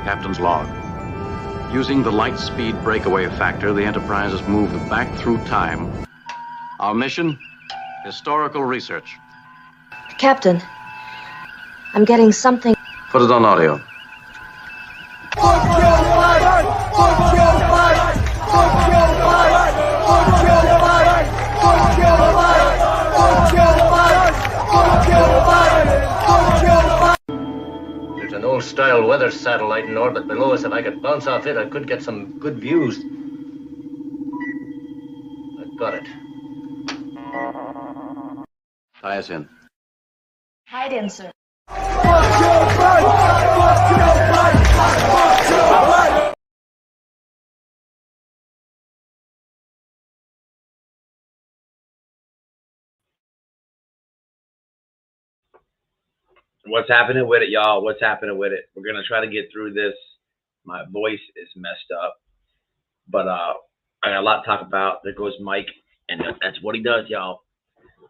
captain's log. Using the light speed breakaway factor, the Enterprise has moved back through time. Our mission? Historical research. Captain, I'm getting something. Put it on audio. There's an old-style weather satellite in orbit below us. If I could bounce off it, I could get some good views. I've got it. Tie us in. Hide in, sir. What's happening with it, y'all? What's happening with it? We're going to try to get through this. My voice is messed up. But I got a lot to talk about. There goes Mike, and that's what he does, y'all.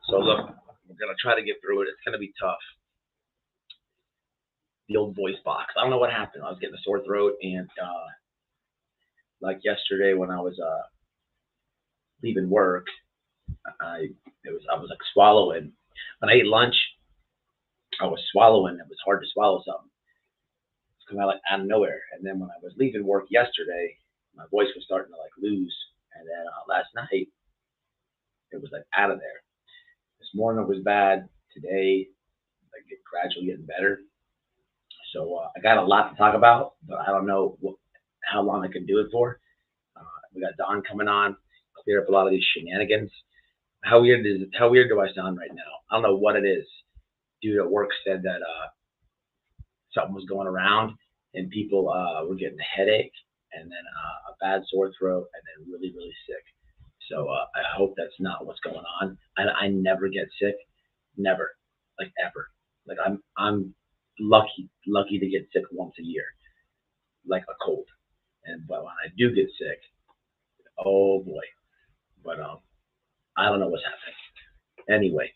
So, look, we're going to try to get through it. It's going to be tough. The old voice box. I don't know what happened. I was getting a sore throat, and like yesterday when I was leaving work, I was like swallowing. When I ate lunch, I was swallowing. It was hard to swallow something. It's coming out like out of nowhere. And then when I was leaving work yesterday, my voice was starting to like lose. And then last night, it was like out of there. This morning it was bad. Today, like it gradually getting better. So I got a lot to talk about, but I don't know how long I can do it for. We got Don coming on, clear up a lot of these shenanigans. How weird do I sound right now? I don't know what it is. Dude at work said that something was going around and people were getting a headache and then a bad sore throat and then really, really sick. So I hope that's not what's going on. I never get sick, never, like ever. Like I'm lucky to get sick once a year, like a cold. But when I do get sick, oh boy. But I don't know what's happening. Anyway,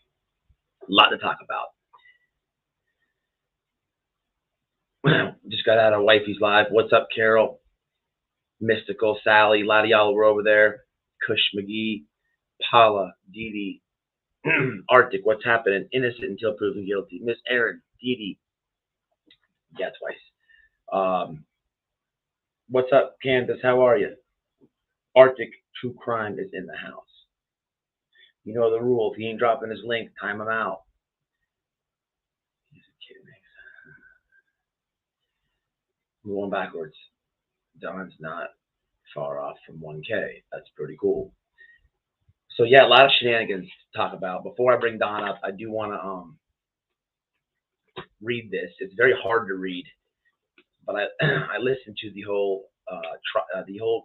a lot to talk about. Just got out of Wifey's Live. What's up, Carol? Mystical, Sally, a lot of y'all were over there. Kush McGee, Paula, Dee Dee, Arctic, what's happening? Innocent until proven guilty. Miss Erin, Dee Dee. Yeah, twice. What's up, Candace? How are you? Arctic, true crime is in the house. You know the rule. If he ain't dropping his link, time him out. Going backwards. Don's not far off from 1K. That's pretty cool. So yeah, a lot of shenanigans to talk about. Before I bring Don up, I do want to read this. It's very hard to read, but I listened to the whole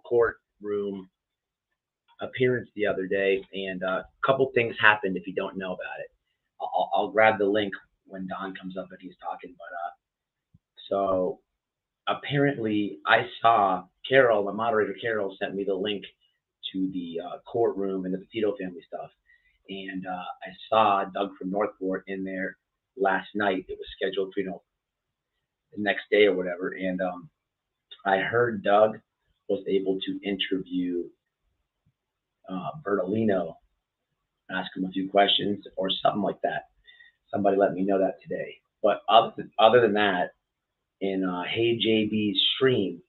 courtroom appearance the other day, and a couple things happened. If you don't know about it, I'll grab the link when Don comes up and he's talking. But so. Apparently, I saw Carol, my moderator Carol, sent me the link to the courtroom and the Petito family stuff. And I saw Doug from Northport in there last night. It was scheduled for, the next day or whatever. And I heard Doug was able to interview Bertolino, ask him a few questions or something like that. Somebody let me know that today. But other than that, in Hey JB's stream,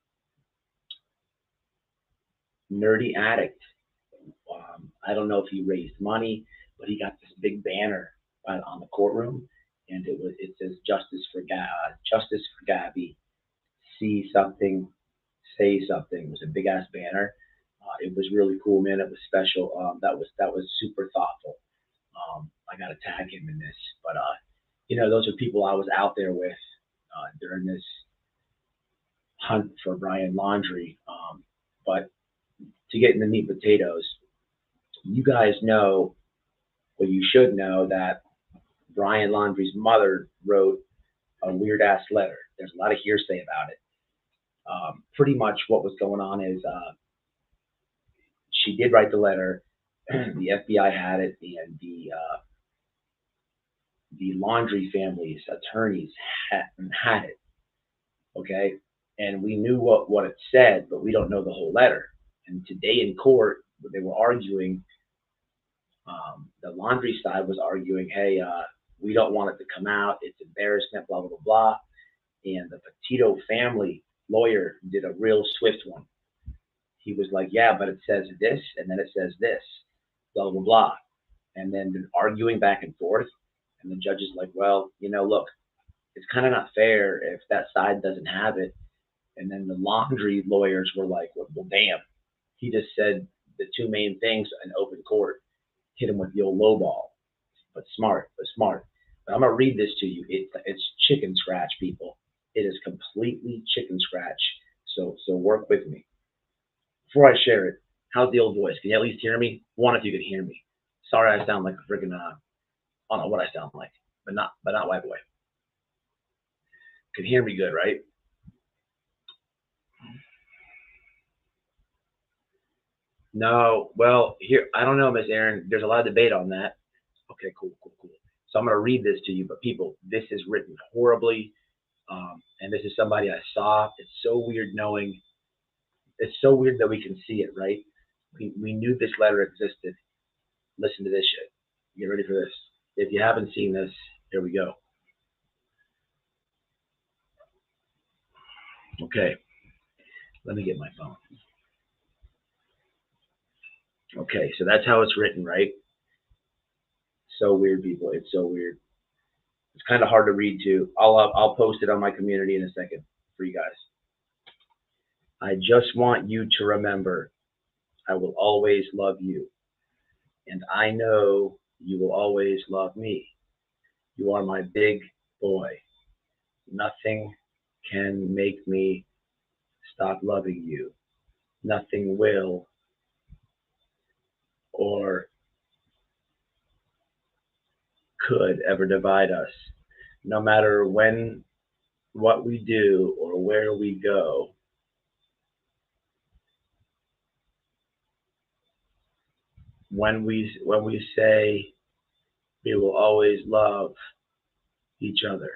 Nerdy Addict, I don't know if he raised money, but he got this big banner on the courtroom, and it says Justice for Gabby, see something, say something. It was a big ass banner. It was really cool, man. It was special. That was super thoughtful. I got to tag him in this, but those are people I was out there with during this hunt for Brian Laundrie. But to get in the meat and potatoes, you guys know, well, you should know that Brian Laundrie's mother wrote a weird ass letter. There's a lot of hearsay about it. Pretty much what was going on is she did write the letter. The FBI had it, and the Laundrie family's attorneys had it. Okay, and we knew what it said, but we don't know the whole letter. And today in court, they were arguing. The Laundrie side was arguing, hey, we don't want it to come out. It's embarrassment, blah, blah, blah, blah. And the Petito family lawyer did a real swift one. He was like, yeah, but it says this, and then it says this, blah, blah, blah. And then they're arguing back and forth. And the judge is like, well, look, it's kind of not fair if that side doesn't have it. And then the Laundrie lawyers were like, well, damn. He just said the two main things in open court. Hit him with the old low ball. But smart. But I'm going to read this to you. It's chicken scratch, people. It is completely chicken scratch. So work with me. Before I share it, how's the old voice? Can you at least hear me? One, if you could hear me. Sorry I sound like a freaking, I don't know what I sound like, but not white boy. Can hear me good, right? No, well, here, I don't know, Miss Erin. There's a lot of debate on that. Okay, cool. So I'm going to read this to you, but people, this is written horribly, and this is somebody I saw. It's so weird knowing. It's so weird that we can see it, right? We knew this letter existed. Listen to this shit. Get ready for this. If you haven't seen this, here we go. Okay, let me get my phone. Okay, so that's how it's written, right? So weird, people. It's so weird. It's kind of hard to read too. I'll post it on my community in a second for you guys. I just want you to remember, I will always love you, and I know you will always love me. You are my big boy. Nothing can make me stop loving you. Nothing will or could ever divide us. No matter what we do or where we go, when we say we will always love each other,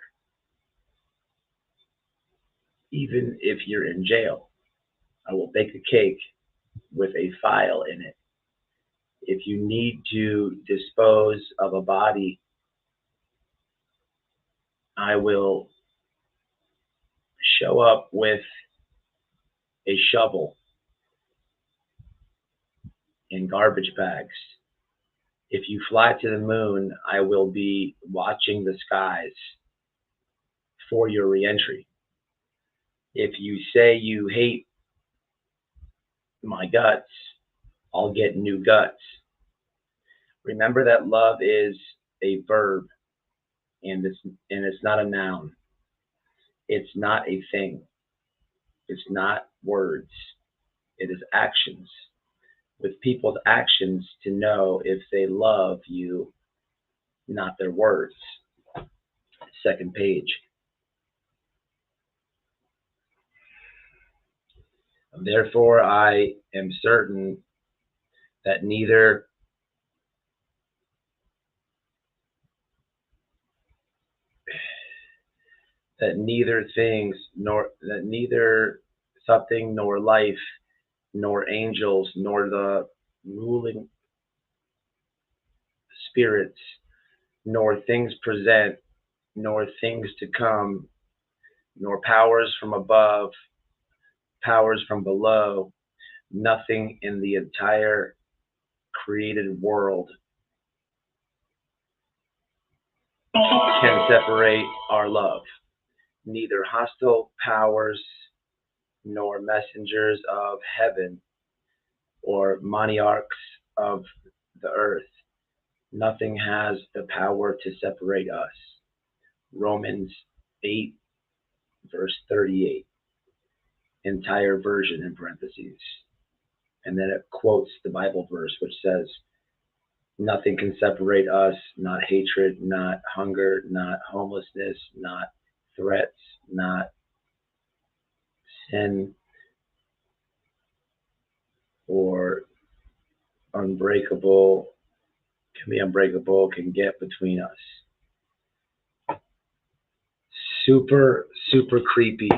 even if you're in jail, I will bake a cake with a file in it. If you need to dispose of a body, I will show up with a shovel and garbage bags. If you fly to the moon, I will be watching the skies for your reentry. If you say you hate my guts, I'll get new guts. Remember that love is a verb, and it's not a noun. It's not a thing. It's not words. It is actions. With people's actions to know if they love you, not their words. Second page. Therefore, I am certain that neither something nor life nor angels nor the ruling spirits nor things present nor things to come nor powers from above, powers from below, nothing in the entire created world can separate our love. Neither hostile powers nor messengers of heaven or monarchs of the earth. Nothing has the power to separate us. Romans 8, verse 38. Entire version in parentheses. And then it quotes the Bible verse, which says, nothing can separate us, not hatred, not hunger, not homelessness, not threats, not sin, or unbreakable, can get between us. Super, super creepy.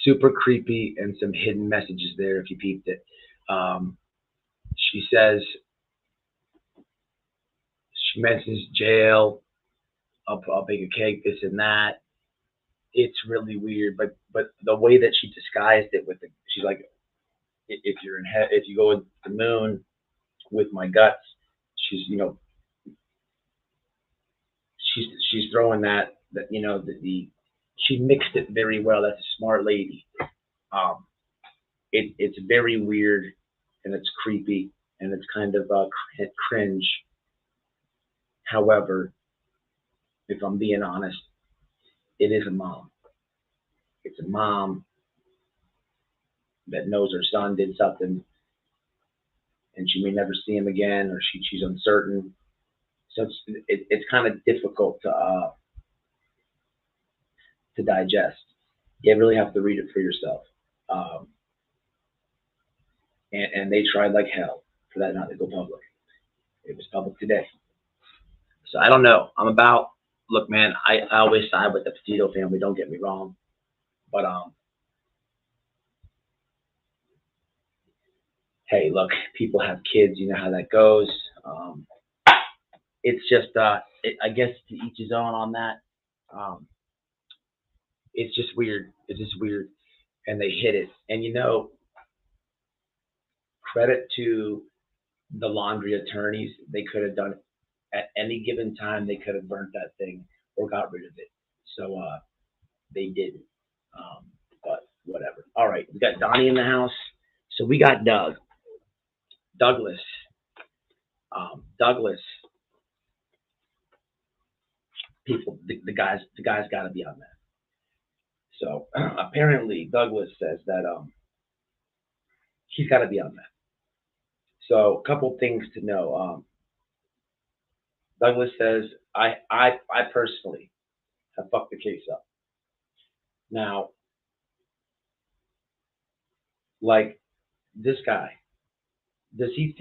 super creepy and some hidden messages there if you peeped it. She says, she mentions jail, I'll bake a cake, this and that. It's really weird, but the way that she disguised it with she's like, if you're if you go with the moon with my guts, she's, you know, she's throwing that you know, she mixed it very well. That's a smart lady. It's very weird and it's creepy and it's kind of cringe. However, if I'm being honest, it is a mom. It's a mom that knows her son did something and she may never see him again, or she's uncertain. So it's kind of difficult to digest. You really have to read it for yourself. And they tried like hell for that not to go public. It was public today. So I don't know. Look, man, I always side with the Petito family, don't get me wrong. But hey, look, people have kids, you know how that goes. It's just I guess to each his own on that. It's just weird. It's just weird. And they hit it. And you know, credit to the Laundrie attorneys, they could have done it at any given time. They could have burnt that thing or got rid of it. So they didn't. But whatever. All right, we got Donnie in the house. So we got Douglas. Douglas. People, the guy's got to be on that. So apparently Douglas says that he's got to be on that. So a couple things to know. Douglas says I personally have fucked the case up. Now, like this guy, does he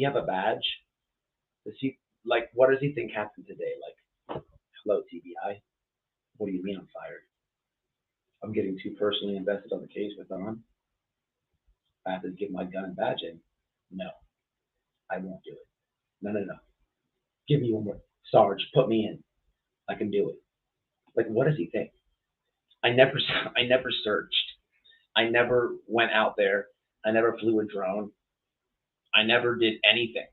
have a badge? What does he think happened today? Like, hello, TBI. What do you mean I'm fired? I'm getting too personally invested on the case with Don. I have to give my gun and badge in. No, I won't do it. No. Give me one more. Sarge, put me in. I can do it. Like, what does he think? I never searched. I never went out there. I never flew a drone. I never did anything.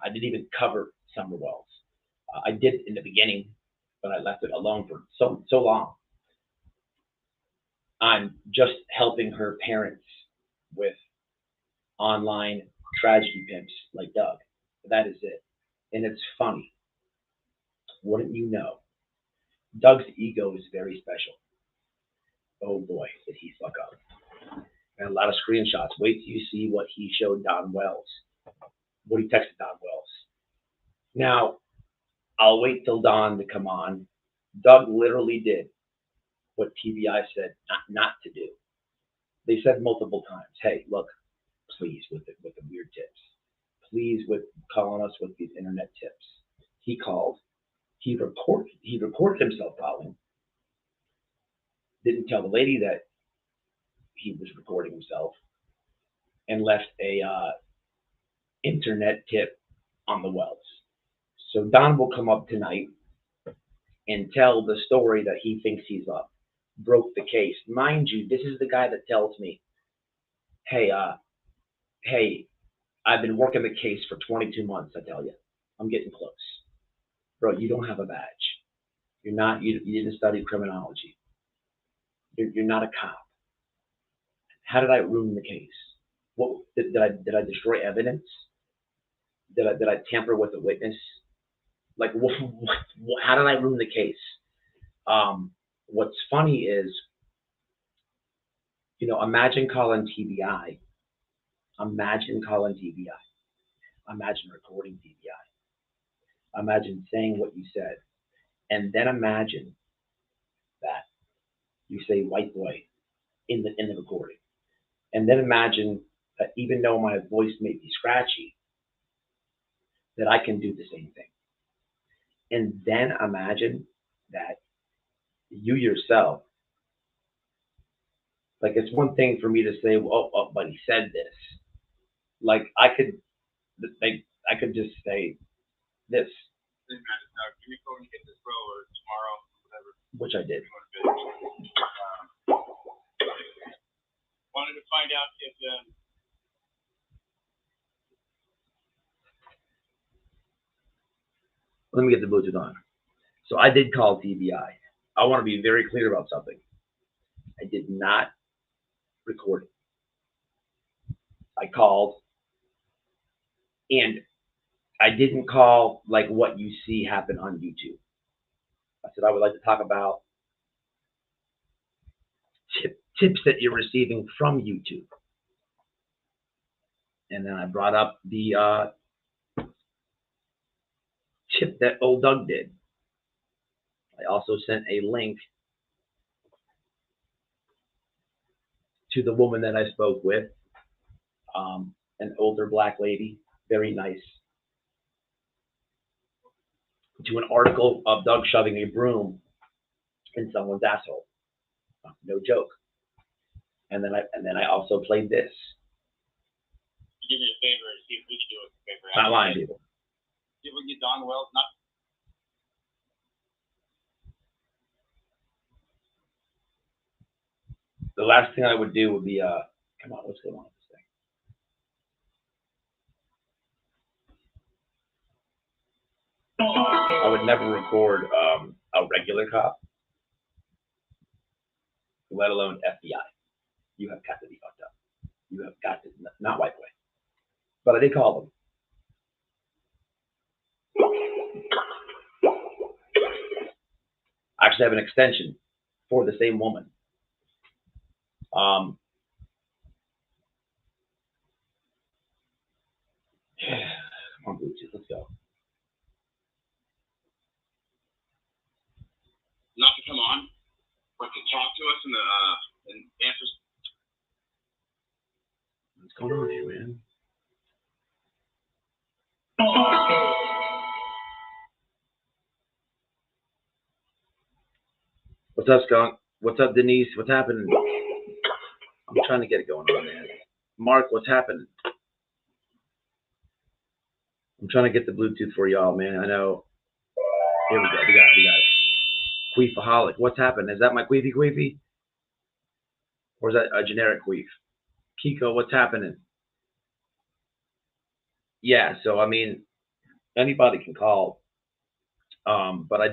I didn't even cover Summer Wells. I did in the beginning, but I left it alone for so long. I'm just helping her parents with online tragedy pimps like Doug. That is it. And it's funny. Wouldn't you know? Doug's ego is very special. Oh boy, did he fuck up. And a lot of screenshots. Wait till you see what he showed Don Wells. What he texted Don Wells. Now, I'll wait till Don to come on. Doug literally did what TBI said not to do. They said multiple times, hey, look, please with the weird tips. Please with calling us with these internet tips. He called. He reported himself calling. Didn't tell the lady that he was recording himself, and left a internet tip on the Wells. So Don will come up tonight and tell the story that he thinks he's broke the case. Mind you, this is the guy that tells me, hey, I've been working the case for 22 months, I tell you. I'm getting close. Bro, you don't have a badge. You didn't study criminology. You're not a cop. How did I ruin the case? What did I destroy evidence? Did I tamper with a witness? Like, how did I ruin the case? What's funny is, you know, imagine calling TBI. Imagine calling TBI. Imagine recording TBI. Imagine saying what you said. And then imagine that you say white boy in the recording. And then imagine that even though my voice may be scratchy, that I can do the same thing. And then imagine that you yourself Like, it's one thing for me to say, oh, but he said this. Like, I could just say this. Can you go and get this, bro, or tomorrow, whatever? Which I did. Wanted to find out if let me get the Bluetooth on. So I did call TBI. I want to be very clear about something. I did not record it. I called, and I didn't call like what you see happen on YouTube. I said I would like to talk about tips that you're receiving from YouTube. And then I brought up the tip that old Doug did. I also sent a link to the woman that I spoke with, an older black lady, very nice, to an article of Doug shoving a broom in someone's asshole. No joke. And then I also played this. do me a favor and see if we can do us a favor. Not lying, people. See if we can get Don Wells. Not. The last thing I would do would be, come on, what's going on with this thing? I would never record a regular cop, let alone FBI. You have got to be fucked up. You have got to, not white boy. But I did call them. I actually have an extension for the same woman. Come on, Bluetooth, let's go. Not to come on, but to talk to us and answer. What's going on here, man? What's up, Skunk? What's up, Denise? What's happening? I'm trying to get it going on, man. Mark, what's happening? I'm trying to get the Bluetooth for y'all, man. I know. Here we go. We got it. Queefaholic. What's happened? Is that my queefy? Or is that a generic queef? Kiko, what's happening? Yeah, so I mean, anybody can call. But I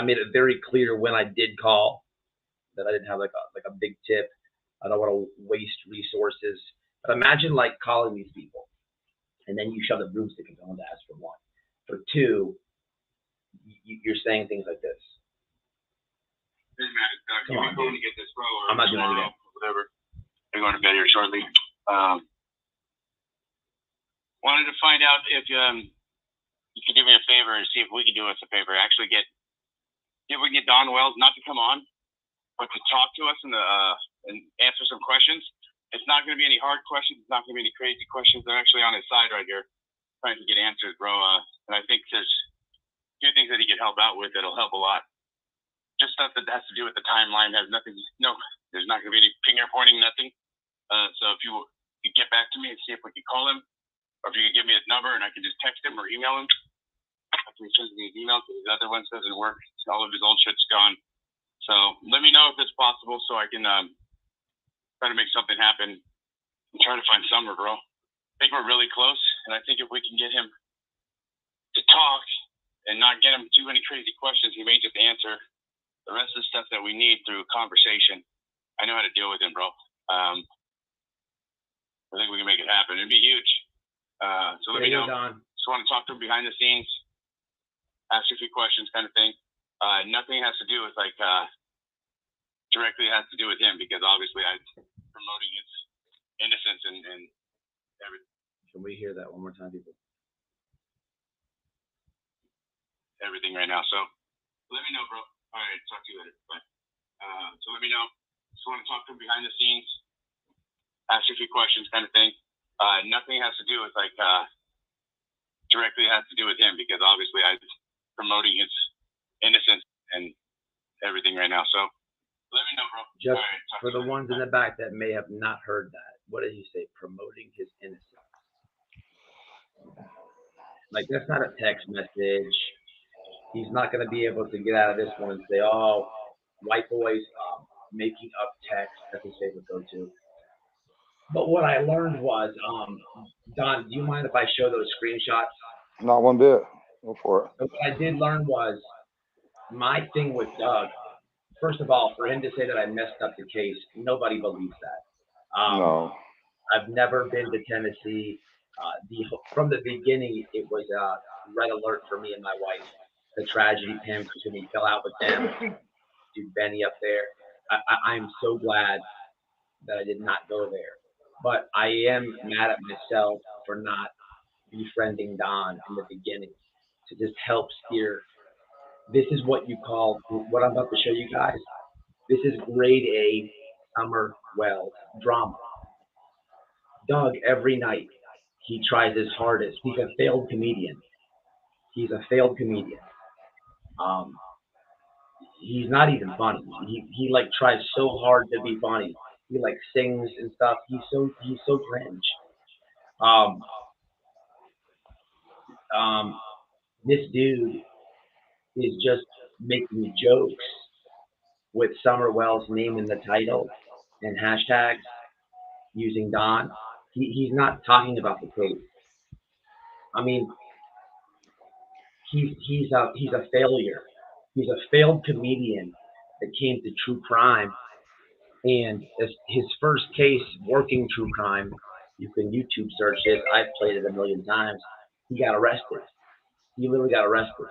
made it very clear when I did call that I didn't have like a big tip. I don't want to waste resources. But imagine like calling these people, and then you shove the broomstick in someone to ask for one. For two, you're saying things like this. Hey man, Come on, going to get this, bro, or I'm not doing it again. Whatever. We're going to bed here shortly. Wanted to find out if you could do me a favor and see if we could do us a favor. Actually see if we can get Don Wells not to come on, but to talk to us and answer some questions. It's not going to be any hard questions. It's not going to be any crazy questions. They're actually on his side right here, trying to get answers, bro. And I think there's a few things that he could help out with that'll help a lot. Just stuff that has to do with the timeline. Has nothing. No, there's not going to be any finger pointing. Nothing. So if you could get back to me and see if we could call him, or if you could give me his number and I can just text him or email him. I can send me his email because his other one doesn't work. All of his old shit's gone. So let me know if it's possible so I can try to make something happen. I'm trying to find Summer, bro. I think we're really close, and I think if we can get him to talk and not get him too many crazy questions, he may just answer the rest of the stuff that we need through conversation. I know how to deal with him, bro. I think we can make it happen. It'd be huge. So let me know. Just want to talk to him behind the scenes, ask you a few questions, kind of thing. Nothing has to do with directly has to do with him because obviously I'm promoting his innocence and everything. Can we hear that one more time, people? Everything right now. So let me know, bro. All right, talk to you later. Bye. So let me know. Just want to talk to him behind the scenes, ask you a few questions, kind of thing. Nothing has to do with directly has to do with him because obviously I'm promoting his innocence and everything right now. So let me know. bro. Just All right, talk for to the you ones in the back that may have not heard that, what did he say? Promoting his innocence. Like, that's not a text message. He's not going to be able to get out of this one and say, oh, white boys making up text. That's his favorite go-to. But what I learned was, Don, do you mind if I show those screenshots? Not one bit. Go for it. So what I did learn was my thing with Doug. First of all, for him to say that I messed up the case, nobody believes that. No. I've never been to Tennessee. From the beginning, it was a red alert for me and my wife. The tragedy, Pimp, when he fell out with them, dude Benny up there. I'm so glad that I did not go there. But I am mad at myself for not befriending Don in the beginning to just help steer. This is what you call what I'm about to show you guys. This is grade A Summer Wells drama. Doug, every night, he tries his hardest. He's a failed comedian. He's a failed comedian. Um, he's not even funny. He like tries so hard to be funny. He like sings and stuff. He's so cringe. Um, this dude is just making jokes with Summer Wells' name in the title and hashtags using Don. He's not talking about the case. I mean, he's a failure. He's a failed comedian that came to true crime, and his first case working true crime. You can YouTube search this. I've played it a million times. He got arrested. He literally got arrested.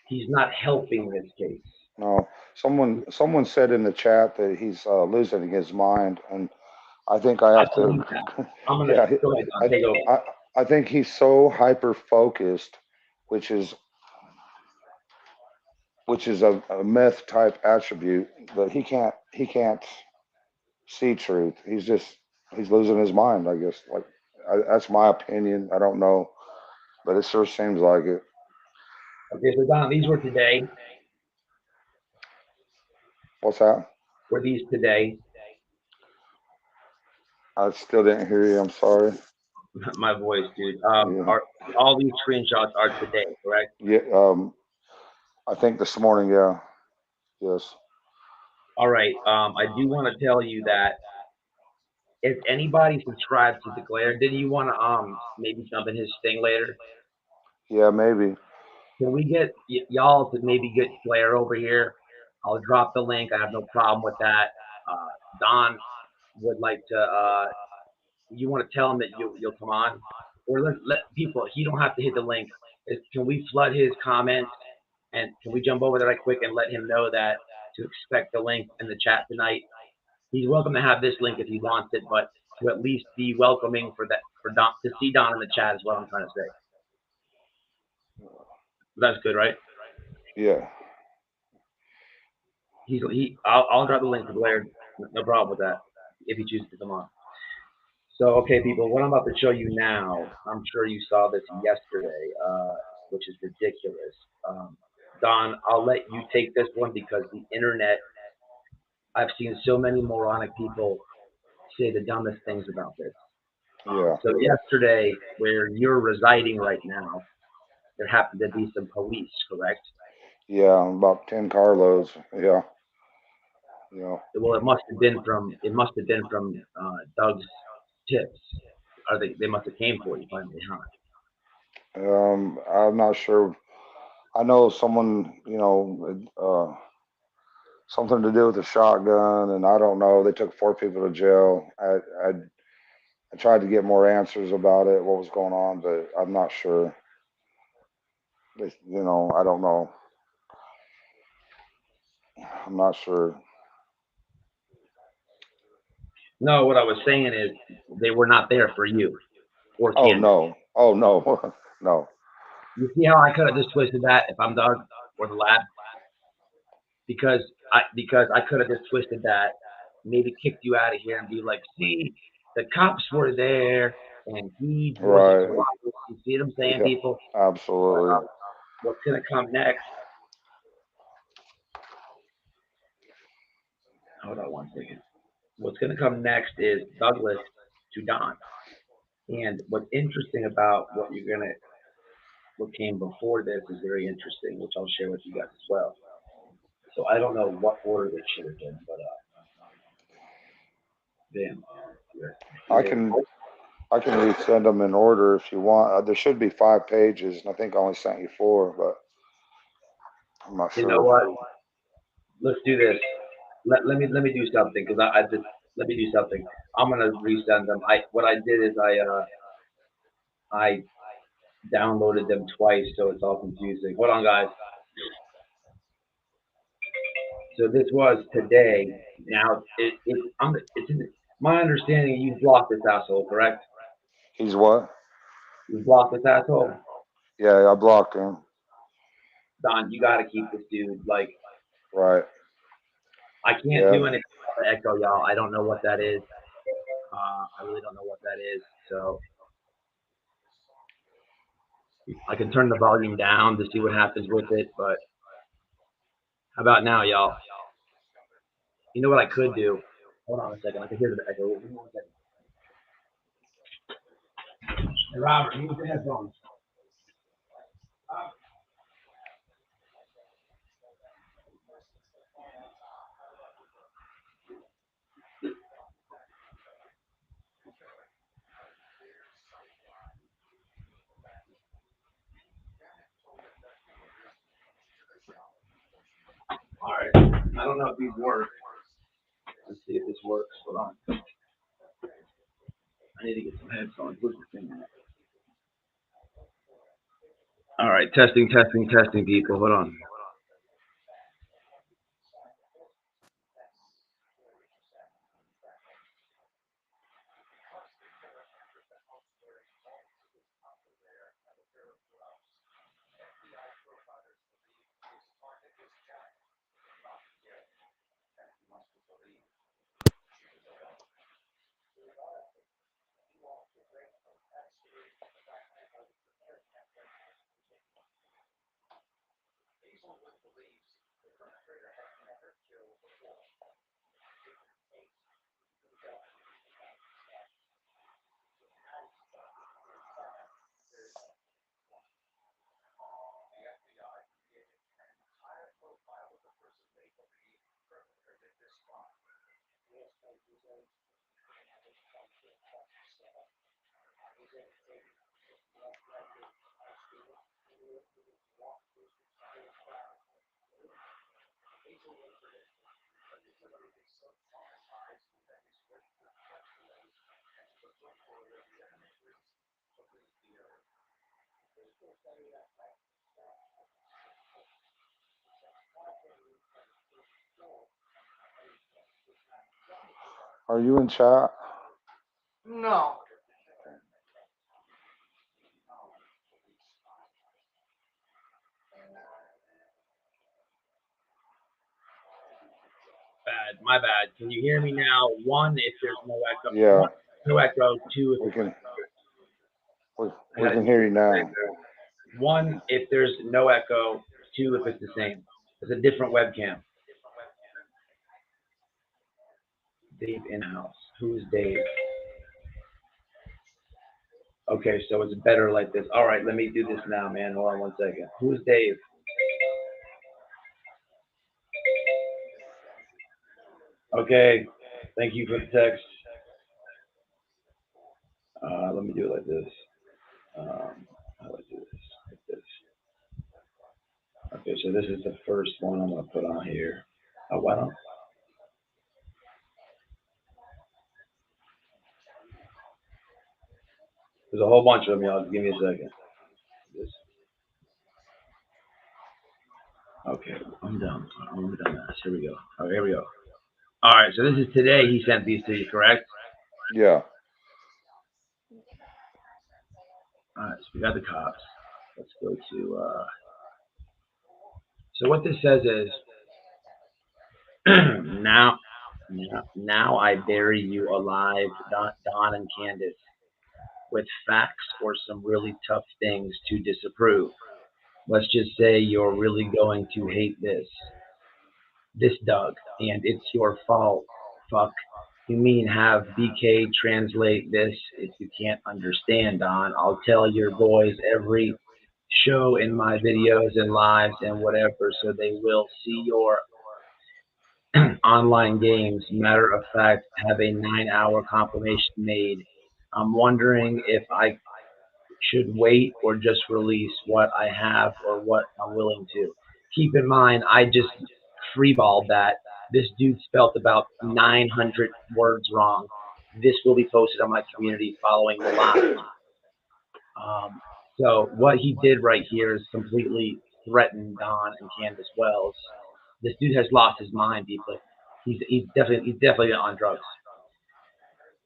He's not helping this case. No. Someone said in the chat that he's losing his mind, and I think I have to. I'm gonna Yeah, go ahead, Don, take over. I think he's so hyper focused, which is a myth type attribute that he can't see truth. He's losing his mind. I guess that's my opinion. I don't know, but it sure seems like it. Okay, so Don, these were today. What's that? Were these today? I still didn't hear you. I'm sorry. My voice, dude. Yeah. Are all these screenshots are today, correct? Yeah. I think this morning. Yeah. Yes. All right. I do want to tell you that if anybody subscribes to the Glare, did you want to maybe jump in his thing later? Yeah. Maybe. Can we get y'all to maybe get Glare over here? I'll drop the link. I have no problem with that. Don would like to. You want to tell him that you'll come on, or let people. You don't have to hit the link. Can we flood his comments, and can we jump over there right quick and let him know that to expect the link in the chat tonight? He's welcome to have this link if he wants it, but to at least be welcoming for Don to see Don in the chat is what I'm trying to say. That's good, right? Yeah. I'll drop the link to Blair. No problem with that if he chooses to come on. So, okay, people, what I'm about to show you now, I'm sure you saw this yesterday, which is ridiculous. Don, I'll let you take this one because the internet, I've seen so many moronic people say the dumbest things about this. Yeah. So yesterday, where you're residing right now, there happened to be some police, correct? Yeah. About 10 carloads. Yeah. Yeah. Well, it must have been from Doug's tips. They must have came for you finally, huh? I'm not sure. I know someone, something to do with a shotgun, and I don't know. They took 4 people to jail. I tried to get more answers about it, what was going on, but I'm not sure. I don't know. I'm not sure. No, what I was saying is they were not there for you or Oh Candace. no. Oh no. No. You see how I could have just twisted that if I'm Doug or the lab? Because I could have just twisted that, maybe kicked you out of here and be like, see, the cops were there and he wasn't Right. cooperating. You see what I'm saying, Yeah. people? Absolutely. What's gonna come next? hold on one second. What's going to come next is Douglas to Don. And what's interesting about what came before this is very interesting, which I'll share with you guys as well. So I don't know what order they should have been, but damn. I can resend them in order if you want. There should be 5 pages, and I think I only sent you 4, but I'm not You sure. know what? Let's do this. Let me do something because I just let me do something. I'm gonna resend them. What I did is I downloaded them twice, so it's all confusing. Hold on, guys. So this was today. Now it's in my understanding. You blocked this asshole, correct? He's what? You blocked this asshole. Yeah, I blocked him. Don, you got to keep this dude. Like, Right. I can't do anything about the echo, y'all. I don't know what that is. I really don't know what that is. So I can turn the volume down to see what happens with it. But how about now, y'all? You know what I could do? Hold on a second. I can hear the echo. Give me 1 second. Hey, Robert, use the headphones. All right. I don't know if these work. Let's see if this works. Hold on. I need to get some headphones. Where's the thing at? All right. Testing, people. Hold on. Are you in chat? No. Bad. My bad. Can you hear me now? 1, if there's no echo. Yeah. 1, no echo. 2, if We can I gotta hear you now. 1, if there's no echo. 2, if it's the same. It's a different webcam. Dave in-house. Who's Dave? Okay, so it's better like this. All right, let me do this now, man. Hold on 1 second. Who's Dave? Okay, thank you for the text. Let me do it like this. How do I do this? Like this. Okay, so this is the first one I'm gonna put on here. Oh, why don't? There's a whole bunch of them, y'all. Just give me a second. Okay, I'm done. I'm done. Here we go. All right, here we go. All right, so this is today. He sent these to you, correct? Yeah. All right, so we got the cops. Let's go to. So what this says is, now I bury you alive, Don and Candace, with facts or some really tough things to disapprove. Let's just say you're really going to hate this. this Doug, and it's your fault. Fuck. You mean have BK translate this if you can't understand, Don? I'll tell your boys every show in my videos and lives and whatever, so they will see your online games. Matter of fact, have a 9 hour compilation made. I'm wondering if I should wait or just release what I have or what I'm willing to. Keep in mind, I just freeballed that. This dude spelled about 900 words wrong. This will be posted on my community following the live. So what he did right here is completely threatened Don and Candace Wells. This dude has lost his mind, people. He's definitely on drugs.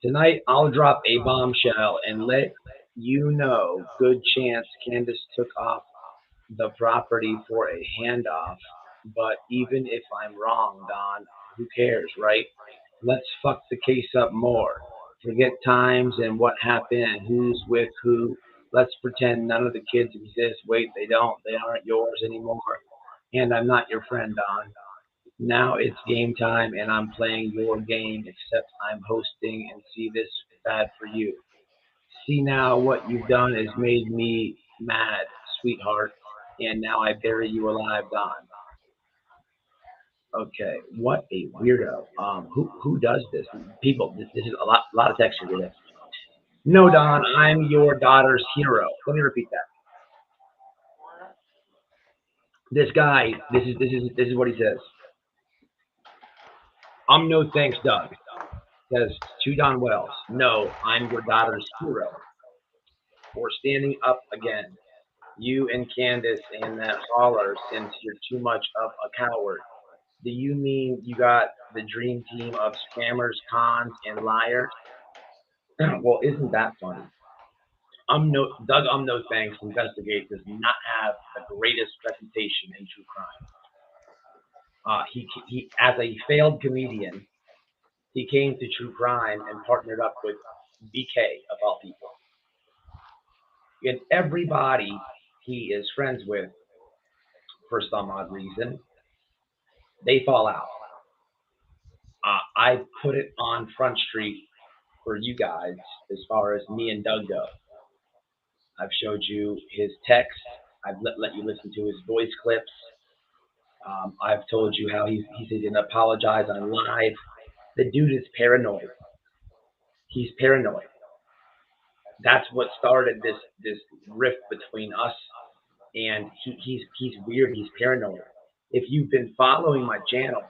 Tonight I'll drop a bombshell and let you know. Good chance Candace took off the property for a handoff. But even if I'm wrong, Don, who cares, right? Let's fuck the case up more. Forget times and what happened and who's with who. Let's pretend none of the kids exist. Wait, they don't. They aren't yours anymore. And I'm not your friend, Don. Now it's game time and I'm playing your game, except I'm hosting and see this bad for you. See now what you've done has made me mad, sweetheart, and now I bury you alive, Don. Okay, what a weirdo. Who does this? People, this is a lot of texture today. No, Don, I'm your daughter's hero. Let me repeat that. This guy, this is what he says. I'm no thanks, Doug. Says to Don Wells. No, I'm your daughter's hero. For standing up again. You and Candace and that holler since you're too much of a coward. Do you mean you got the dream team of scammers, cons, and liars? Well, isn't that funny? Doug No Thanks Investigate does not have the greatest reputation in true crime. He as a failed comedian, he came to true crime and partnered up with BK of all people. And everybody he is friends with, for some odd reason, they fall out. I put it on Front Street for you guys as far as me and Doug go. I've showed you his text. I've let you listen to his voice clips. I've told you how he's going to apologize on live. The dude is paranoid. He's paranoid. That's what started this rift between us, and he's weird. He's paranoid. If you've been following my channel,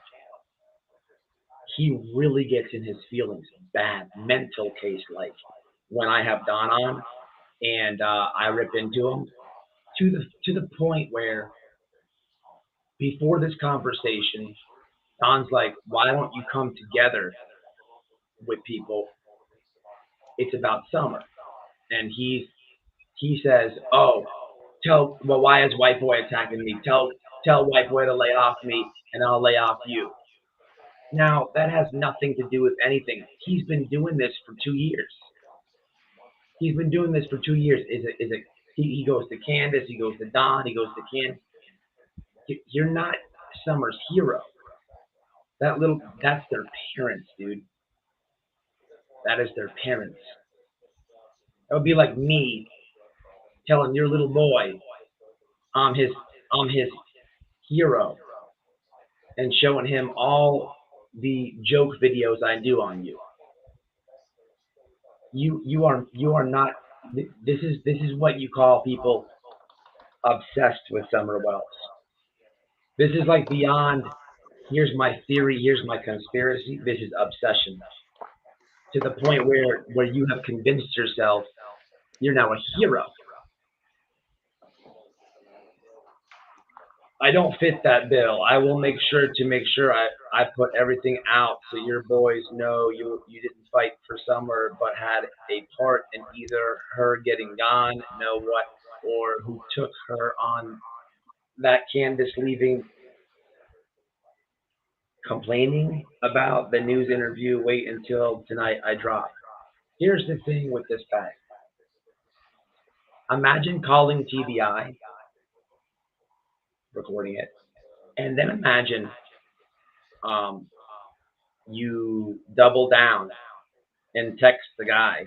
he really gets in his feelings bad, mental case like when I have Don on and I rip into him to the point where before this conversation, Don's like, "Why don't you come together with people? It's about summer," and he says, "Oh, why is White Boy attacking me? Tell White Boy to lay off me, and I'll lay off you." Now that has nothing to do with anything. He's been doing this for 2 years. He's been doing this for 2 years. He goes to Candace, he goes to Don, he goes to Ken. You're not Summer's hero. That's their parents, dude. That is their parents. It would be like me telling your little boy I'm his hero and showing him all the joke videos I do on you. You are not. This is what you call people obsessed with Summer Wells. This is like beyond. Here's my theory. Here's my conspiracy. This is obsession to the point where you have convinced yourself you're now a hero. I don't fit that bill. I will make sure I put everything out so your boys know you didn't fight for Summer but had a part in either her getting gone, know what, or who took her on that Candace leaving, complaining about the news interview. Wait until tonight I drop. Here's the thing with this guy. Imagine calling TBI, recording it, and then imagine you double down and text the guy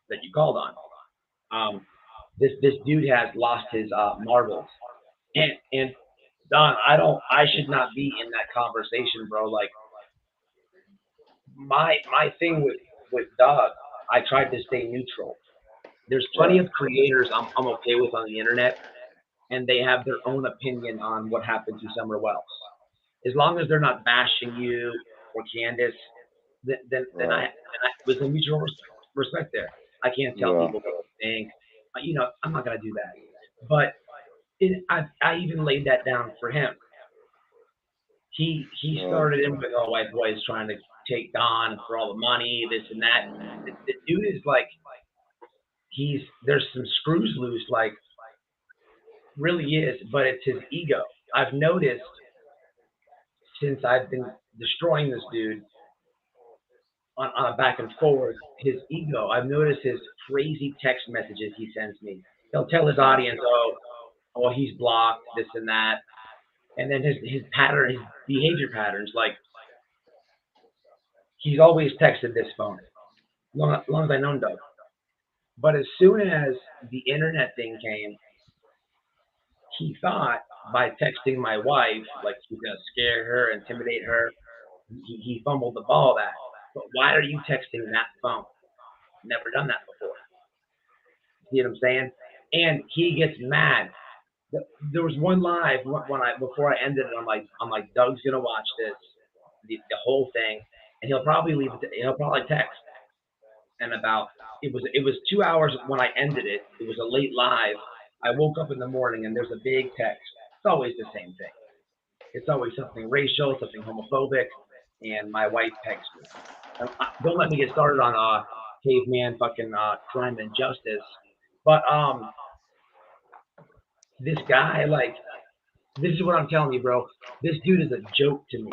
that you called on. This dude has lost his marbles, and Don, I should not be in that conversation, bro. Like my thing with Doug, I tried to stay neutral. There's plenty of creators I'm okay with on the internet, and they have their own opinion on what happened to Summer Wells. As long as they're not bashing you or Candace, then I with a mutual respect there. I can't tell people what they think. I'm not gonna do that. But I even laid that down for him. He started in with all white boys trying to take Don for all the money, this and that. The dude is like there's some screws loose, like really is, but it's his ego. I've noticed since I've been destroying this dude on a back and forth, his ego. I've noticed his crazy text messages he sends me. He'll tell his audience, oh, he's blocked, this and that. And then his pattern, his behavior patterns, like he's always texted this phone, long as I known Doug. But as soon as the internet thing came, he thought by texting my wife, like he's gonna scare her, intimidate her. He fumbled the ball that. But why are you texting that phone? Never done that before. See what I'm saying? And he gets mad. There was one live before I ended it. I'm like, Doug's gonna watch this, the whole thing, and he'll probably leave it. He'll probably text. And it was 2 hours when I ended it. It was a late live. I woke up in the morning and there's a big text. It's always the same thing. It's always something racial, something homophobic, and my wife texts me. Don't let me get started on caveman fucking crime and justice. But this guy, like, this is what I'm telling you, bro. This dude is a joke to me.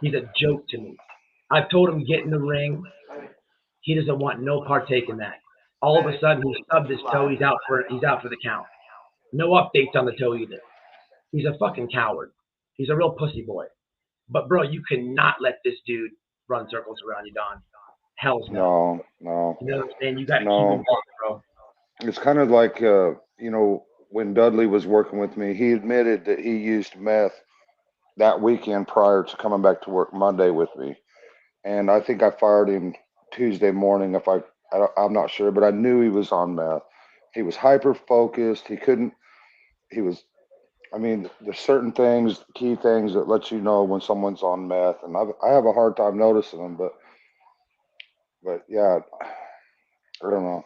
He's a joke to me. I've told him get in the ring. He doesn't want no partake in that. All of a sudden, he stubbed his toe. He's out for the count. No updates on the toe either. He's a fucking coward. He's a real pussy boy. But bro, you cannot let this dude run circles around you, Don. Hell's no. No. You know what I'm saying? You got to keep him off, bro. It's kind of like when Dudley was working with me, he admitted that he used meth that weekend prior to coming back to work Monday with me, and I think I fired him Tuesday morning. I'm not sure, but I knew he was on meth. He was hyper focused. There's certain things, key things that let you know when someone's on meth, and I have a hard time noticing them, but yeah, I don't know.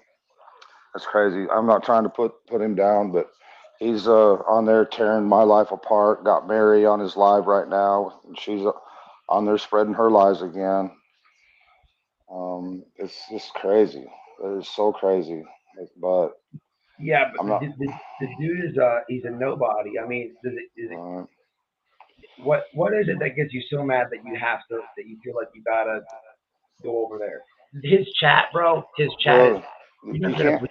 That's crazy. I'm not trying to put him down, but he's on there tearing my life apart. Got Mary on his live right now, and she's on there spreading her lies again. It's just crazy. It is so crazy. But yeah, but the dude is he's a nobody. I mean, what is it that gets you so mad that you feel like you gotta go over there? His chat, bro. His chat is. You can't.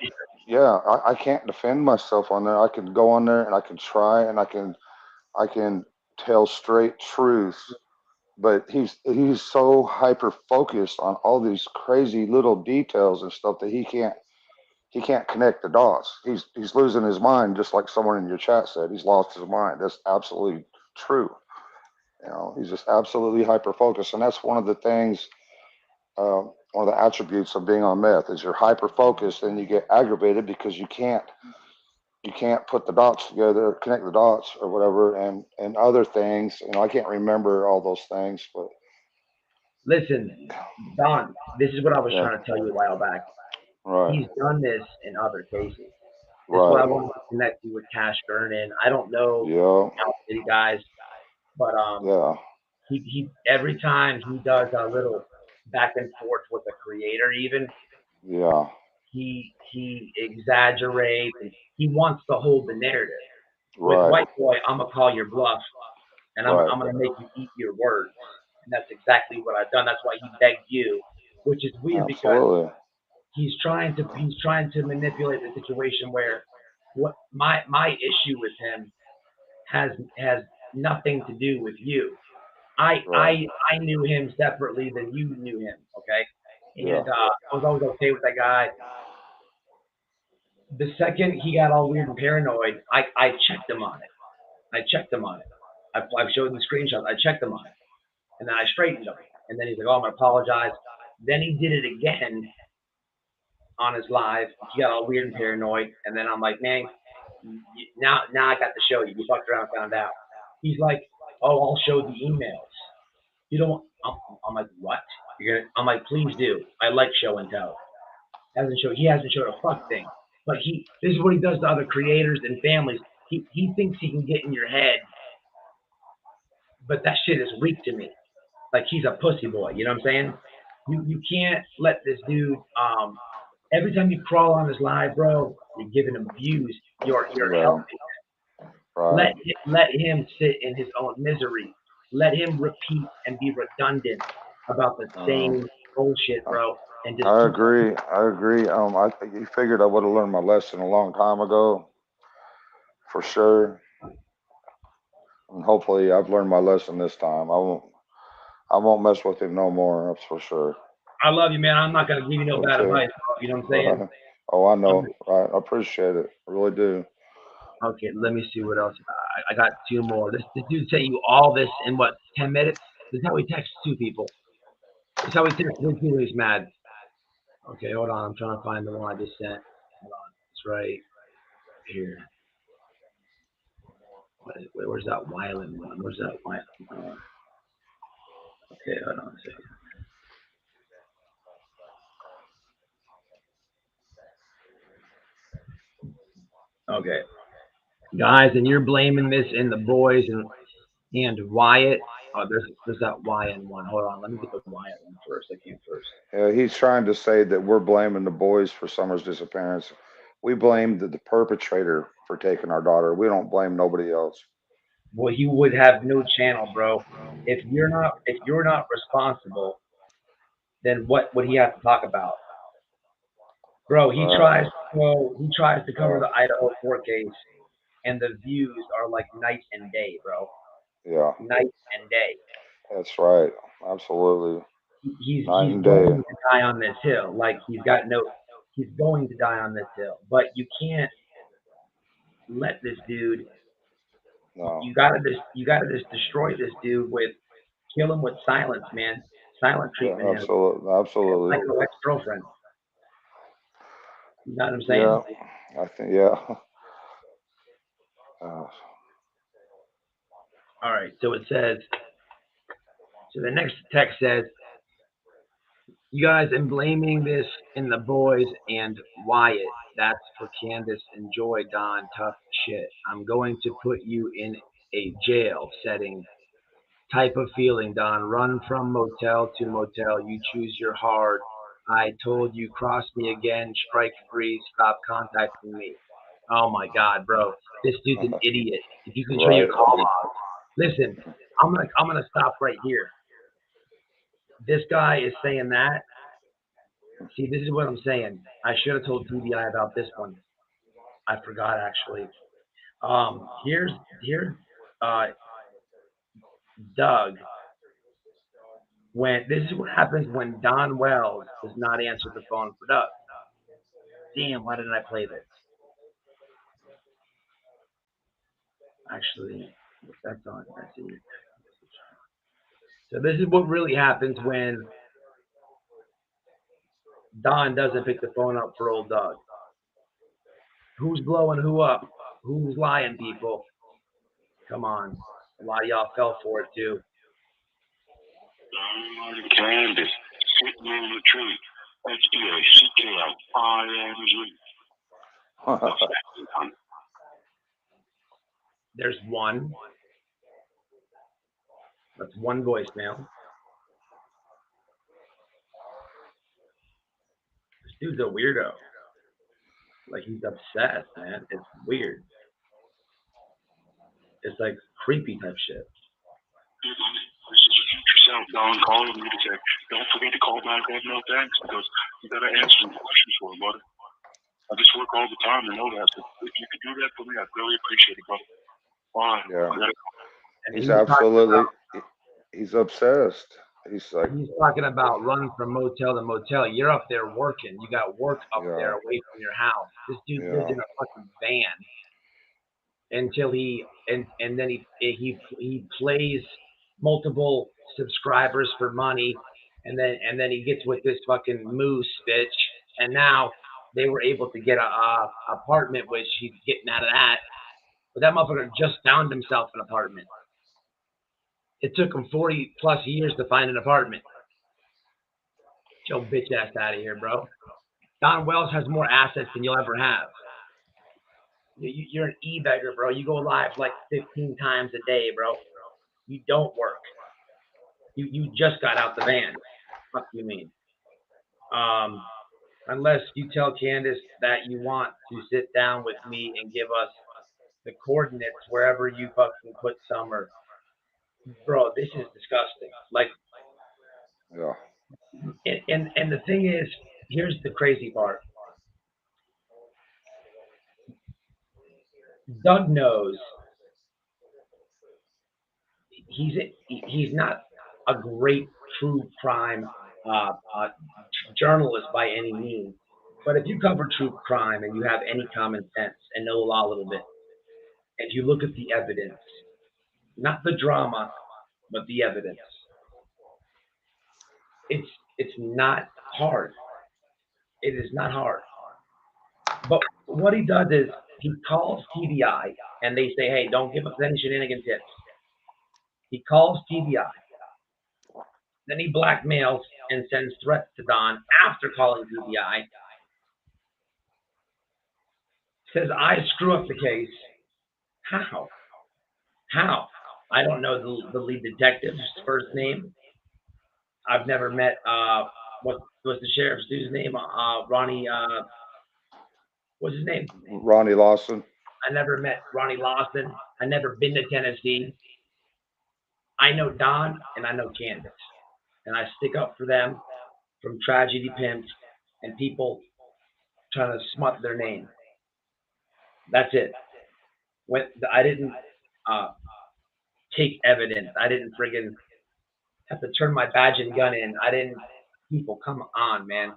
Yeah, I can't defend myself on there. I can go on there and I can try and I can tell straight truth, but he's so hyper focused on all these crazy little details and stuff that he can't connect the dots. He's losing his mind, just like someone in your chat said. He's lost his mind. That's absolutely true. He's just absolutely hyper focused, and that's one of the things. One of the attributes of being on meth is you're hyper focused and you get aggravated because you can't put the dots together, connect the dots or whatever, and other things. I can't remember all those things, but listen, Don, this is what I was trying to tell you a while back. Right. He's done this in other cases. That's why I wanted to connect you with Cash Gernon. I don't know city guys, but he every time he does a little back and forth with a creator, even he exaggerates and he wants to hold the narrative. With White Boy, I'm gonna call your bluff and I'm gonna make you eat your words. And that's exactly what I've done. That's why he begged you, which is weird because he's trying to manipulate the situation where what my issue with him has nothing to do with you. I knew him separately than you knew him, okay? And I was always okay with that guy. The second he got all weird and paranoid, I checked him on it. I've showed him the screenshots. I checked him on it. And then I straightened him. And then he's like, oh, I'm going to apologize. Then he did it again on his live. He got all weird and paranoid. And then I'm like, man, now I got to show you. You fucked around and found out. He's like, oh, I'll show the emails. You don't. I'm like, what? I'm like, please do. I like show and tell. He hasn't showed a fuck thing. But this is what he does to other creators and families. He thinks he can get in your head, but that shit is weak to me. Like he's a pussy boy. You know what I'm saying? You can't let this dude. Every time you crawl on his live, bro, you're giving him views. You're helping him. Right. Let him sit in his own misery. Let him repeat and be redundant about the same bullshit, bro. And just I agree. You figured I would have learned my lesson a long time ago, for sure. And hopefully, I've learned my lesson this time. I won't mess with him no more. That's for sure. I love you, man. I'm not gonna give you no bad advice, bro. You know what I'm saying? Right. Oh, I know. Right. I appreciate it. I really do. Okay, let me see what else. I got two more. This dude sent you all this in what, 10 minutes? This is how he texts two people. This is how he texts two people. He's mad. Okay, hold on. I'm trying to find the one I just sent. Hold on. It's right here. Where's that Wyland one? Where's that Wyland one? Okay, hold on a second. Okay. Guys, and you're blaming this in the boys and Wyatt. Oh, there's that Wyatt one. Hold on. Let me get the Wyatt one first. I came first. Yeah, he's trying to say that we're blaming the boys for Summer's disappearance. We blame the perpetrator for taking our daughter. We don't blame nobody else. Well, he would have no channel, bro. If you're not responsible, then what would he have to talk about? Bro, he tries to cover the Idaho court case, and the views are like night and day, bro. Yeah. Night and day. That's right. Absolutely. He's going to die on this hill. Like he's going to die on this hill. But you can't let this dude. No. You gotta just destroy this dude kill him with silence, man. Silent treatment. Yeah, absolutely. Like an ex-girlfriend. You know what I'm saying? Yeah, I think, yeah. All right, so it says, so the next text says, you guys, I'm blaming this in the boys and Wyatt. That's for Candace and Joy, Don. Tough shit. I'm going to put you in a jail setting type of feeling, Don. Run from motel to motel. You choose your hard. I told you, cross me again, strike free, stop contacting me. Oh my God, bro. This dude's an idiot. If you can show your call log. Listen, I'm gonna stop right here. This guy is saying that. See, this is what I'm saying. I should have told TBI about this one. I forgot actually. Here's Doug. This is what happens when Don Wells does not answer the phone for Doug. Damn, why didn't I play this? Actually, that's on. Let's see. So this is what really happens when Don doesn't pick the phone up for old Doug. Who's blowing who up? Who's lying, people? Come on. A lot of y'all fell for it, too. Candace, sitting in the tree. SBA, There's one. That's one voicemail. This dude's a weirdo. Like, he's upset, man. It's weird. It's like creepy type shit. Yourself, Don, calling me to say, don't forget to call back on no thanks because you gotta answer some questions for it, buddy. I just work all the time to know that. So if you could do that for me, I'd really appreciate it, brother. Fine. Yeah. He's absolutely He's obsessed. He's like, He's talking about running from motel to motel. You're up there working. You got work up there yeah, away from your house. This dude lives yeah, in a fucking van until and then he plays multiple subscribers for money, and then he gets with this fucking moose bitch, and now they were able to get a apartment, which he's getting out of that. But that motherfucker just found himself an apartment. It took him 40 plus years to find an apartment. Get your bitch ass out of here, bro. Don Wells has more assets than you'll ever have. You're an e-beggar, bro. You go live like 15 times a day, bro. You don't work. You just got out the van. Fuck you mean? Unless you tell Candace that you want to sit down with me and give us the coordinates wherever you fucking put summer. Bro, this is disgusting. Like, yeah. and the thing is, here's the crazy part. Doug knows he's not a great true crime journalist by any means. But if you cover true crime and you have any common sense and know the law a little bit, and you look at the evidence, not the drama, but the evidence, it's not hard. It is not hard. But what he does is he calls TBI and they say, hey, don't give us any shenanigan tips. He calls TBI. Then he blackmails and sends threats to Don after calling TBI. Says, I screw up the case. How? How? I don't know the lead detective's first name. I've never met, what was the sheriff's dude's name? Ronnie, what's his name? Ronnie Lawson. I never met Ronnie Lawson. I never been to Tennessee. I know Don and I know Candace. And I stick up for them from Tragedy Pimp and people trying to smut their name. That's it. When I didn't take evidence, I didn't friggin' have to turn my badge and gun in. I didn't. People, come on, man.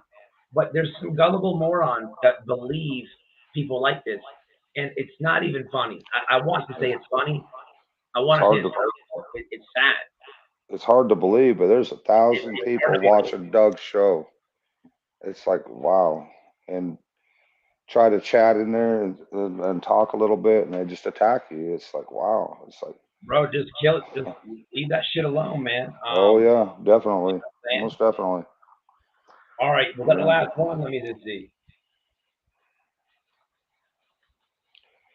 But there's some gullible morons that believe people like this, and it's not even funny. I want to say it's funny. I It's want to say hard it's to it's sad. it's hard to believe, but there's 1,000 It's hard people to believe. watching Doug's show. It's like wow, and try to chat in there and talk a little bit, and they just attack you. It's like wow. It's like Bro, just kill it. Just leave that shit alone, man. oh yeah, You know definitely, what I'm saying? most definitely. All right, was that the Yeah. last one? Let me just see.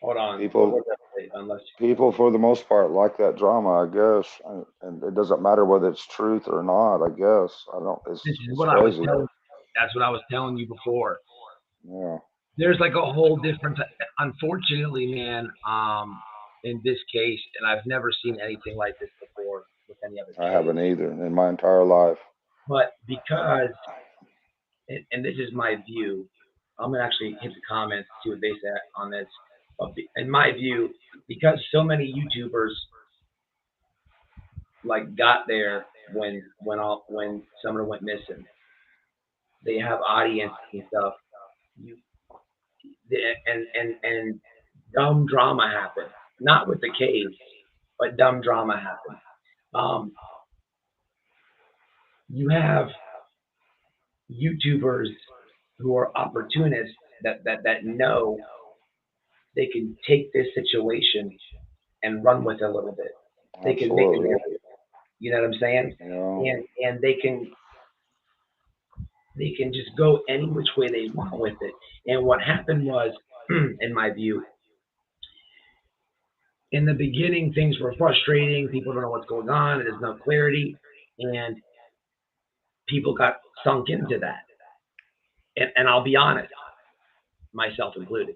Hold on. What People was that? Unless people for the most part like that drama, I guess, and it doesn't matter whether it's truth or not. I guess I don't. this is It's what I was crazy. telling. That's what I was telling you before. Yeah, There's like a whole different. Unfortunately, man, in this case, and I've never seen anything like this before with any other I case. haven't either in my entire life. But because, and this is my view, I'm gonna actually hit the comments see what they say on this. But in my view, because so many YouTubers like got there when Summer went missing, they have audience and stuff. You and dumb drama happened. Not with the case, but dumb drama happened. Um, you have YouTubers who are opportunists that know they can take this situation and run with it a little bit. They can make Absolutely. it, you know what I'm saying? You know, And they can just go any which way they want with it. And what happened was, in my view, in the beginning things were frustrating. People don't know what's going on. There's no clarity, and people got sunk into that. And I'll be honest, myself included.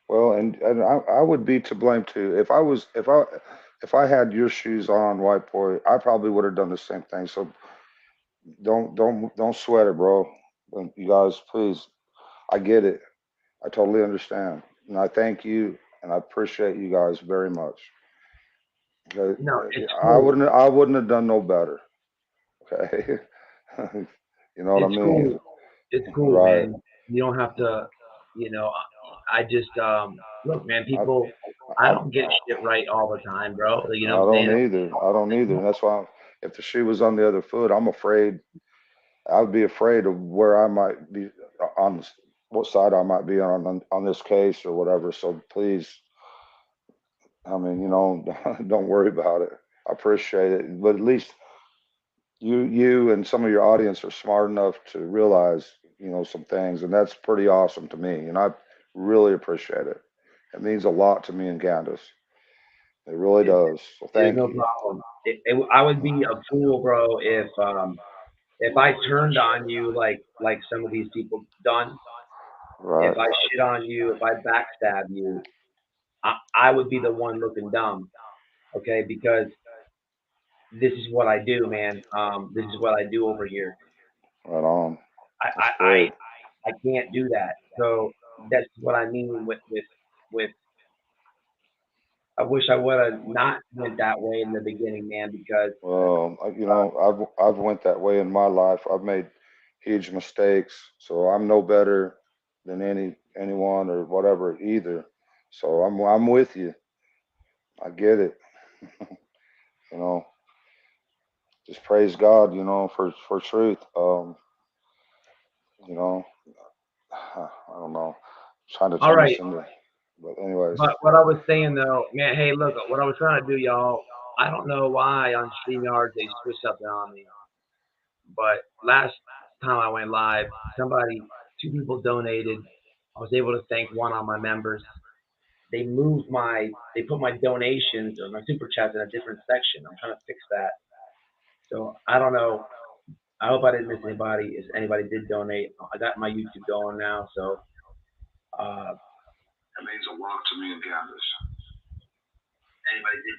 well, and I would be to blame too. If I had your shoes on, white boy, I probably would have done the same thing. So don't sweat it, bro. And you guys, please, I get it. I totally understand, and I thank you, and I appreciate you guys very much. Okay, No, it's I cool. wouldn't have done no better. Okay, you know what I It's mean? cool. It's cool, Right. man. You don't have to, you know. I just look, man. I, People, I I, don't get shit right all the time, bro. You I know what I'm don't saying? either. I don't either. And that's why if the shoe was on the other foot, I'm afraid. I'd be afraid of where I might be on what side I might be on this case or whatever. So please, I mean, don't worry about it. I appreciate it, but at least you and some of your audience are smart enough to realize, some things, and that's pretty awesome to me, and I really appreciate it. It means a lot to me and Candace. It really It, does. So it is thank no you. problem. I would be a fool, bro, if I turned on you like some of these people done. If Right. I shit on you, if I backstab you, I would be the one looking dumb. Okay, because this is what I do, man. This is what I do over here. Right on. I, That's I, great. I can't do that. So that's what I mean with. I wish I would have not went that way in the beginning, man, because Well, I've went that way in my life. I've made huge mistakes, so I'm no better than anyone or whatever either. So I'm with you. I get it. You know, just praise God, for truth. You know, I don't know. Trying to all turn right. this into, but anyways, But what I was saying though, man, hey, look, what I was trying to do, y'all. I don't know why on StreamYard they switched something on me, but last time I went live, two people donated. I was able to thank one of my members. They put my donations or my super chats in a different section. I'm trying to fix that. So I don't know. I hope I didn't miss anybody. If anybody did donate, I got my YouTube going now. So it means a lot to me and Candace.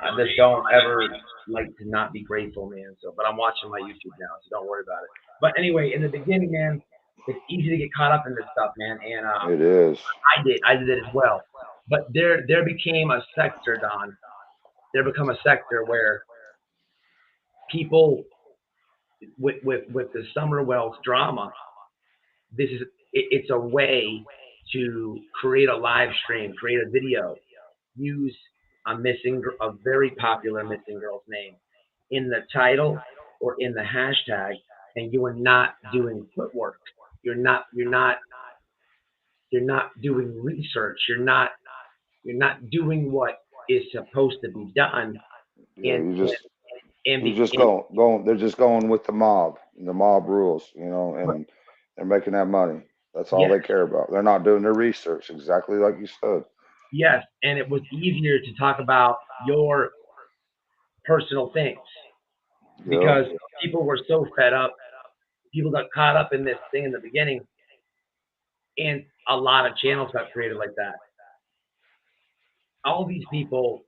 I just don't ever like to not be grateful, man. So, but I'm watching my YouTube now, so don't worry about it. But anyway, in the beginning, man, it's easy to get caught up in this stuff, man. And It is. I did it as well. But there became a sector, Don. There become a sector where people with the Summer Wells drama, it's a way to create a live stream, create a video, use a very popular missing girl's name in the title or in the hashtag, and you are not doing footwork. You're not doing research. You're not doing what is supposed to be done. Yeah, And you just going. They're just going with the mob rules, and they're making that money. That's all yes, they care about. They're not doing their research, exactly like you said. yes, and it was easier to talk about your personal things Yeah. because people were so fed up. People got caught up in this thing in the beginning, and a lot of channels got created like that. All these people,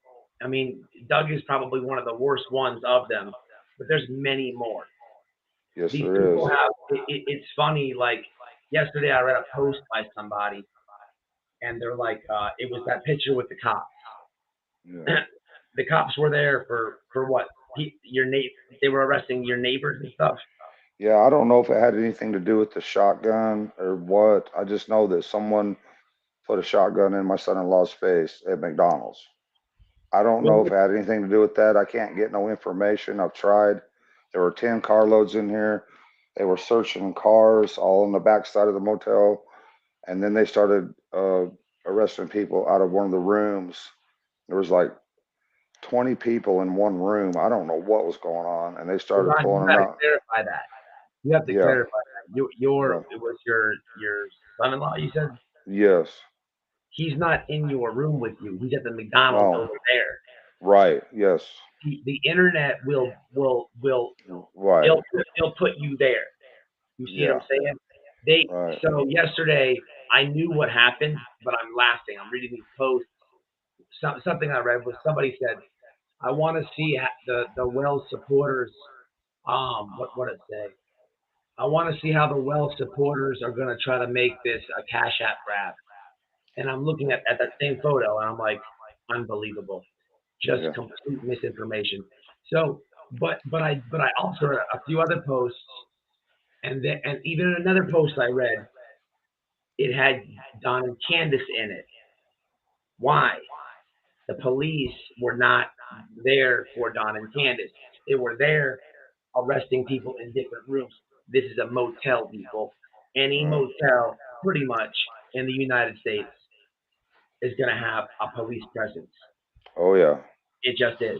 I mean, Doug is probably one of the worst ones of them, but there's many more. Yes, These there is. people have, it's funny, like yesterday I read a post by somebody, and they're like, it was that picture with the cops. Yeah. The cops were there for what? They were arresting your neighbors and stuff. Yeah, I don't know if it had anything to do with the shotgun or what. I just know that someone put a shotgun in my son-in-law's face at McDonald's. I don't know if it had anything to do with that. I can't get no information. I've tried. There were 10 carloads in here. They were searching cars all on the backside of the motel. And then they started arresting people out of one of the rooms. There was like 20 people in one room. I don't know what was going on. And they Hold started on, you pulling them got to out. clarify that. You have to Yeah. clarify that. Yeah. It was your son-in-law. You said Yes. he's not in your room with you. He's at the McDonald's No. over there. Right. Yes. The internet will Right. it'll put you there. You see what Yeah. I'm saying? Right. So yesterday I knew what happened, but I'm laughing. I'm reading these posts. Something I read was somebody said, "I want to see the Wells supporters." What did it say? I want to see how the Wells supporters are going to try to make this a Cash App grab. And I'm looking at that same photo, and I'm like, unbelievable. just Yeah. complete misinformation. So, but I also read a few other posts, and even in another post I read, it had Don and Candace in it. Why? The police were not there for Don and Candace. They were there arresting people in different rooms. This is a motel, people. Any Right. motel, pretty much, in the United States is going to have a police presence. Oh yeah. It just is.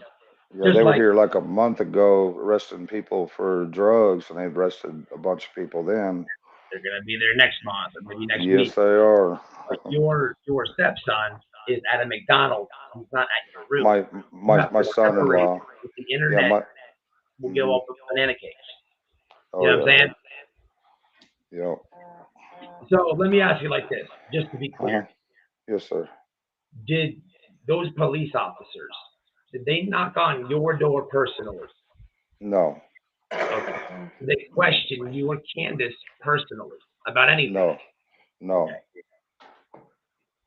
Yeah, Just they were like here like a month ago arresting people for drugs, and they arrested a bunch of people then. they're going to be there next month or maybe next Yes, week. they are. But your stepson is at a McDonald's. He's not at your room. My You my have my to separate son-in-law. with the Yeah, internet my. will go Hmm. up with banana cakes. You Oh know what I'm yeah. saying? Yeah. So let me ask you like this, just to be Uh-huh. clear. Yes, sir. Did those police officers, did they knock on your door personally? No. Okay. Did they No. question you or Candace personally about anything? No. No. Okay.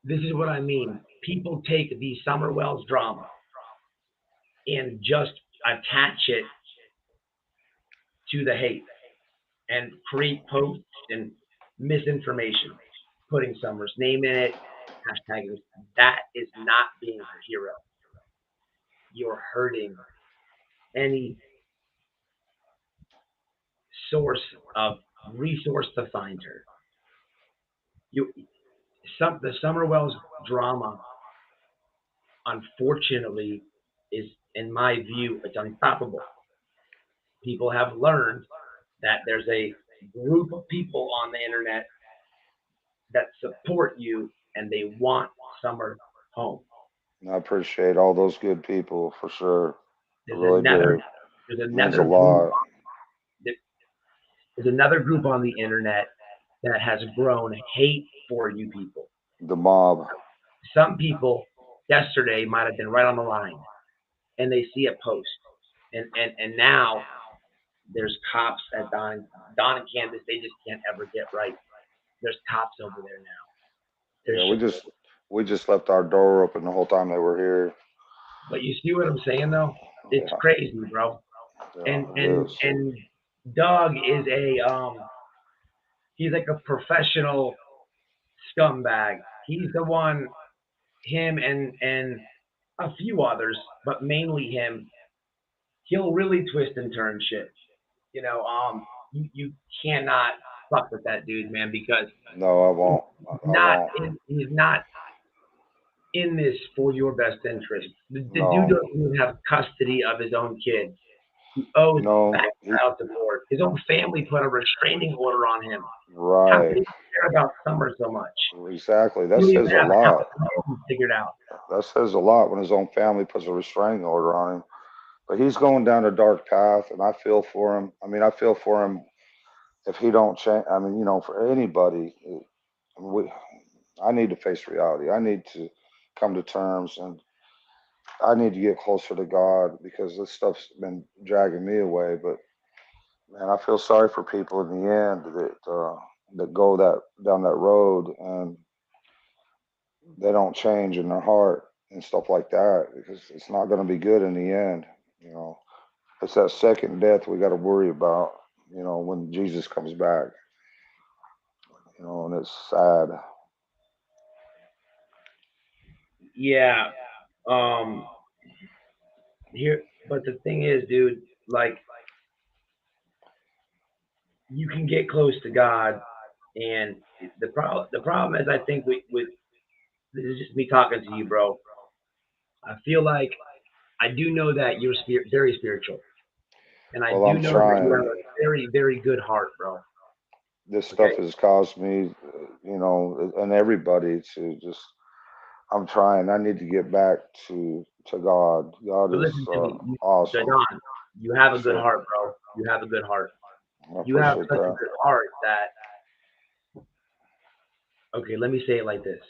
This is what I mean. People take the Summer Wells drama and just attach it to the hate and create posts and misinformation, putting Summer's name in it, hashtagging. That is not being a hero. You're hurting any source of resource to find her. You, the Summer Wells drama, unfortunately, is, in my view, it's unstoppable. People have learned that there's a group of people on the internet that support you and they want Summer home. And I appreciate all those good people for sure. I There's really another do. there's It means a another group lot. there's another group on the internet that has grown hate for you people. The mob. Some people yesterday might have been right on the line and they see a post and now there's cops at Don and Candace, they just can't ever get right. There's cops over there now. There's Yeah, we just just we just left our door open the whole time they were here. but you see what I'm saying though? It's Yeah, crazy, bro. yeah, And it and is. and Doug is a he's like a professional scumbag. He's the one, him and a few others, but mainly him. He'll really twist and turn shit. You know, you cannot fuck with that dude, man, because No, I he's won't. I not won't. he's not in this for your best interest. The dude No. doesn't even have custody of his own kids. He owes You know, back he child support. His own family put a restraining order on him. How can right. he care about Summer so much? Exactly. You That don't even says a have a lot. house figured out. That says a lot when his own family puts a restraining order on him. But he's going down a dark path, and I feel for him. I mean, I feel for him if he don't change. I mean, for anybody, we, I need to face reality. I need to come to terms, and I need to get closer to God because this stuff's been dragging me away. But man, I feel sorry for people in the end that go that down that road and they don't change in their heart and stuff like that because it's not going to be good in the end. You know, it's that second death we got to worry about. When Jesus comes back. And it's sad. Yeah. Um. Here, but the thing is, dude, like you can get close to God, and the problem is, I think with this is just me talking to you, bro. I feel like I do know that you're very spiritual, and I Well, do I'm know that you have trying. a very, very good heart, bro. This Okay, stuff has caused me, and everybody to just. I'm trying. I need to get back to God. God but is listen to me, awesome. Gernon, you have a Yes, good sir. heart, bro. You have a good heart. I You have appreciate such a that. good heart that okay, let me say it like this.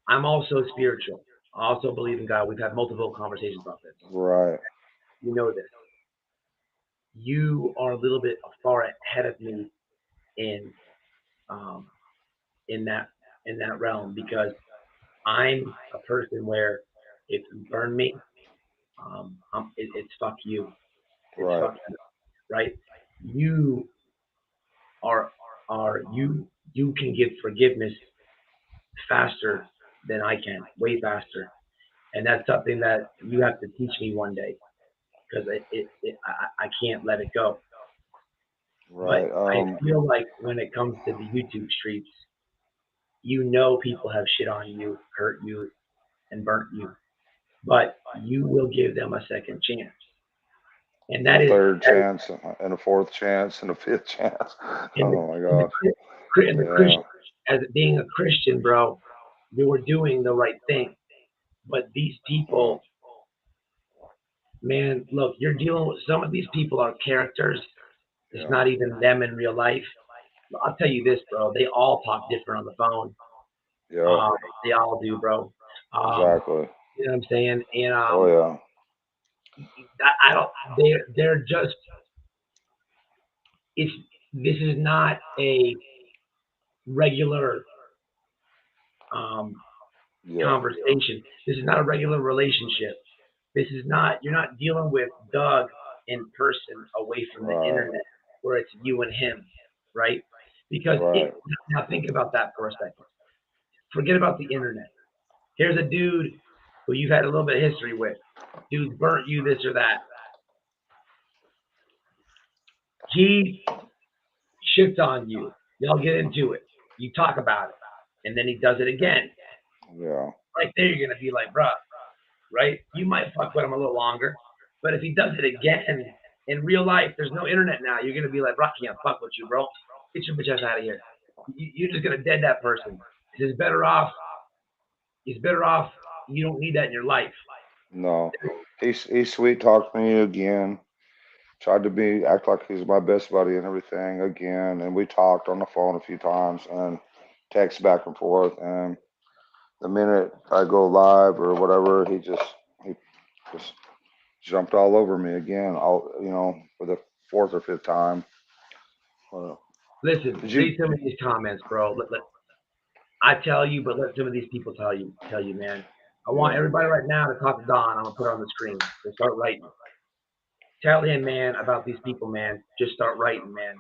I'm also spiritual. I also believe in God. We've had multiple conversations about this. Right. You know this. You are a little bit far ahead of me in um, in that in that realm because I'm a person where if you burn me, It's fuck you. It's Right. fuck you, right? You are you can give forgiveness faster than I can, way faster. And that's something that you have to teach me one day because I can't let it go. But Right. I feel like when it comes to the YouTube streets, people have shit on you, hurt you, and burnt you, but you will give them a second chance. And And that a is, third chance, and a fourth chance, and a fifth chance. in the, Oh my in the, God. in the Yeah. Christian, as being a Christian, bro, you were doing the right thing. But these Yeah. people, man, look, you're dealing with some of these people are characters. It's Yeah. not even them in real life. I'll tell you this, bro. They all talk different on the phone. Yeah. They all do, bro. Um, Exactly. you know what I'm saying? And Oh yeah. I don't. They're just. It's this is not a regular um, Yeah. conversation. This is not a regular relationship. This is not. You're not dealing with Doug in person away from the Right. internet, where it's you and him, right? Because Right. now think about that for a second. Forget about the internet. Here's a dude who you've had a little bit of history with. Dude's burnt you this or that. He shits on you. Y'all get into it. You talk about it. And then he does it again. Yeah. Right there, you're going to be like, bruh, right? You might fuck with him a little longer. But if he does it again in real life, there's no internet now. You're going to be like, bro, I can't fuck with you, bro. Get your bitch ass out of here. You're just going to dead that person. He's better off. He's better off. You don't need that in your life. No. He sweet talked me again. Tried to act like he's my best buddy and everything again. And we talked on the phone a few times and text back and forth. And the minute I go live or whatever, he just jumped all over me again. All for the fourth or fifth time. Uh, Listen, did you? read some of these comments, bro. I tell you, but let some of these people tell you, man. I want Yeah. everybody right now to talk to Don. I'm gonna put it on the screen. So start writing. Tell him, man, about these people, man. Just start writing, man.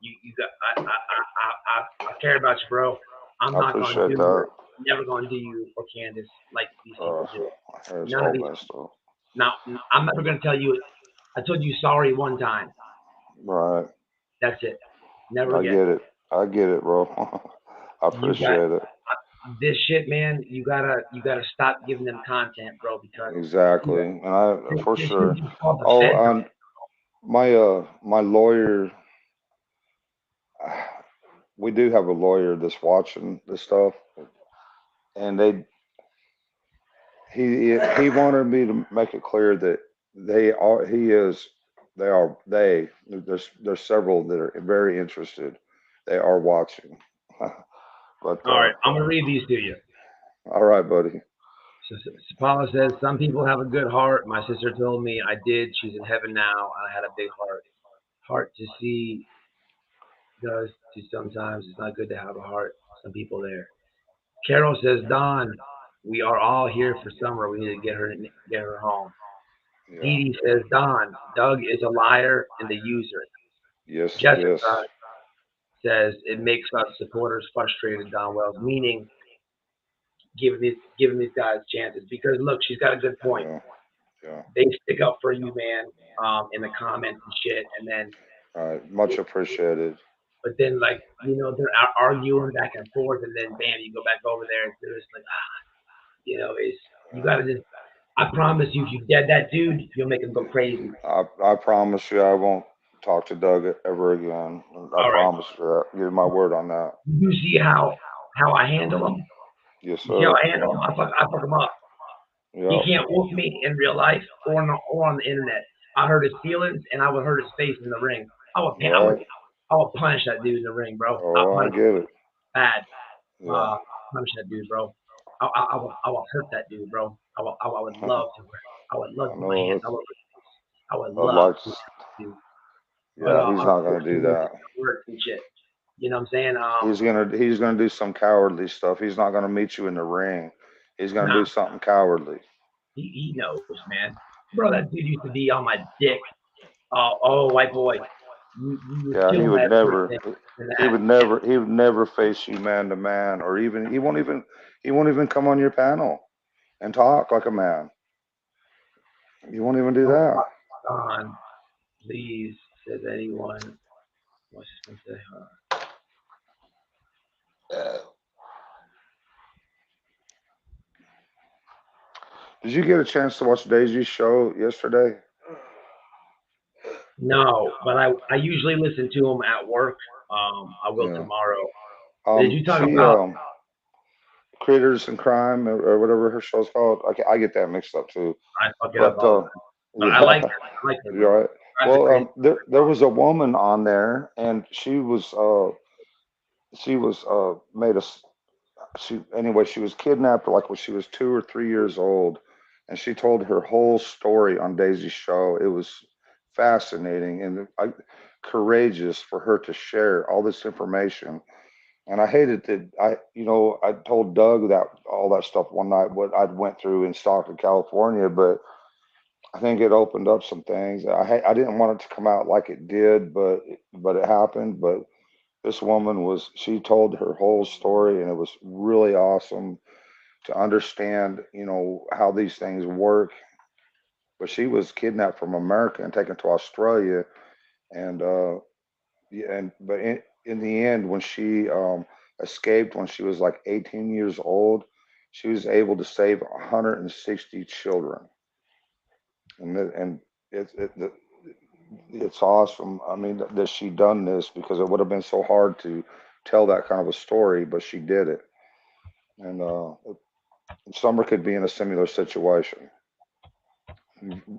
You got. I care about you, bro. I'm I not gonna appreciate do. that. Never gonna do you or Candace like these Uh, people do. my hair's None of all these. messed up. Now, I'm never gonna tell you. I told you sorry one time. Right. That's it. Never I again. get it. I get it, bro. I You got appreciate it. this shit, man. You gotta stop giving them content, bro, because Exactly. And I for this should sure. be called the Oh, Fed. my lawyer. We do have a lawyer that's watching this stuff, and he wanted me to make it clear that they are he is they are they there's several that are very interested. They are watching. But All right, I'm gonna read these to you. all right, buddy. So, Paula says some people have a good heart. My sister told me I did. She's in heaven now, and I had a big heart. Heart to see does to sometimes. It's not good to have a heart. Some people there. Carol says, Don, we are all here for summer. We need to get her home. Yeah. Dee Dee says, Don, Doug is a liar and a user. Yes. Yes. Jessica says it makes us supporters frustrated, Don Wells, meaning giving these guys chances. Because look, she's got a good point. Yeah. Yeah. They stick up for you, man, in the comments and shit, and then All right. Much appreciated. but then like they're arguing back and forth, and then bam, you go back over there, and they're just like is you gotta just. I promise you, if you dead that dude, you'll make him go crazy. I promise you, I won't talk to Doug ever again. I All right, promise you that. Give you my word on that. you see how I handle him? Yes, You see how sir. I handle him? I fuck him up. He Yep. can't whoop me in real life or on the internet. I hurt his feelings and I would hurt his face in the ring. Right. I would punish that dude in the ring, bro. I'll Oh, I punish get it. bad. Yeah. Punish that dude, bro. I will hurt that dude, bro. I would love to. I would love I to put my know. hands. I would I'd love like. to, dude. But Yeah, he's not gonna do unfortunately, that. it works and shit. You know what I'm saying? He's gonna do some cowardly stuff. He's not gonna meet you in the ring. He's gonna Nah, do something cowardly. He knows, man. Bro, that dude used to be on my dick. Oh, white boy, you would Yeah, kill he my would everything. never. And He that, would never. He would never face you man to man, or even. He won't even. He won't even come on your panel and talk like a man. He won't even do don't that. fuck on, please, says anyone. What's just gonna say? Did you get a chance to watch Daisy's show yesterday? No, but I usually listen to him at work. I will Yeah. tomorrow. Did you talk She about? Critters and Crime, or whatever her show's called. I get that mixed up too. I fuck it up But all the time. But I like yeah, her. I like her, bro. you're right. That's a Well, crazy. there was a woman on there, and she was made a she was kidnapped like when she was 2 or 3 years old, and she told her whole story on Daisy's show. It was fascinating and courageous for her to share all this information. And I hated that I told Doug that all that stuff one night what I'd went through in Stockton, California, but I think it opened up some things. I didn't want it to come out like it did, but it happened. But this woman she told her whole story, and it was really awesome to understand, how these things work. But she was kidnapped from America and taken to Australia, and yeah, but in the end, when she escaped when she was like 18 years old, she was able to save 160 children, and it's it's awesome. I mean that she done this because it would have been so hard to tell that kind of a story, but she did it. And Summer could be in a similar situation,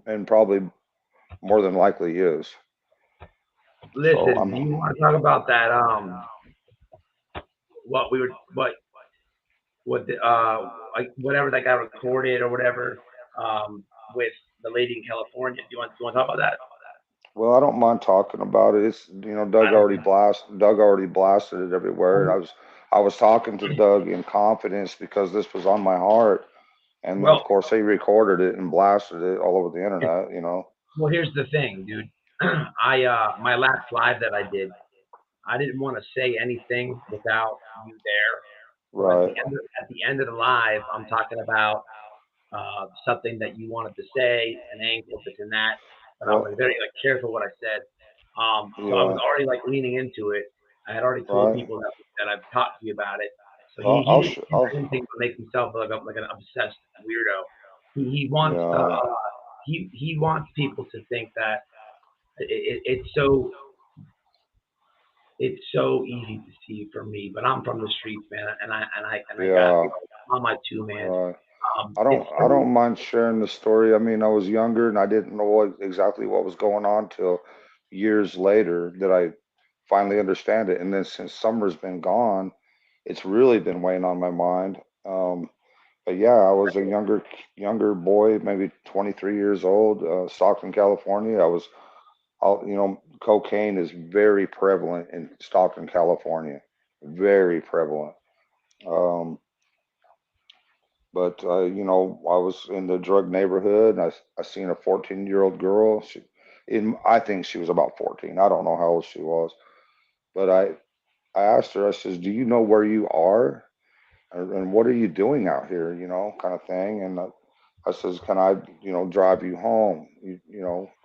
and probably more than likely is. So Listen, I'm do you want to talk about that? What we were, what the, like whatever that got recorded or whatever, with the lady in California. Do you want to talk about that? Well, I don't mind talking about it. It's I don't think. Doug already blasted it everywhere, and I was talking to Doug in confidence because this was on my heart, and of Well, course he recorded it and blasted it all over the internet. well, here's the thing, dude. My last live that I did, I didn't want to say anything without you there. So Right. at the end of the live, I'm talking about something that you wanted to say, an angle, this and that. But I was Well, very like careful what I said. So I was yeah. already like leaning into it. I had already told Right. people that I've talked to you about it. So Well, he didn't do anything to make himself look like an obsessed weirdo. He wants to yeah. he wants people to think that it's so easy to see for me. But I'm from the streets, man, and I got Yeah. on my two, man. Right. It's I so don't mind sharing the story. I mean, I was younger and I didn't know exactly what was going on till years later that I finally understand it. And then since Summer's been gone, it's really been weighing on my mind. But yeah, I was a younger boy, maybe 23 years old, Stockton, California. Cocaine is very prevalent in Stockton, California, very prevalent. Um, but I was in the drug neighborhood, and I seen a 14-year-old girl. I think she was about 14. I don't know how old she was, but I asked her. I says, "Do you know where you are? And what are you doing out here?" Kind of thing. And I says, "Can I, drive you home?"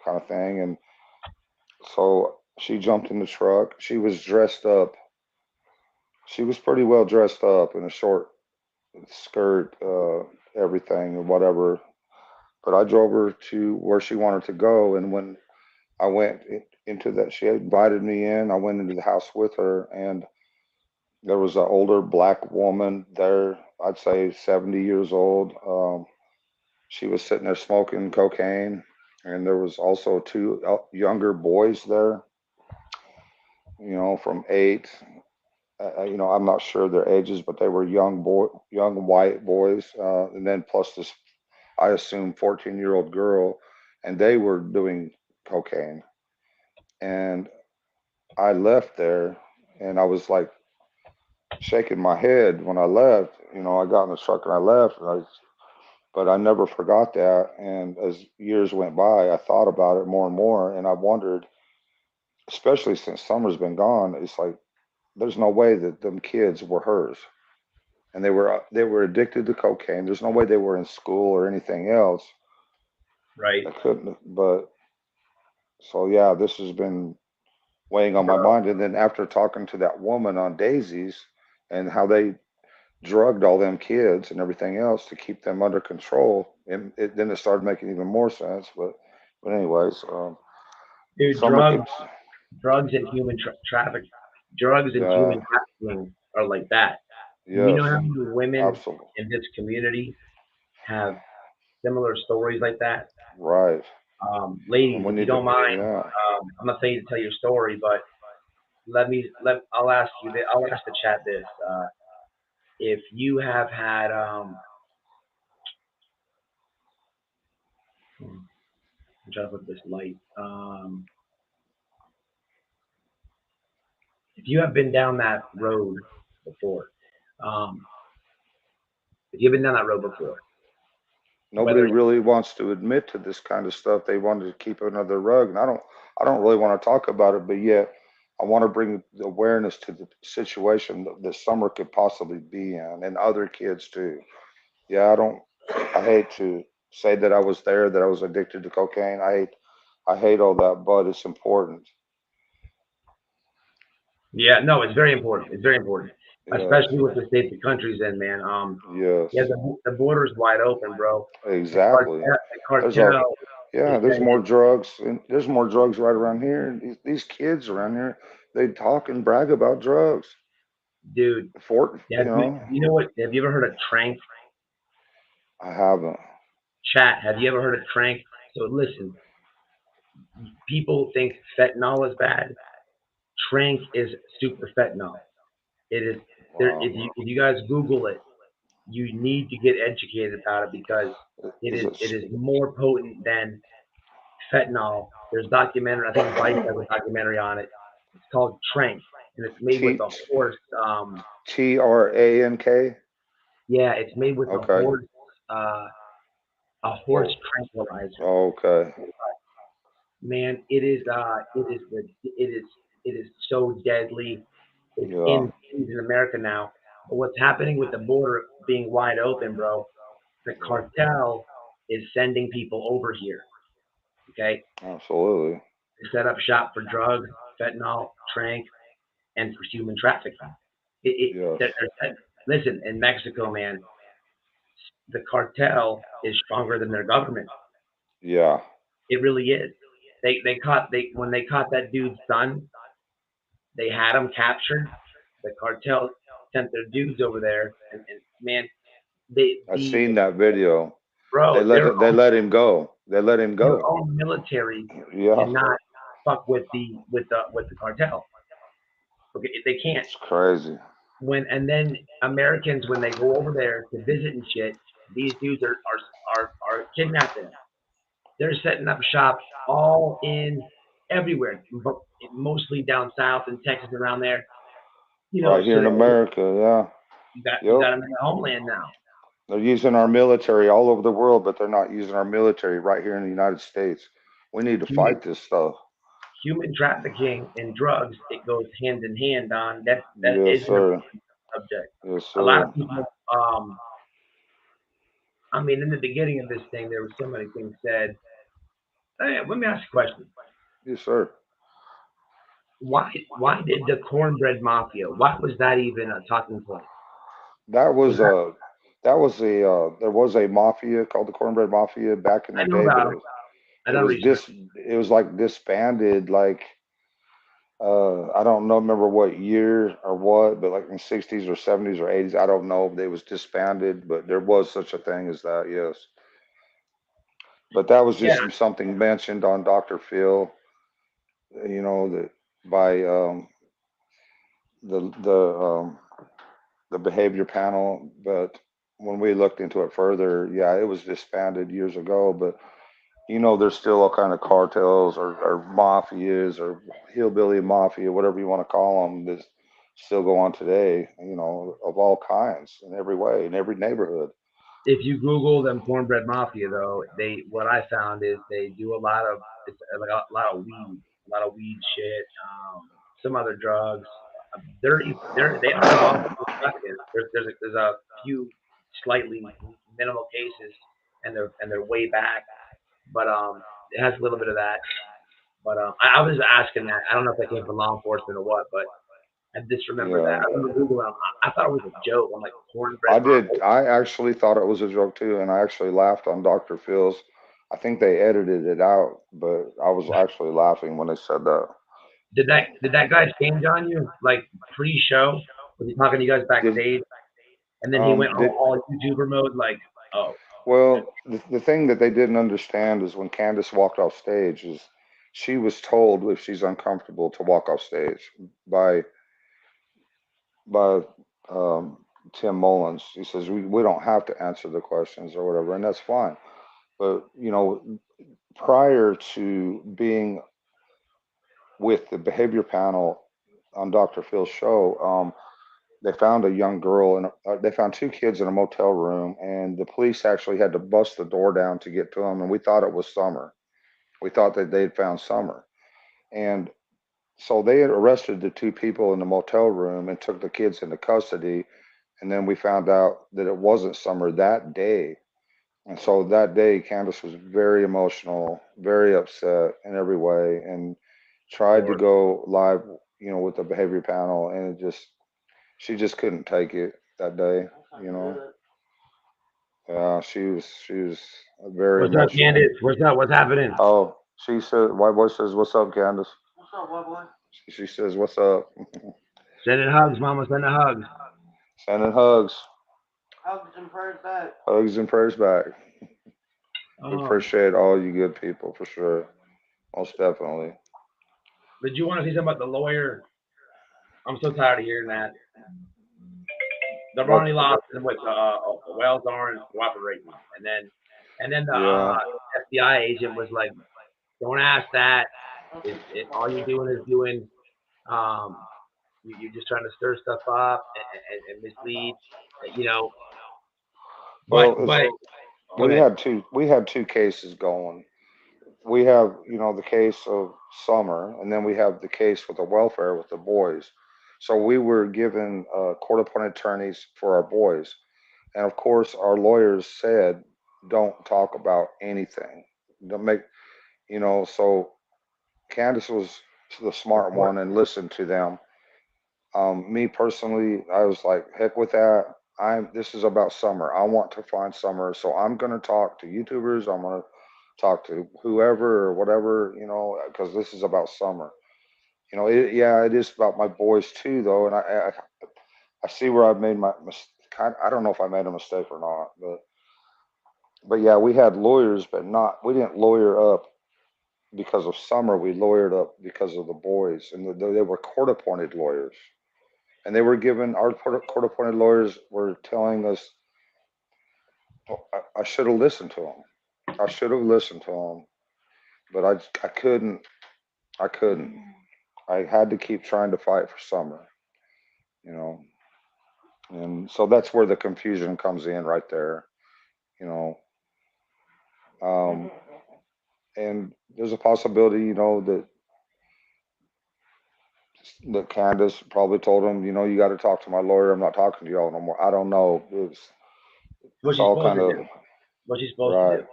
Kind of thing. And so she jumped in the truck. She was dressed up. She was pretty well dressed up in a short skirt, everything, or whatever. But I drove her to where she wanted to go. And when I went into that, she invited me in. I went into the house with her, and there was an older black woman there. I'd say 70 years old. She was sitting there smoking cocaine, and there was also two younger boys there. From 8. I'm not sure their ages, but they were young white boys, and then plus this, I assume, 14-year-old girl, and they were doing cocaine. And I left there, and I was like shaking my head when I left. I got in the truck and I left, but I never forgot that. And as years went by, I thought about it more and more, and I wondered, especially since Summer's been gone, it's like there's no way that them kids were hers, and they were addicted to cocaine. There's no way they were in school or anything else. Right, I couldn't, but so yeah, this has been weighing on my bro. mind. And then after talking to that woman on Daisies and how they drugged all them kids and everything else to keep them under control, and then it started making even more sense. But anyways, Dude, Summer could, drugs and human traffic, drugs and yeah, human trafficking are like that. You yes, know how many women absolutely, in this community have similar stories like that? right. And Ladies, we if you need to, don't mind, yeah. I'm not saying you to tell your story, but I'll ask you this, I'll ask the chat this. If you have had, I'm trying to put this light. If you have been down that road before, um, if you've been down that road before, Nobody whether really wants to admit to this kind of stuff. They want to keep it under the rug, and I don't really want to talk about it. But yet, I want to bring the awareness to the situation that Summer could possibly be in, and other kids too. Yeah, I don't. I hate to say that I was there, that I was addicted to cocaine. I hate all that, but it's important. yeah, no, it's very important. It's very important, Yes, especially with the state the country's in, man. yes, Yeah, the border's wide open, bro. exactly. The There's a cartel is Yeah, there's more sending, drugs, and there's more drugs right around here. These kids around here, they talk and brag about drugs. dude. Fort, You know what? Have you ever heard of trank? I haven't. Chat. Have you ever heard of trank? So listen, people think fentanyl is bad. Trank is super fentanyl. It is there. Wow. If you guys Google it, you need to get educated about it because Is it? it is more potent than fentanyl. There's documentary. I think Vice has a documentary on it. It's called Trank, and it's made with T a horse. TRANK? Yeah, it's made with Okay. uh, a horse Oh, tranquilizer. okay. Man, it is so deadly. It's Yeah, in cities in America now. But what's happening with the border being wide open, bro? The yeah, cartel is sending people over here. Okay, absolutely. to set up shop for drugs, fentanyl, trank, and for human trafficking. Yes. Listen, in Mexico, man, the cartel is stronger than their government. Yeah. It really is. They when they caught that dude's son, they had him captured. The cartel sent their dudes over there, and man, I seen that video. They bro, let him go. They let him their go. own military Yeah. cannot fuck with the cartel. Okay, they can't. It's crazy. And then Americans when they go over there to visit and shit, these dudes are kidnapping them. They're setting up shop all in everywhere, but mostly down south in Texas around there. You know, Right so here in that America. Yeah. you Yep. got them in the homeland now. They're using our military all over the world, but they're not using our military right here in the United States. We need to Human fight this stuff. human trafficking and drugs it goes hand in hand. On that Yes, is an sir. subject. Yes, A lot of sir. people. I mean, in the beginning of this thing, there were so many things said. Hey, let me ask you a question. Yes, sir. Why did the cornbread mafia? Why was that even a talking point? That Was was that there was a mafia called the Cornbread Mafia back in I the know day, but about them. I it done was research. it was like disbanded, like I don't know, remember what year or what, but like in '60s or '70s or '80s, I don't know. They was disbanded, but there was such a thing as that, yes. But that was Yeah, just something mentioned on Dr. Phil, that by the the behavior panel. But when we looked into it further, yeah, it was disbanded years ago. But there's still all kind of cartels or mafias or hillbilly mafia, whatever you want to call them, that still go on today. Of all kinds, in every way, in every neighborhood. if you Google them cornbread mafia though, what I found is they do a lot of it's like a lot of weed shit, some other drugs. They aren't all productive. There's a few slightly minimal cases, and they're way back, but it has a little bit of that. But I was asking that. I don't know if that came from law enforcement or what, but I just remember that. Yeah. I remember Googling. I thought it was a joke. I'm like cornbread I did. mafia. I actually thought it was a joke too, and I actually laughed on Dr. Phil's. I think they edited it out, but I was actually laughing when they said that. Did that guy change on you like pre-show? Was he talking to you guys Did backstage, and then he went did all YouTuber mode? Like, oh, well, the thing that they didn't understand is when Candace walked off stage is she was told if she's uncomfortable to walk off stage by by um, Tim Mullins. He says we don't have to answer the questions or whatever, and that's fine. But prior to being with the behavior panel on Dr. Phil's show, they found a young girl and they found two kids in a motel room, and the police actually had to bust the door down to get to them. And we thought it was Summer. We thought that they'd found Summer, and so they had arrested the two people in the motel room and took the kids into custody. And then we found out that it wasn't Summer that day. And so that day, Candace was very emotional, very upset in every way, and tried to Lord. go live, with the behavior panel, and she just couldn't take it that day, you know. Yeah, she was very What's up, emotional. Candace? What's up? What's happening? Oh, she said, "White boy says, what's up, Candace?" What's up, white boy? She says, "What's up?" Sending hugs, Mama. Sending hugs. Sending hugs, Hugs and prayers back. hugs and prayers back. We Um, appreciate all you good people for sure, most definitely. did you want to say something about the lawyer? I'm so tired of hearing that. The What? Ronnie lost and what Wells aren't cooperating, and then the Yeah. FBI agent was like, "Don't ask that. All you're doing is doing um, you're just trying to stir stuff up and mislead, you know." But Well, but go we ahead. had two cases going. We have, the case of Summer, and then we have the case with the welfare with the boys. So we were given court-appointed attorneys for our boys, and of course, our lawyers said, "Don't talk about anything. Don't make, So Candace was the smart one and listened to them. Me personally, I was like, heck with that. This is about Summer. I want to find Summer, so I'm gonna talk to YouTubers. I'm gonna talk to whoever or whatever, because this is about Summer. Yeah, it is about my boys too, though, and I see where I've made my mistake. I don't know if I made a mistake or not, but yeah, we had lawyers, but not we didn't lawyer up because of Summer. We lawyered up because of the boys, and they were court appointed lawyers. And they were given our court appointed lawyers were telling us, well, I should have listened to them. I should have listened to them, but I couldn't. I couldn't. I had to keep trying to fight for Summer, you know. And so that's where the confusion comes in right there, you know. Um, and there's a possibility, that Candace probably told him, you got to talk to my lawyer. I'm not talking to y'all no more. I don't know. What It's she's all supposed kind to of do? What she's supposed to right. do?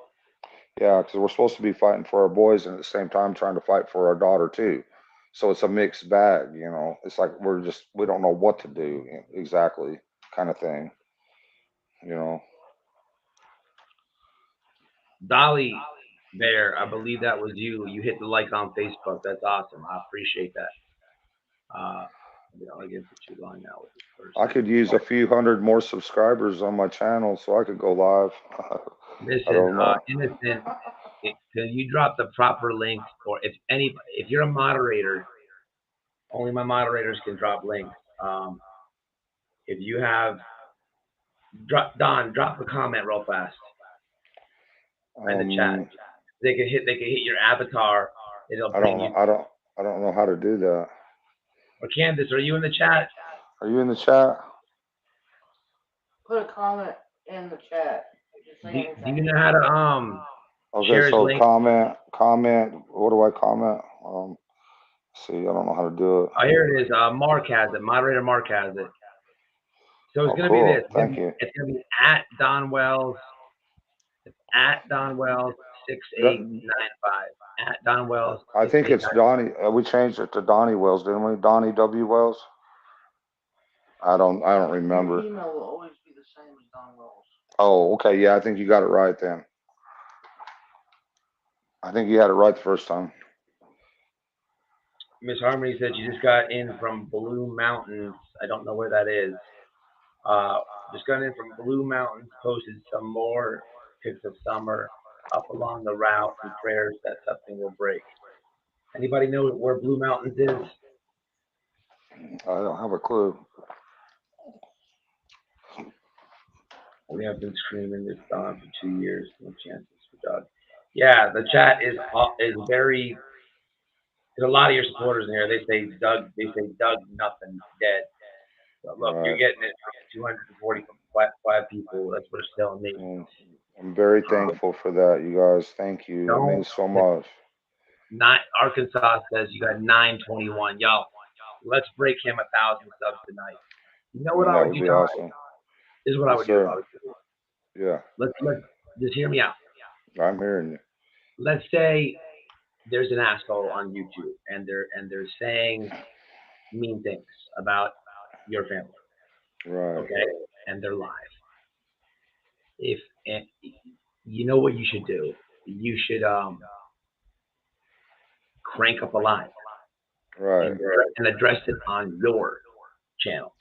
Yeah, because we're supposed to be fighting for our boys and at the same time trying to fight for our daughter too. So it's a mixed bag, It's like we don't know what to do exactly, kind of thing, you know. Dolly Bear, I believe that was you. You hit the like on Facebook. That's awesome. I appreciate that. I get put you line now with this I person. could use a few hundred more subscribers on my channel so I could go live. I Listen, don't know. innocent. Can you drop the proper links, or if you're a moderator, only my moderators can drop links. If you have, drop a comment real fast in the chat. Um, They can hit your avatar. It'll I bring don't know. you. I don't know how to do that. Or Candace, are you in the chat? Are you in the chat? Put a comment in the chat. Do you know how to Okay, share his so link? comment. What do I comment? See, I don't know how to do it. Oh, here it is. Mark has it. Moderator Mark has it. So it's Oh, gonna be cool. this. Thank you. It's gonna be at Don Wells. It's at Don Wells 6895. At Don Wells I think it's 6895. Donnie. We changed it to Donnie Wells, didn't we? Donnie W. Wells. I don't remember. Your email will always be the same as Don Wells. Oh, okay. Yeah, I think you got it right then. I think you had it right the first time. Miss Harmony said she just got in from Blue Mountains. I don't know where that is. Just got in from Blue Mountains. Posted some more pics of summer up along the route and prayers that something will break. Anybody know where Blue Mountains is? I don't have a clue. We have been screaming this Don for 2 years. No chances for Doug. Yeah, the chat is very. There's a lot of your supporters in here. They say Doug. Nothing dead. So look, you're getting it from 245 people. That's what it's telling me. I'm very thankful for that, you guys. Thank you. It means so much. Arkansas says you got 921. Y'all, let's break him 1,000 subs tonight. You know what I would do? Awesome. This is what I would do. Yeah. Let's just hear me out. I'm hearing you. Let's say there's an asshole on YouTube and they're saying mean things about your family. Right. Okay, and they're live. And you know what you should do? You should crank up a line. Right. And address it on your channel.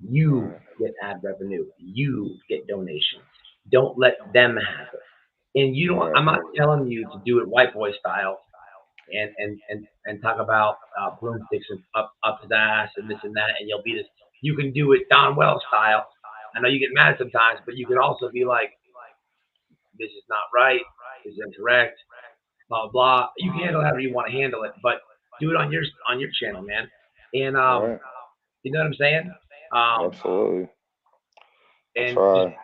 You get ad revenue. You get donations. Don't let them have it. And you don't. I'm not telling you to do it white boy style, and talk about broomsticks up his ass and this and that, and you'll be this. You can do it Don Wells style. I know you get mad sometimes, but you can also be like, this is not right. This is incorrect. Blah blah blah. You can handle it however you want to handle it, but do it on your channel, man. And you know what I'm saying? Absolutely. And try.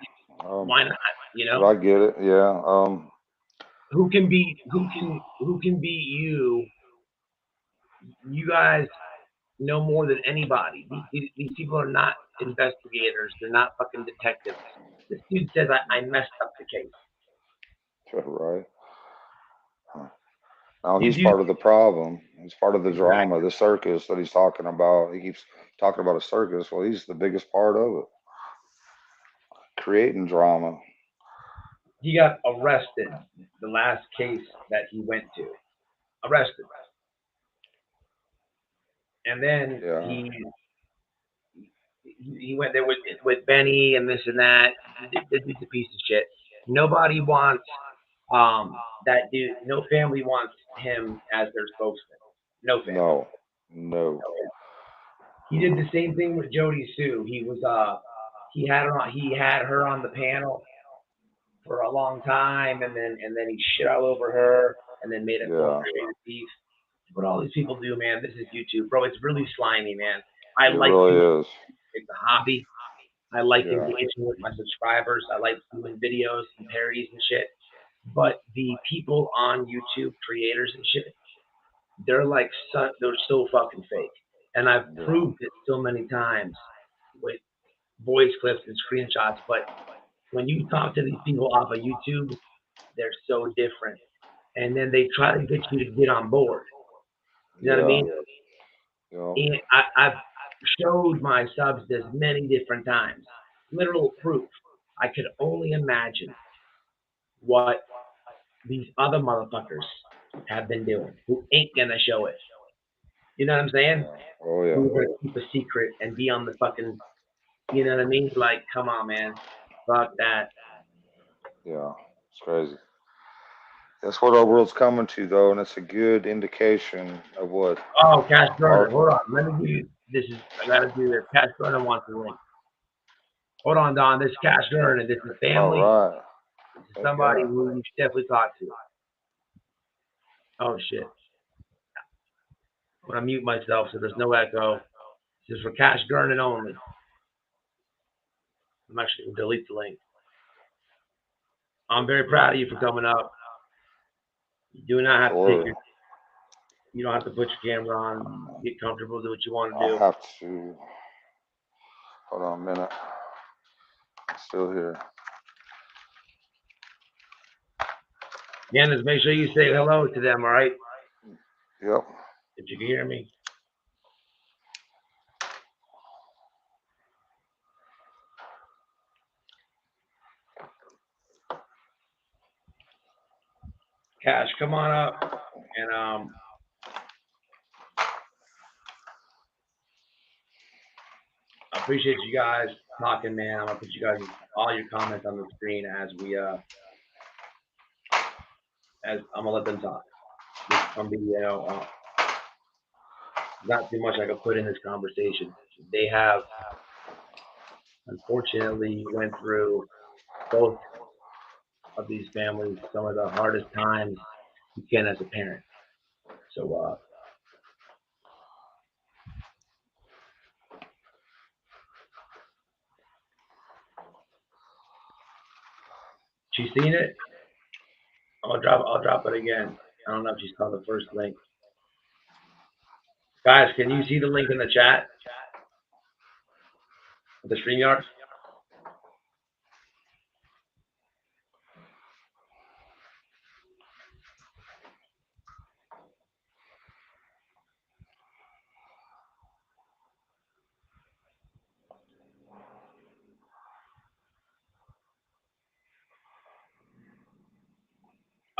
Why not? You know. I get it. Yeah. Who can be you? You guys know more than anybody. These people are not investigators. They're not fucking detectives. This dude says I messed up the case. Right. Now he's part of the problem. He's part of the drama, the circus that he's talking about. He keeps talking about a circus. Well, he's the biggest part of it. Creating drama. He got arrested the last case that he went to. Arrested. And then he went there with Benny and this and that. This dude's a piece of shit. Nobody wants that dude. No family wants him as their spokesman. No family. No. He did the same thing with Jody Sue. He was he had her on the panel for a long time, and then he shit all over her, and then made it creative beef. What all these people do, man. This is YouTube, bro. It's really slimy, man. It really is. It's a hobby. I like engaging with my subscribers. I like doing videos and parodies and shit. But the people on YouTube, creators and shit, they're so fucking fake. And I've proved it so many times with voice clips and screenshots. But when you talk to these people off of YouTube, they're so different. And then they try to get you to get on board. You know what I mean? And I've showed my subs this many different times. Literal proof. I could only imagine what these other motherfuckers have been doing who ain't gonna show it. You know what I'm saying? Oh yeah. Who's gonna keep a secret and be on the fucking, you know what I mean? Like, come on, man. Fuck that. Yeah, it's crazy. That's what our world's coming to, though, and it's a good indication of what. Oh, Cash Gernon. Hold on. Let me do this. I gotta do this. Cash Gernon wants the link. Hold on, Don. This is Cash Gernon. This is family. All right. This is somebody who you should definitely talk to. Oh shit. I'm gonna mute myself so there's no echo. This is for Cash Gernon only. I'm actually gonna delete the link. I'm very proud of you for coming up. You do not have to take your. You don't have to put your camera on. Get comfortable. Do what you want to do. I have to. Hold on a minute. Still here. Yannis, make sure you say hello to them, all right? Yep. If you can hear me. Cash, come on up. And I appreciate you guys talking, man. I'm gonna put you guys all your comments on the screen as we as I'm gonna let them talk. This is gonna be not too much I could put in this conversation. They have unfortunately went through, both of these families, some of the hardest times you can as a parent. So she's seen it. I'll drop it again. I don't know if she saw the first link. Guys, can you see the link in the chat? The StreamYard?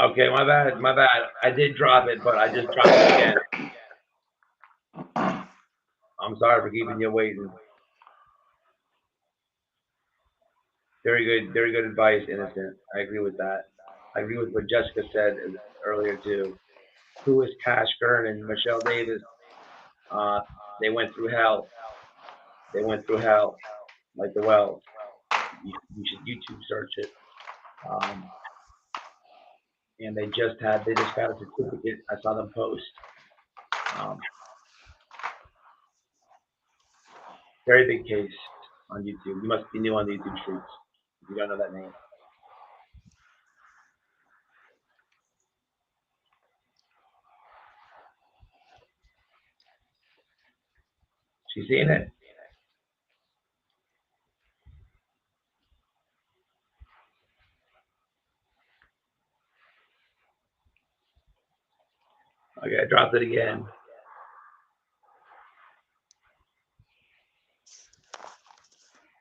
Okay, my bad. I did drop it, but I just dropped it again. I'm sorry for keeping you waiting. Very good advice, Innocent. I agree with that. I agree with what Jessica said earlier too. Who is Cash Gernon? Michelle Davis. They went through hell. They went through hell, like the Wells. You should YouTube search it. And they just got a certificate. I saw them post. Very big case on YouTube. You must be new on the YouTube streets if you don't know that name. She's seeing it. Okay, I dropped it again.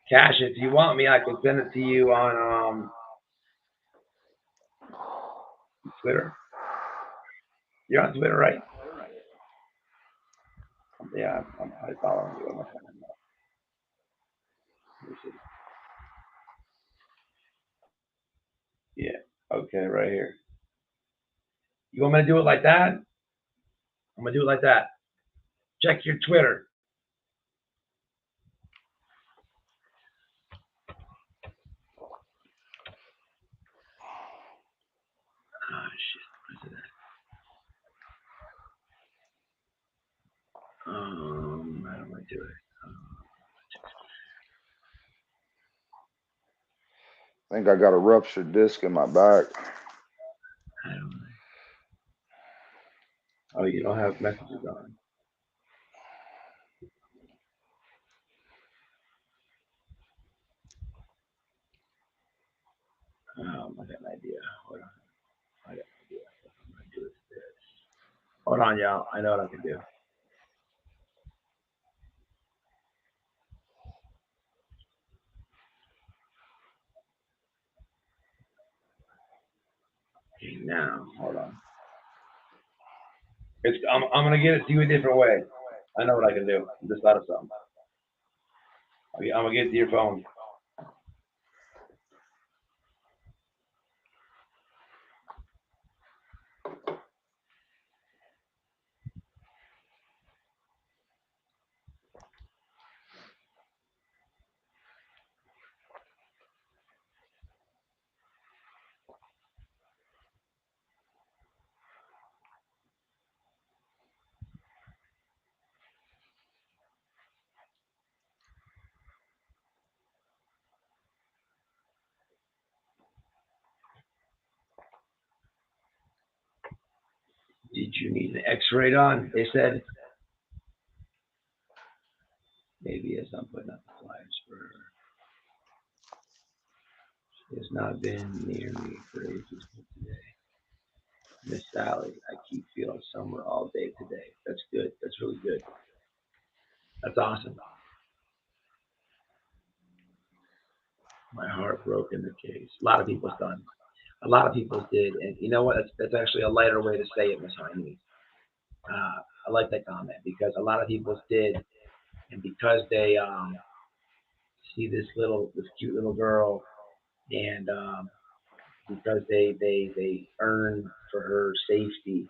Cash, if you want me, I can send it to you on Twitter. You're on Twitter, right? Yeah, I'm following you on my phone. Let me see. Yeah, okay, right here. You want me to do it like that? I'm gonna do it like that. Check your Twitter. Ah, shit. What is that? How do I do it? I think I got a ruptured disc in my back. How do I? Oh, you don't have messages on. I got an idea. Hold on. I got an idea. What I'm gonna do is this. Hold on, y'all. I know what I can do. Okay, now, hold on. I'm gonna get it to you a different way. I know what I can do. I just thought of something. I'm gonna get it to your phone. You need an X-ray done, they said. Maybe as I'm putting up the flyers for her. She has not been near me for ages today. Miss Sally, I keep feeling summer all day today. That's good. That's really good. That's awesome. My heart broke in the case. A lot of people's done. A lot of people's did. And you know what? That's actually a lighter way to say it, Miss Heine. I like that comment because a lot of people's did. And because they see this cute little girl, and because they earn for her safety,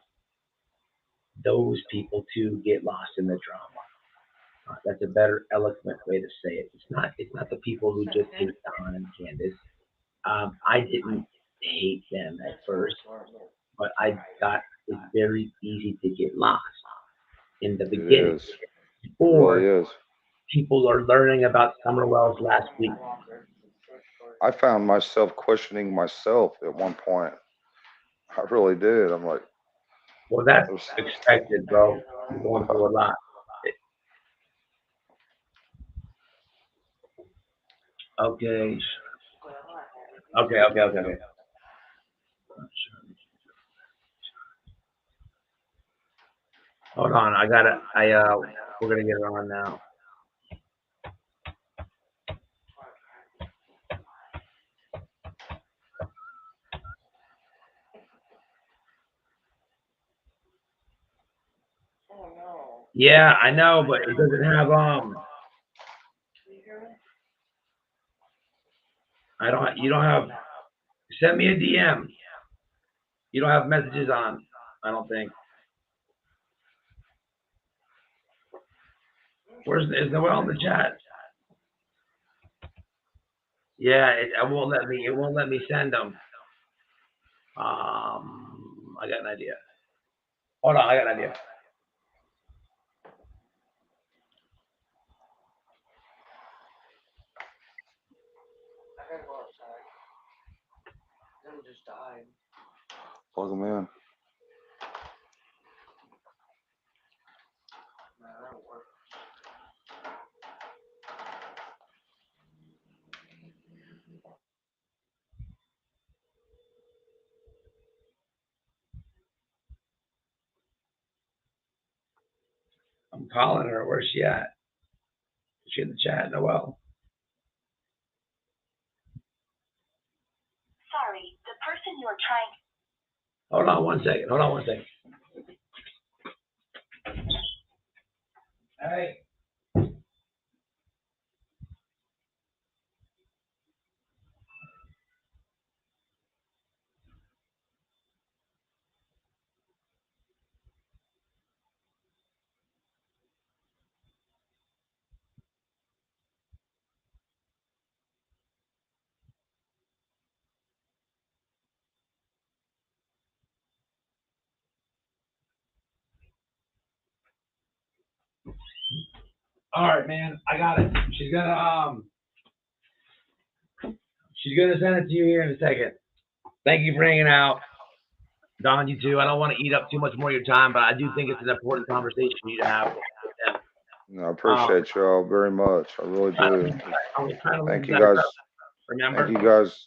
those people too get lost in the drama. That's a better, eloquent way to say it. It's not the people who just hate Don and Candace. I didn't hate them at first, but it's very easy to get lost in the beginning. It is. Or It really is. people are learning about Summer Wells last week. I found myself questioning myself at one point. I really did. I'm like, Well, that's expected, bro. You're going through a lot. Okay. Okay. Hold on, we're gonna get it on now. Yeah, I know, but it doesn't have you don't have, send me a DM. You don't have messages on, I don't think. Is Noel in the chat? Yeah, it won't let me send them. I got an idea. Hold on, I got an idea. I gotta go outside. Them just died. plug them in. No, that'll work. I'm calling her. Where's she at? Is she in the chat, Noel? Sorry, the person you are trying. Hold on one second. Hey. All right, man, I got it. She's gonna send it to you here in a second. Thank you for hanging out. Don, you too. I don't want to eat up too much more of your time, but I do think it's an important conversation for you to have with them. No, I appreciate y'all very much. I really do. Thank you guys. Remember?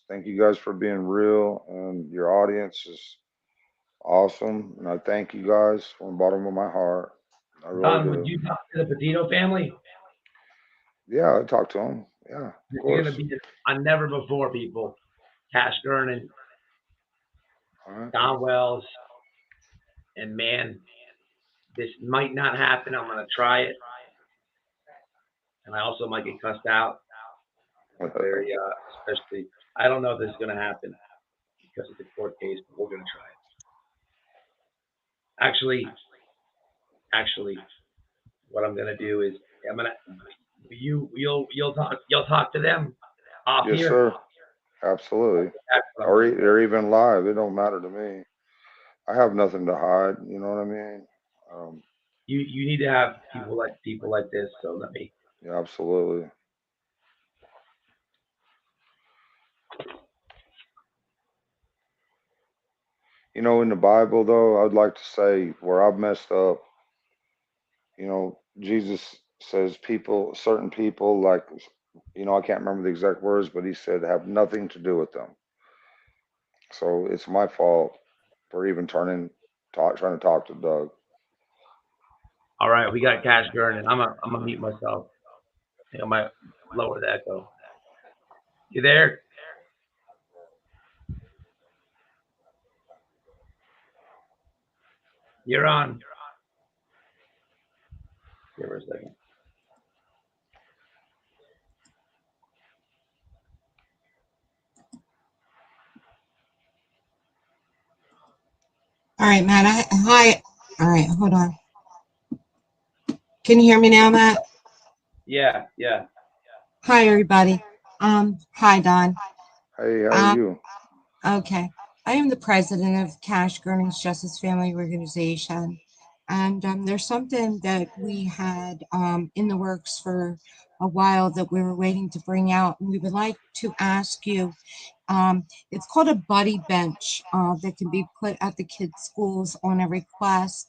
Thank you guys for being real, and your audience is awesome. And I thank you guys from the bottom of my heart. I really Don, do. would you talk to the Petito family? Yeah, I talked to them. Yeah, of You're course. gonna be on Never Before, people. Cash Gernon, All right. Don Wells, and man, this might not happen. I'm gonna try it, and I also might get cussed out. Very, especially, I don't know if this is gonna happen because it's a court case, but we're gonna try it. Actually, what I'm gonna do is you'll talk to them off Yes, here. sir. Absolutely. Or even live. It don't matter to me. I have nothing to hide. You know what I mean? You need to have people like this. So let me. Yeah, absolutely. You know, in the Bible, though, I'd like to say where I've messed up. You know, Jesus says certain people, like, I can't remember the exact words, but he said have nothing to do with them. So it's my fault for even trying to talk to Doug. All right, we got Cash Gernon. I'm gonna mute myself. I think I might lower the echo. You there? You're on. Give her a second. All right, Matt. Hi. All right, hold on. Can you hear me now, Matt? Yeah. Hi, everybody. Hi, Don. Hey, how are Um, you? okay. I am the president of Cash Gurney's Justice Family Organization. And there's something that we had in the works for a while that we were waiting to bring out. And we would like to ask you, it's called a buddy bench that can be put at the kids' schools on a request.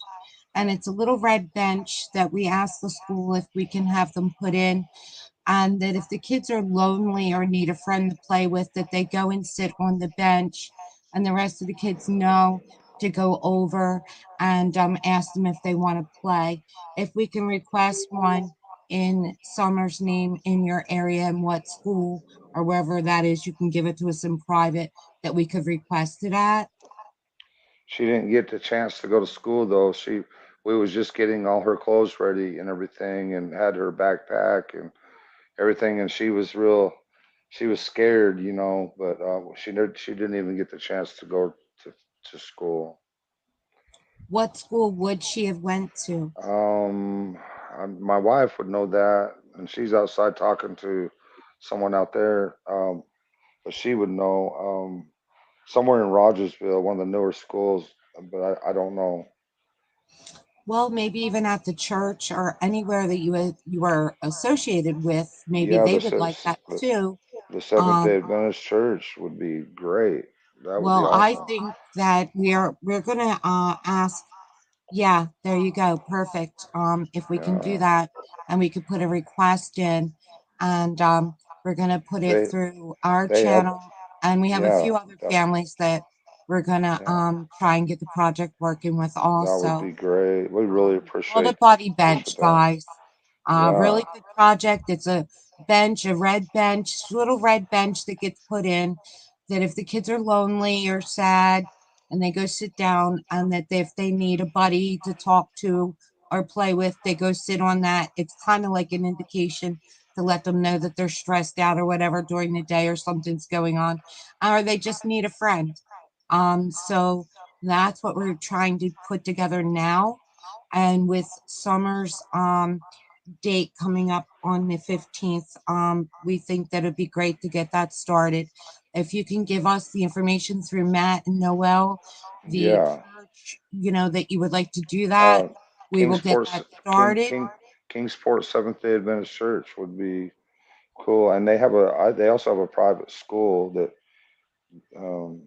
And it's a little red bench that we ask the school if we can have them put in, and that if the kids are lonely or need a friend to play with, that they go and sit on the bench, and the rest of the kids know to go over and ask them if they want to play. If we can request one in Summer's name in your area and what school or wherever that is, you can give it to us in private that we could request it at. She didn't get the chance to go to school though. We was just getting all her clothes ready and everything, and had her backpack and everything, and she was scared, but she didn't even get the chance to go to school. What school would she have went to? Um, my wife would know that, and she's outside talking to someone out there. But she would know. Somewhere in Rogersville, one of the newer schools, but I don't know. Well, maybe even at the church or anywhere that you are associated with, maybe Yeah, they would like that too. the Seventh Day Um, Adventist Church would be great. That would be well, I awesome. think that we're gonna ask. Yeah, there you go. Perfect. If we can do Yeah, that, and we could put a request in, and we're gonna put it they through our they help. channel, and we have a Yeah, few other that families that we're gonna yeah, try and get the project working with that would also. be great. We really It's called a buddy bench, that. guys. Yeah, Really good project. It's a bench, a red bench, little red bench that gets put in. That if the kids are lonely or sad, and they go sit down, and that if they need a buddy to talk to or play with, they go sit on that. It's kind of like an indication to let them know that they're stressed out or whatever during the day or something's going on, or they just need a friend. So that's what we're trying to put together now. And with Summer's date coming up on the 15th, we think that it'd be great to get that started. If you can give us the information through Matt and Noel, the yeah. church, that you would like to do that, Uh, we will get Kingsport, that started. Kingsport Seventh Day Adventist Church would be cool, and they also have a private school that, um,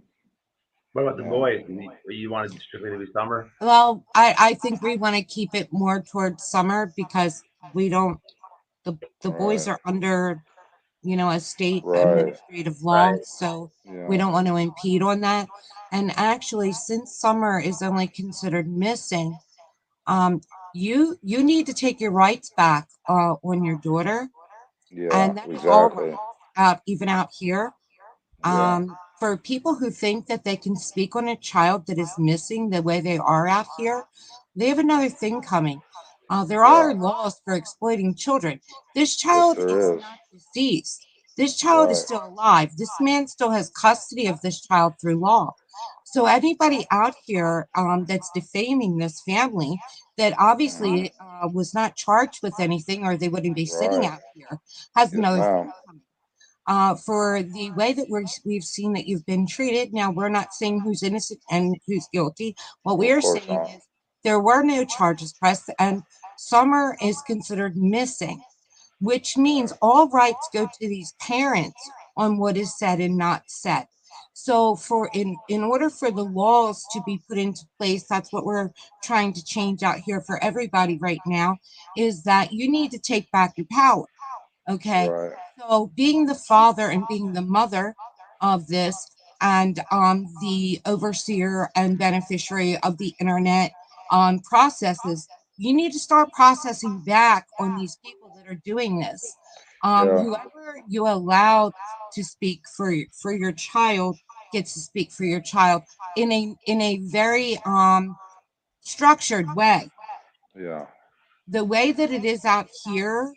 What about the yeah, boys? You want it strictly to be Summer? Well, I think we want to keep it more towards Summer because we don't, the boys right, are under a state right, administrative law, Right. so we yeah, don't want to impede on that. And actually, since Summer is only considered missing, um, you need to take your rights back on your daughter, yeah, and that is all exactly, rights out, even out here. yeah, For people who think that they can speak on a child that is missing the way they are out here, they have another thing coming. There yeah, are laws for exploiting children. This yes, child is there is, not deceased. This child is right, still alive. This man still has custody of this child through law. So anybody out here that's defaming this family that mhm, obviously was not charged with anything, or they wouldn't be sitting right, out here, has yes, another ma'am, thing coming for the way that we've seen that you've been treated. Now, we're not saying who's innocent and who's guilty. What we of are course saying not, is there were no charges pressed, and Summer is considered missing, which means right, all rights go to these parents on what is said and not said. So in order for the laws to be put into place, that's what we're trying to change out here for everybody right now, is that you need to take back your power. Okay. Right. So being the father and being the mother of this, and the overseer and beneficiary of the internet processes, you need to start processing back on these people that are doing this. Yeah. Whoever you allow to speak for your child gets to speak for your child in a very structured way. Yeah. The way that it is out here,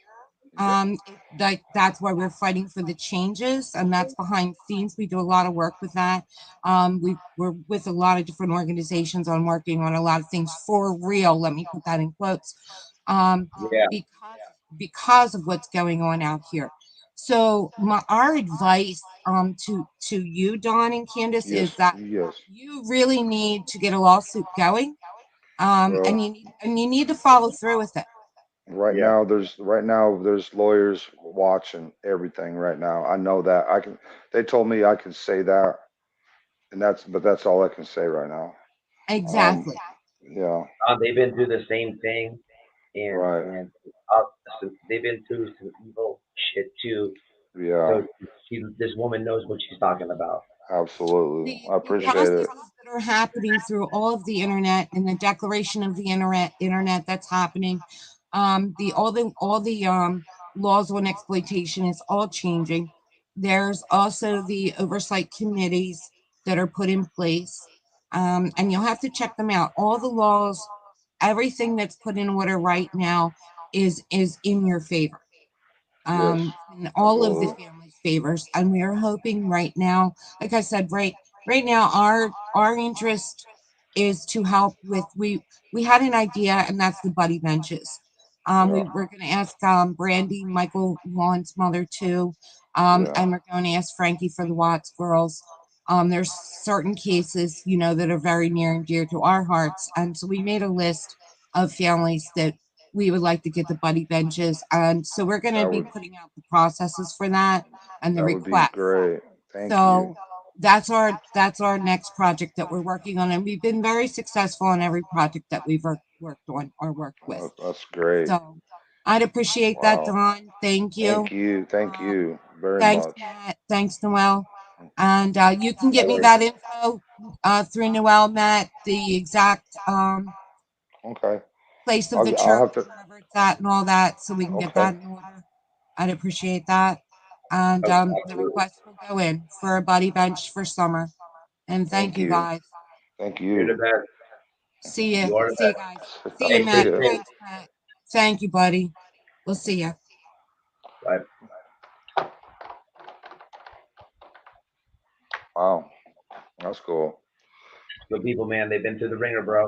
like that's why we're fighting for the changes, and that's behind scenes. We do a lot of work with that. We're with a lot of different organizations on working on a lot of things for real. Let me put that in quotes, Yeah. because of what's going on out here. So our advice to you, Don and Candace, Yes. is that Yes. you really need to get a lawsuit going, Well, and you need to follow through with it. Yeah. right now there's lawyers watching everything right now. I know that. I can. They told me I could say that, and that's all I can say right now. Um. Exactly. Yeah. They've been through the same thing, and Right. and uh, so they've been through some evil shit too. Yeah. So this woman knows what she's talking about. Absolutely. I The appreciate it. processes that are happening through all of the internet and the declaration of the internet that's happening, the laws on exploitation is all changing. There's also the oversight committees that are put in place, and you'll have to check them out. All the laws, everything that's put in order right now is in your favor, Yes. in all of the Absolutely. family's favors. And we are hoping right now, like I said, right now, our interest is to help with we had an idea, and that's the buddy benches. Yeah. We were going to ask Brandy, Michael Vaughn's mother, too, Yeah. and we're going to ask Frankie for the Watts girls. There's certain cases, that are very near and dear to our hearts, and so we made a list of families that we would like to get the buddy benches. And so we're going to That be would putting out the processes for that and the that would be requests. great. Thank you. So that's our next project that we're working on, and we've been very successful on every project that we've worked on or worked with. That's great. So I'd appreciate that, Wow. Don. Thank Thank you. you. Thank Um, you very Thanks, much. Matt. Thanks, Noel. And you can No get me worries. that info through Noel, Matt, the exact Okay. place of the I'll church, have to. wherever it's at, and all that, so we can get Okay. that in order. I'd appreciate that. And Oh, the absolutely. request will go in for a buddy bench for summer. And thank Thank you, you. guys. Thank You're the you. best. See you. You are the See you best. guys. See you, I'll Hey, see Matt. stay you. safe. Thanks, Matt. Thank you, buddy. We'll see you. Bye. Wow. That's cool. The people, man, they've been through the ringer, bro.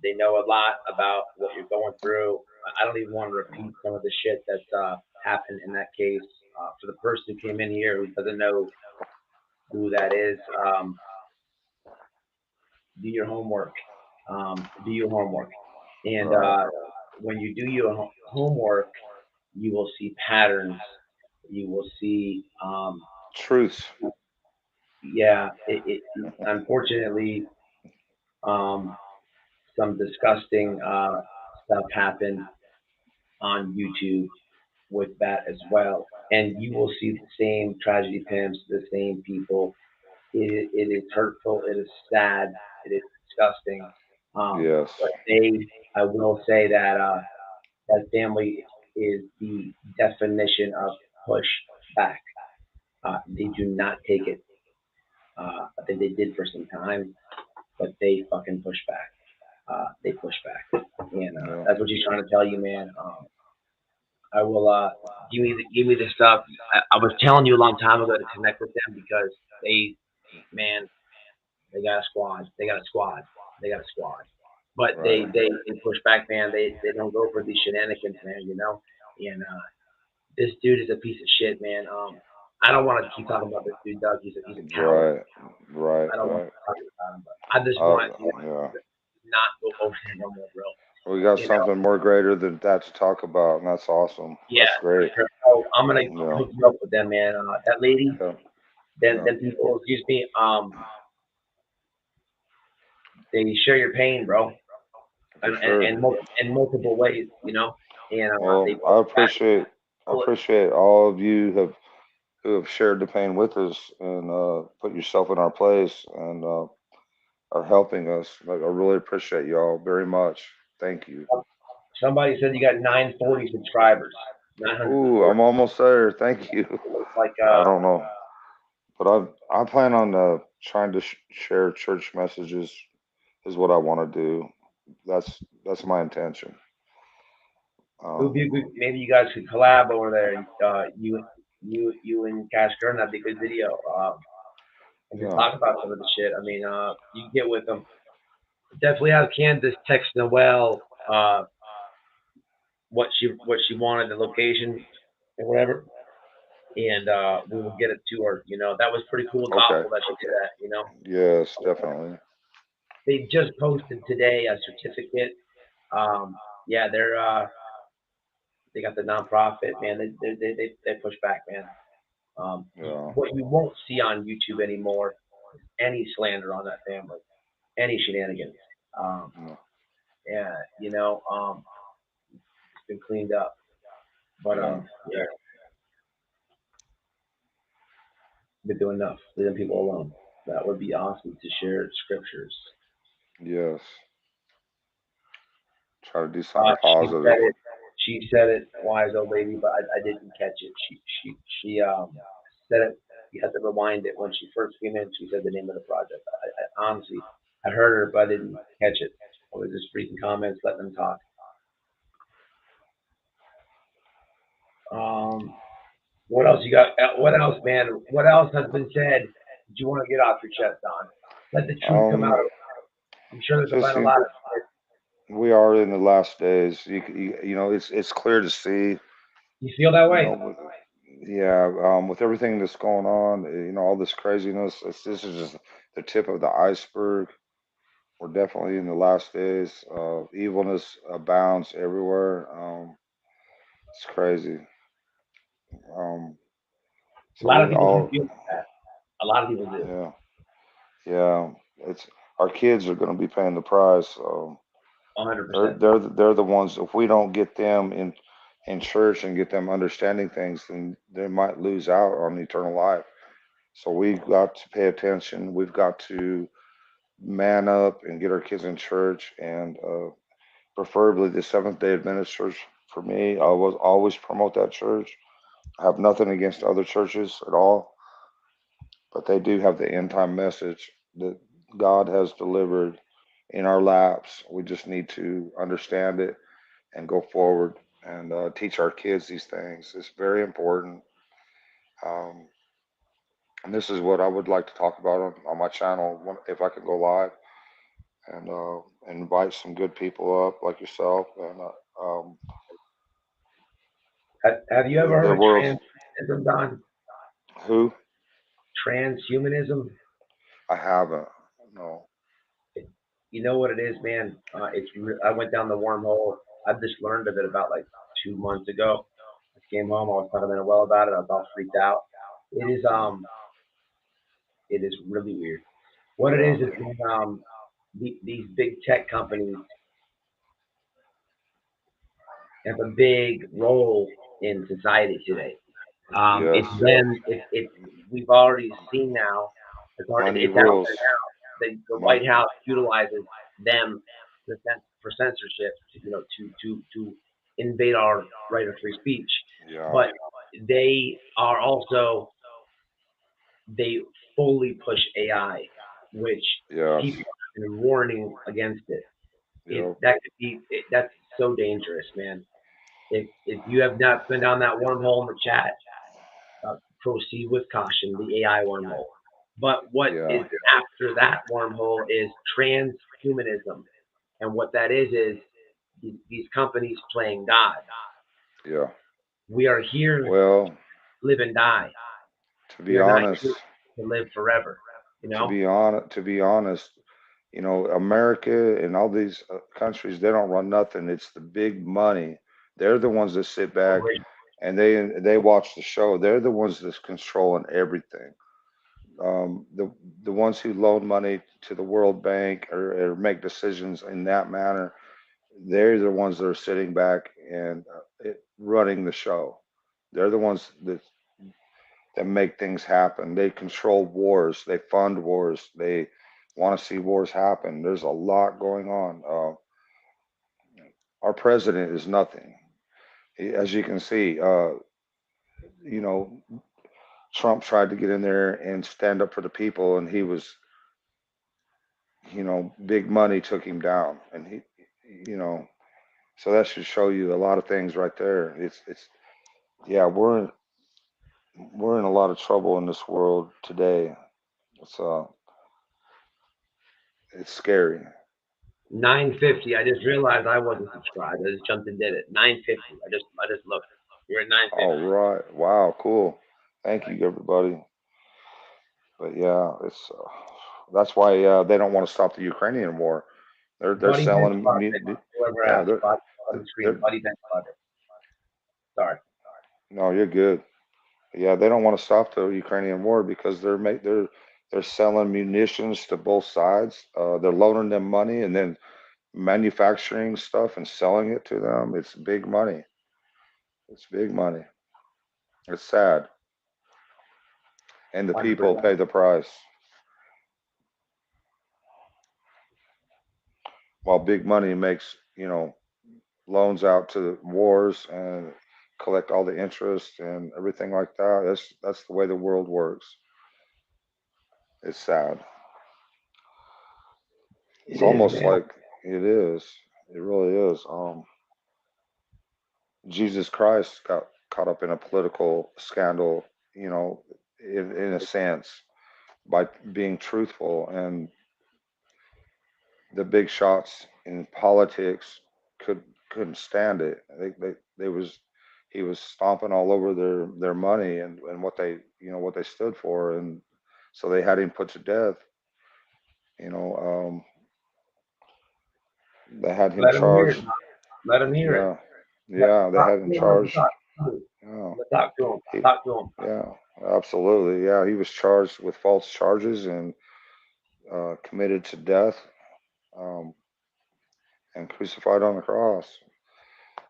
They know a lot about what you're going through. I don't even want to repeat some of the shit that's happened in that case. For the person who came in here who doesn't know who that is, do your homework. Do your homework, and Right. when you do your homework, you will see patterns. You will see, Truth. yeah. It unfortunately, um, some disgusting stuff happened on YouTube with that as well. And you will see the same tragedy pimps, the same people. It is hurtful. It is sad. It is disgusting. Yes. But I will say that that family is the definition of push back. They do not take it. I think they did for some time, but they fucking push back. They push back, and Yeah. that's what she's trying to tell you, man. I will give me the stuff. I was telling you a long time ago to connect with them because man, they got a squad. They got a squad. They got a squad. But Right. they push back, man. They don't go for these shenanigans, man. And this dude is a piece of shit, man. I don't want to keep talking about this dude, Doug. He's a coward. Right. Right. I don't want Right. to talk about him, but I just want you Yeah. to not go over there no more, bro. We got You know, something more greater than that to talk about, and that's awesome. yeah, That's for great. sure. So I'm gonna Yeah. hook you up with them, man. That lady, Yeah. then people, excuse me, they share your pain, bro, For sure. in multiple ways, you know, and they Well, push back. I appreciate all of you who have shared the pain with us and put yourself in our place and are helping us. Like, I really appreciate y'all very much. Thank you. Somebody said you got 940 subscribers, Ooh, 940. I'm almost there. Thank you. Like, I don't know, but I plan on trying to share church messages is what I want to do. That's my intention. maybe you guys could collab over there. You and Cash Kern, that'd be a good video. And just Yeah. talk about some of the shit. I mean, you can get with them. Definitely have Candace text Noelle what she wanted, the location or whatever, and we will get it to her. You know, that was pretty cool and Okay. thoughtful that she did that. You know, Yes, definitely. they just posted today a certificate. Yeah, they got the nonprofit, man. They push back, man. Yeah. What you won't see on YouTube anymore is any slander on that family, any shenanigans. Um, Yeah. yeah, you know, it's been cleaned up. But Yeah. yeah, been doing enough, leaving people alone. That would be awesome to share scriptures. Yes. Try to do something She positive. said it. She said it, wise old lady, but I didn't catch it. She said it. You had to rewind it when she first came in. She said the name of the project. I honestly, I heard her, but I didn't catch it. I was just reading comments, letting them talk. What else you got? What else, man? What else has been said that you want to get off your chest, Don? Let the truth come out. I'm sure there's Just been a lot of. we are in the last days. You know, it's clear to see. You feel that You way? know, yeah. With everything that's going on, you know, all this craziness. This is just the tip of the iceberg. We're definitely in the last days. Evilness abounds everywhere. It's crazy. Um, A so lot of we people do all, feel that. A lot of people do. yeah, yeah. It's our kids are going to be paying the price. 100%. They're the ones. If we don't get them in church and get them understanding things, then they might lose out on eternal life. So we've got to pay attention. We've got to man up and get our kids in church, and preferably the Seventh Day Adventist Church. For me, I was always promote that church. I have nothing against other churches at all, but they do have the end time message that God has delivered in our laps. We just need to understand it and go forward and teach our kids these things. It's very important. Um, and this is what I would like to talk about on my channel if I could go live and invite some good people up like yourself. And Have you ever heard the of world's transhumanism, Don? who Transhumanism? I haven't. No. You know what it is, man? I went down the wormhole. I've just learned of it about like 2 months ago. I came home. I was talking to well about it. I was all freaked out. It is Yeah. it is really weird. What it Yeah. is these big tech companies have a big role in society today. Yes. It's them. It's we've already seen now. Money It's out rules. there now. The Mon- White House utilizes them for censorship, to invade our right of free speech. yeah. But they are also they fully push AI, which Yes. people have been warning against it. Yep. That's so dangerous, man. If you have not been down that wormhole in the chat, proceed with caution, the AI wormhole. But what Yeah. is after that wormhole is transhumanism. And what that is these companies playing God. Yeah. We are here Well, to live and die. to We be are not honest, here to live forever. You know? to be honest, you know, America and all these countries, they don't run nothing. It's the big money. They're the ones that sit back and they watch the show. They're the ones that's controlling everything. The ones who loan money to the World Bank or make decisions in that manner, they're the ones that are sitting back and running the show. They're the ones that make things happen. They control wars. They fund wars. They want to see wars happen. There's a lot going on. Our president is nothing. As you can see, you know, Trump tried to get in there and stand up for the people, and he was, big money took him down, and you know, so that should show you a lot of things right there. Yeah, we're in a lot of trouble in this world today. It's uh, it's scary. 950. I just realized I wasn't subscribed. I just jumped and did it. 950. I just looked. You're at All 950. right, wow, cool. Thank you, everybody. But yeah, it's that's why they don't want to stop the Ukrainian war. They're Buddy Bench selling, Project. Whoever yeah, asked, Buddy on the screen. they're Buddy Bench Project. Sorry. no, you're good. Yeah, they don't want to stop the Ukrainian war because they're selling munitions to both sides. They're loaning them money and then manufacturing stuff and selling it to them. It's big money. It's big money. It's sad, and the people 100%. pay the price. While big money makes loans out to the wars and collect all the interest and everything like that. That's the way the world works. It's sad. It's It is, almost man. like it is. It really is. Jesus Christ got caught up in a political scandal, you know, in a sense, by being truthful, and the big shots in politics could couldn't stand it. They was he was stomping all over their money and what they stood for, and so they had him put to death. You know, they had him Let him hear it. charged. Let him hear it. Yeah, yeah, they Talk had him to him on the charged. talk. Yeah, Talk to him. he, Talk to him. yeah, absolutely. Yeah, he was charged with false charges and committed to death, um, and crucified on the cross.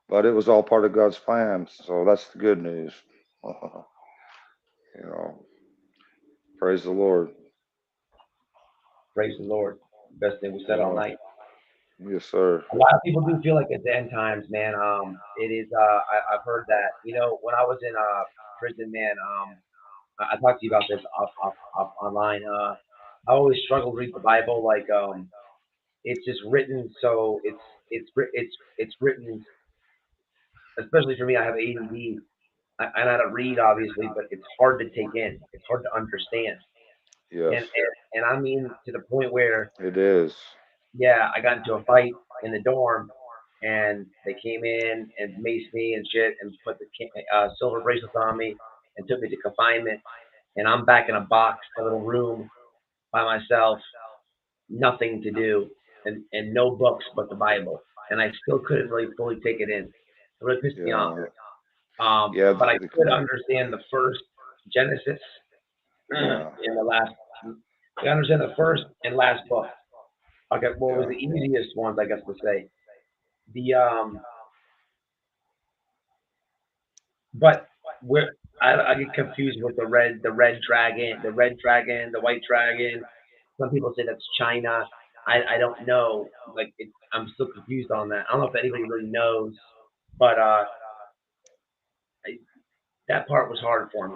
But it was all part of God's plan, so that's the good news. you know, praise the Lord. Praise the Lord. Best thing we said all Yeah, night. yes, sir. A lot of people do feel like it's the end times, man. It is. I've heard that. When I was in prison, man. I talked to you about this off online. I always struggle to read the Bible. Like, it's just written so it's written. Especially for me, I have ADD. I know how to read, obviously, but it's hard to take in. It's hard to understand. Yes, And I mean to the point where, it is. yeah, I got into a fight in the dorm, and they came in and maced me and shit, and put the silver bracelets on me, and took me to confinement. And I'm back in a box, a little room by myself, nothing to do, and no books but the Bible. And I still couldn't really fully take it in. It really pissed me off. Yeah, yeah, But I could understand the first Genesis yeah, in the last. I understand the first and last book. Okay, what was yeah. the easiest ones, I guess to say. The but where I get confused with the red dragon, the white dragon. Some people say that's China. I don't know. Like I'm still confused on that. I don't know if anybody really knows, but I, that part was hard for me.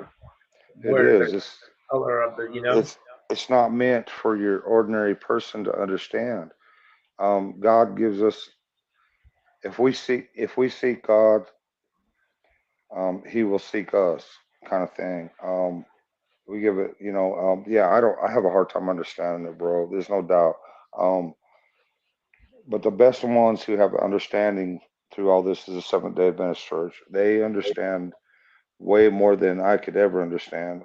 It Where the is. color of the It's it's not meant for your ordinary person to understand. God gives us, if we seek God, He will seek us, kind of thing. We give it, yeah. I have a hard time understanding it, bro. There's no doubt. Um, but the best ones who have understanding through all this is the Seventh Day Adventist Church. They understand way more than I could ever understand.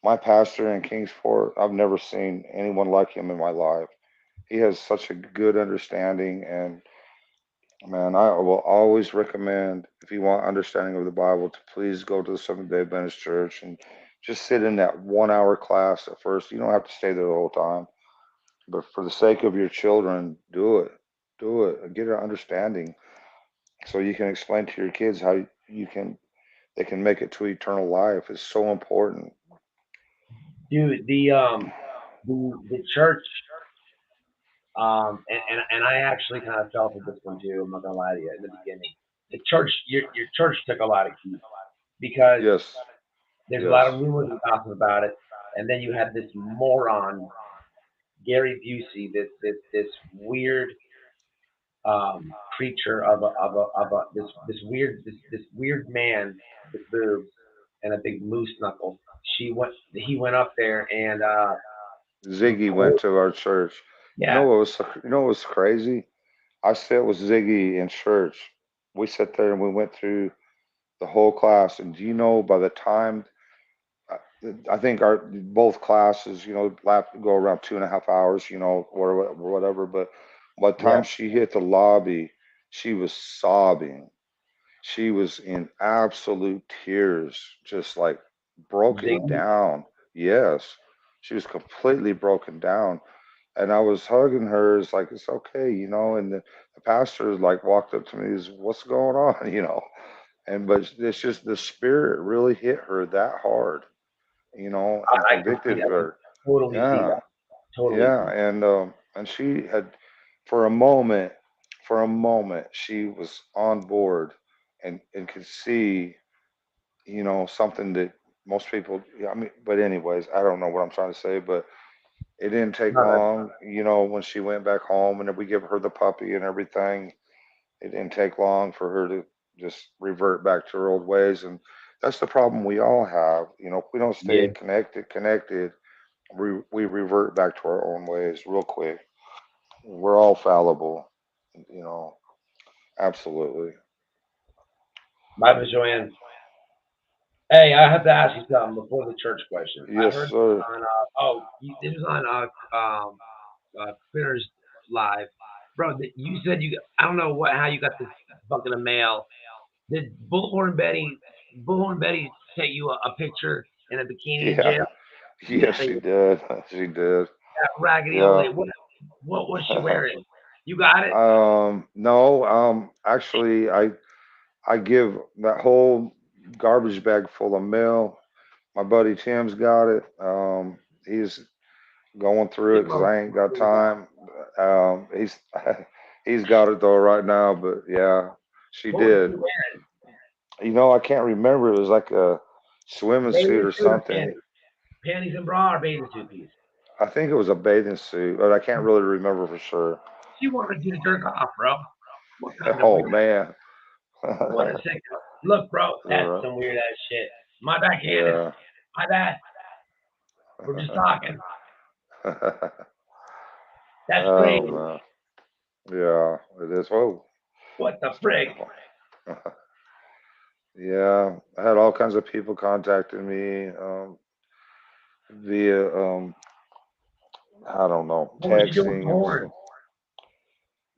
My pastor in Kingsport, I've never seen anyone like him in my life. He has such a good understanding, and man, I will always recommend, if you want understanding of the Bible, to please go to the Seventh Day Adventist Church and just sit in that 1 hour class at first. You don't have to stay there the whole time, but for the sake of your children, do it, and get an understanding so you can explain to your kids how you can they can make it to eternal life. It's so important. Dude, the church, and I actually kind of felt with this one too. I'm not gonna lie to you. In the beginning, the church, your church took a lot of heat because Yes, there's a yes. lot of rumors and gossip about it, and then you had this moron Gary Busey, this weird creature of a this weird man with boobs and a big moose knuckle. He went up there and Ziggy went recorded. to our church. Yeah, You know what was crazy? I sat with Ziggy in church. We sat there and we went through the whole class. And do you know by the time I I think our both classes, go around 2.5 hours, or whatever. But by the yeah. time she hit the lobby, she was sobbing. She was in absolute tears, just like broken Ziggy, down. Yes, she was completely broken down. And I was hugging her. It's like, it's okay, And the pastor like walked up to me, is what's going on, but it's just the spirit really hit her that hard, and I can see. convicted I can her. totally see Yeah, that. Totally yeah, see. and she had, for a moment, she was on board, and could see, something that most people. Yeah, I mean, but anyways, I don't know what I'm trying to say, but it didn't take No, that's long, when she went back home, and then we give her the puppy and everything. It didn't take long for her to just revert back to her old ways, and that's the problem we all have. If we don't stay yeah. connected, we revert back to our own ways real quick. We're all fallible, you know. Absolutely. My Joanne. Hey, I have to ask you something before the church question. I Yes, heard sir. on it was on Critters Live, bro. You said I don't know how you got this fucking a mail. Did Bullhorn Betty sent you a picture in a bikini in Yeah. jail? Yes, Say she did. She did. that raggedy old Yeah. lady. What was she wearing? You got it? No. Actually, I give that whole garbage bag full of mail. My buddy Tim's got it. He's going through Yeah, it because I ain't got time. He's he's got it though right now. But yeah, she what was she did. wearing? I can't remember. It was like a swimming suit Bathing or suit or something. panties? Panties and bra or bathing suit piece? I think it was a bathing suit, but I can't really remember for sure. She wanted you to jerk off, bro. What kind of Oh weird? man. What a second. Look, bro, that's Uh, some weird ass shit. My backhanded. yeah. My bad. We're just talking. That's Oh crazy. man. Yeah, it is. Whoa. What the Start frig? going. Yeah, I had all kinds of people contacting me via I don't know, What was she doing with the texting and horn? stuff.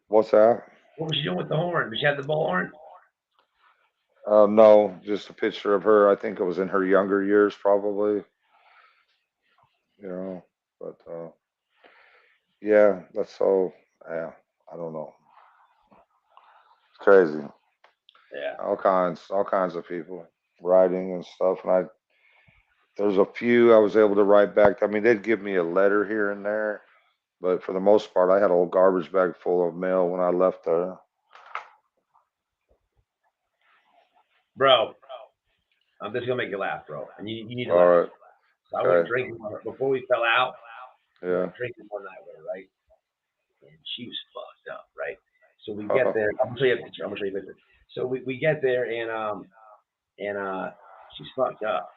What's that? What was she doing with the horn? Did she have the bullhorn? No, just a picture of her. I think it was in her younger years, probably. You know, but yeah, that's so. Yeah, I don't know. It's crazy. Yeah. All kinds of people writing and stuff, and there's a few I was able to write back. I mean, they'd give me a letter here and there, but for the most part, I had a whole garbage bag full of mail when I left there. Bro, I'm just gonna make you laugh, bro. And you need to All laugh. right. So I went Okay. drinking before we fell out. I Yeah. went drinking one night with her, right? And she was fucked up, right? So we get there. I'm gonna show you a picture. I'm gonna show you a picture. So we get there and she's fucked up.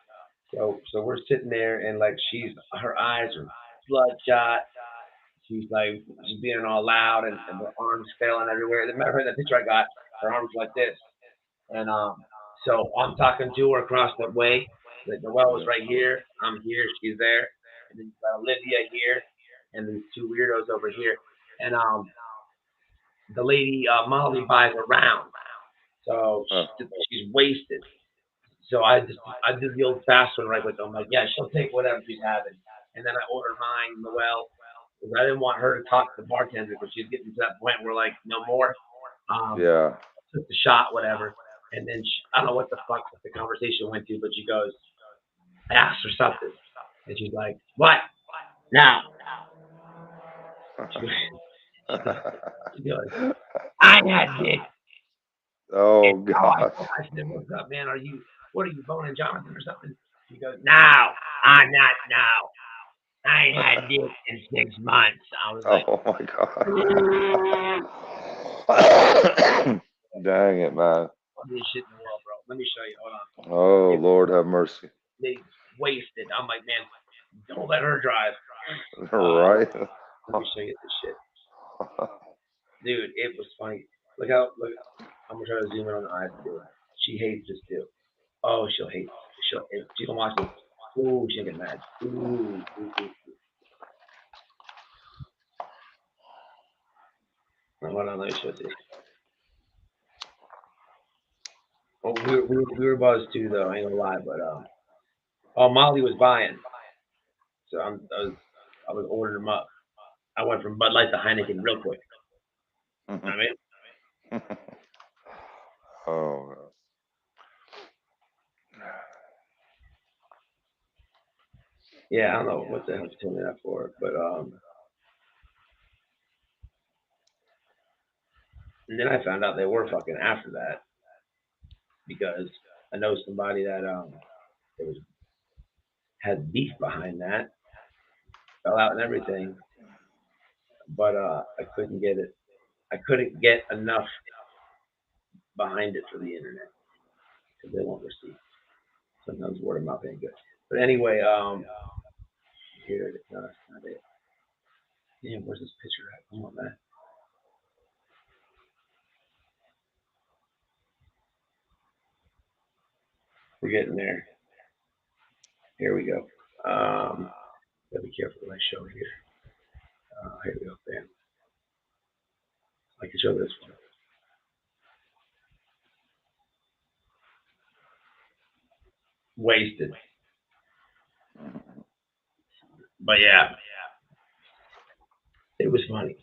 So we're sitting there and like her eyes are bloodshot. She's being all loud and her arms failing everywhere. As a matter of fact, the picture I got, her arms like this. And so I'm talking to her across the way. The well is Yeah. right here. I'm here. She's there. And then you got Olivia here, and these two weirdos over here. And the lady Molly buys around, so Uh, she's wasted. So I did the old fast one right quick. I'm like, yeah, she'll take whatever she's having. And then I ordered mine, Noelle, because I didn't want her to talk to the bartender because she's getting to that point where like no more. Yeah. Took the shot, whatever. And then I don't know what the fuck the conversation went to, but she goes, I asked her something, and she's like, what? Now. She goes, I had this. Oh God. I said, what's up, man? What are you, boning Jonathan or something? She goes, no, I'm not now. I ain't had this in 6 months. I was like, Oh my God. Dang it, man. this shit in the world, bro. Let me show you. Hold on. Oh Lord, have mercy. They wasted. I'm like, man, don't let her drive. Right. Let me show you this shit. Dude, it was funny. Look, I'm gonna try to zoom in on the eyes, dude. She hates this too. Oh, she'll hate. She can watch this. Ooh, she'll get mad. Ooh. Hold on, let me show you. Oh, we were buzzed too, though. I ain't gonna lie, but Molly was buying, so I was ordering them up. I went from Bud Light to Heineken real quick. You know what I mean? Oh. Yeah, I don't know what the hell she told me that for, but and then I found out they were fucking after that because I know somebody that had beef behind that, fell out and everything, but I couldn't get it. I couldn't get enough behind it for the internet because they won't receive. Sometimes word of mouth ain't good. But anyway, here it is. No, that's not it. Damn, where's this picture at? Come on, man. We're getting there. Here we go. Gotta be careful what I show here. Here we go, bam. I can show this one. Wasted. But yeah, it was funny.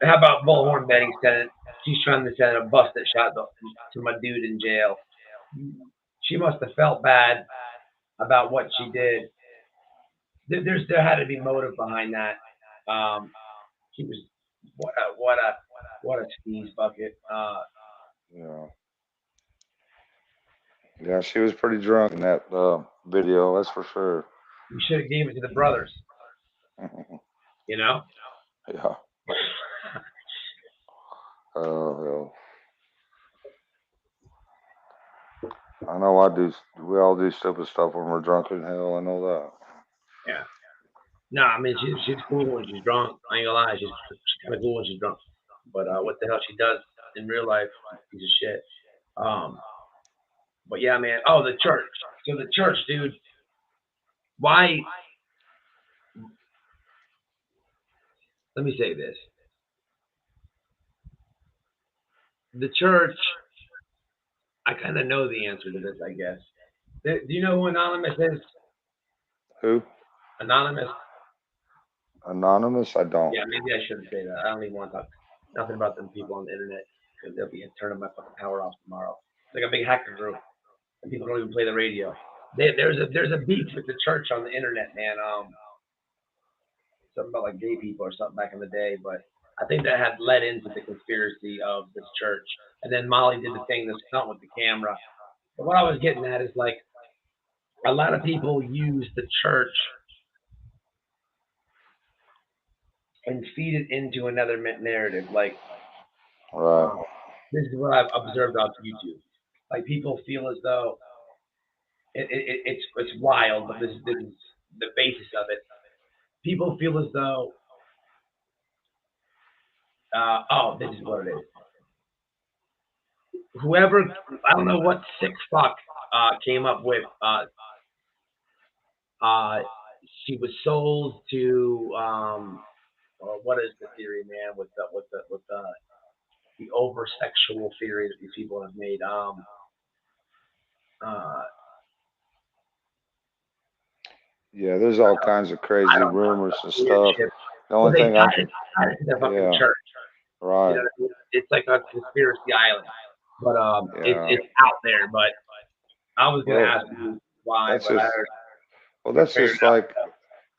How about Bullhorn Betty said she's trying to send a busted shot to my dude in jail. She must have felt bad about what she did. There had to be motive behind that. She was what a squeeze bucket. Yeah. Yeah, she was pretty drunk in that video, that's for sure. You should have gave it to the brothers. You know? Yeah. Oh, hell. I know we all do stupid stuff when we're drunk in hell, I know that. Yeah. No, I mean she's cool when she's drunk. I ain't gonna lie, she's kind of cool when she's drunk. But what the hell she does in real life, piece of shit. But yeah, man. Oh, the church. So the church, dude. Why? Let me say this. The church. I kind of know the answer to this, I guess. Do you know who Anonymous is? Who? Anonymous. Anonymous? I don't. Yeah, maybe I shouldn't say that. I don't even want to talk nothing about them people on the internet because they'll be turning my fucking power off tomorrow. It's like a big hacker group, and people don't even play the radio. There's a beef with the church on the internet, man. Something about like gay people or something back in the day, but I think that had led into the conspiracy of this church. And then Molly did the thing that's not with the camera. But what I was getting at is like a lot of people use the church and feed it into another narrative. Like, Right. this is what I've observed on YouTube. Like people feel as though it's wild, but this is the basis of it. People feel as though, this is what it is. Whoever, I don't know what sick fuck came up with. She was sold to what is the theory, man? With the over sexual theory that these people have made. Uh, Yeah, there's all kinds of I crazy don't know rumors and about stuff. leadership. The Well, only they thing I tied it to their fucking yeah, church. You right. know what I mean? It's like a conspiracy island, but Yeah. it's out there. But I was gonna Well, ask you why, that's but I just heard well, you figured it out.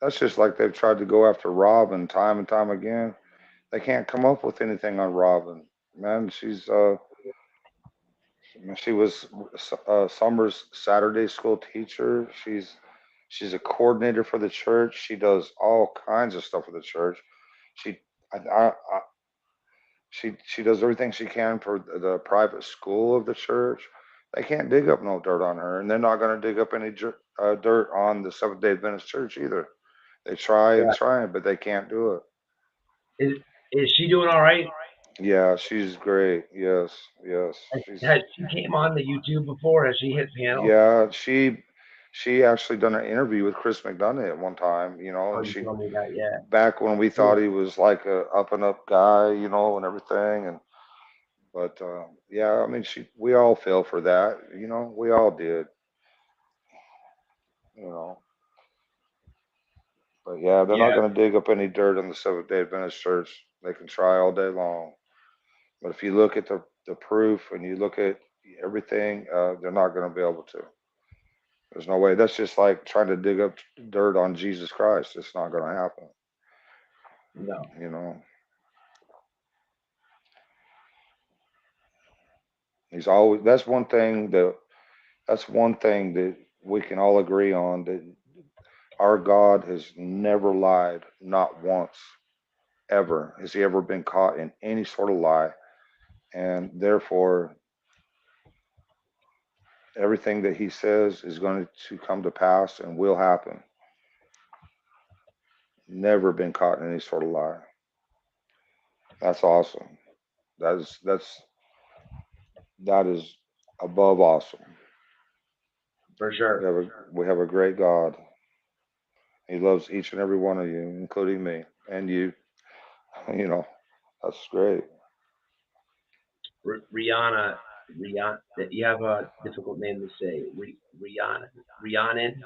that's just like they've tried to go after Robin time and time again. They can't come up with anything on Robin. Man, she was Summer's Saturday school teacher. She's a coordinator for the church. She does all kinds of stuff for the church. She I she does everything she can for the private school of the church. They can't dig up no dirt on her, and they're not going to dig up any dirt on the Seventh Day Adventist Church either. They try and Yeah. try, but they can't do it. Is is she doing all right? Yeah, she's great. Yes, yes, Has she came on the YouTube before? Has she hit panel? yeah. She actually done an interview with Chris McDonough at one time, Oh, and you she told me that. Yeah. back when we thought he was like a up and up guy, and everything, and but yeah, I mean, we all fell for that, we all did, you know. But yeah, they're not Yeah. going to dig up any dirt on the Seventh Day Adventist Church. They can try all day long, but if you look at the proof and you look at everything, they're not going to be able to. There's no way. That's just like trying to dig up dirt on Jesus Christ. It's not going to happen, No, you know. He's always. That's one thing that we can all agree on, that our God has never lied, not once, ever. Has he ever been caught in any sort of lie? And therefore, everything that he says is going to come to pass and will happen. Never been caught in any sort of lie. That's awesome. That is above awesome. for sure. We have a great God. He loves each and every one of you, including me and you. You know, that's great. Rihanna, Rihanna, you have a difficult name to say. Rihanna, Rhiannon.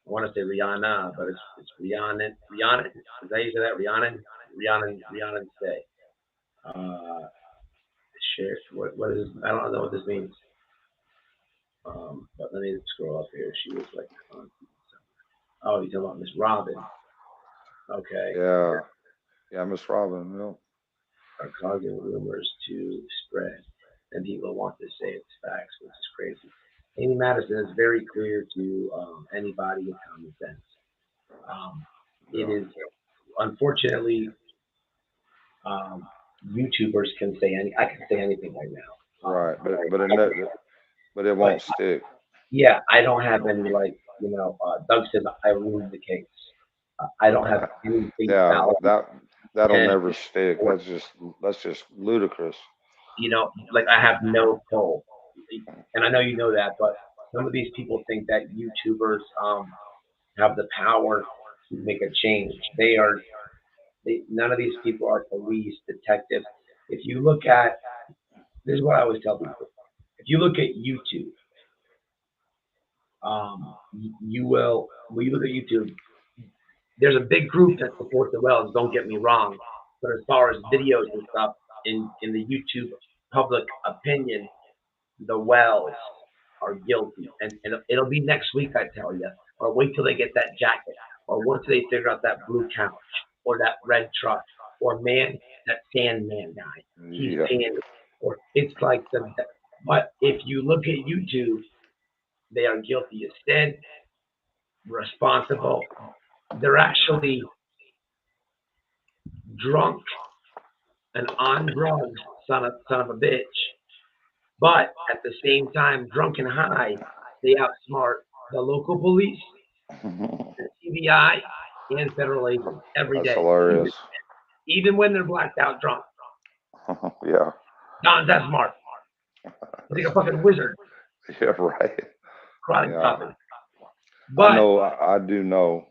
I want to say Rihanna, but it's Rhiannon. Rhiannon. Is that how you say that? Rhiannon. Rhiannon. Say. Uh, share. What is? I don't know what this means. But let me scroll up here. She was like, oh, you're talking about Miss Robin. Okay. Yeah, yeah, Miss Robin. Are causing rumors to spread, and people want to say it's facts, which is crazy. Amy Madison is very clear to anybody with common sense. Um, it Yeah, is unfortunately um, YouTubers can say any. I can say anything right now. right. But it But won't stick. yeah, I don't have any like Doug says I ruled the case. I don't have anything Yeah, valid that'll and never stick. That's just ludicrous. like I have no pull. And I know you know that, but some of these people think that YouTubers have the power to make a change. None of these people are police, detectives. If you look at, this is what I always tell people. If you look at YouTube, you will, when you look at YouTube, there's a big group that supports the Wells, don't get me wrong. But as far as videos and stuff, in the YouTube public opinion, the Wells are guilty. And it'll be next week, I tell you. Or wait till they get that jacket. Or once they figure out that blue couch. Or that red truck. Or man, that Sandman guy. He's Yeah. Sandman. Or it's like but if you look at YouTube, they are guilty of sin, responsible. They're actually drunk and on drugs, son of a bitch. But at the same time, drunk and high, they outsmart the local police, the TBI, and federal agents every That's day, hilarious. even when they're blacked out drunk. Yeah. Don's that smart. He's like a fucking wizard, Yeah, right. karate Yeah. chopping. I But know, I do know.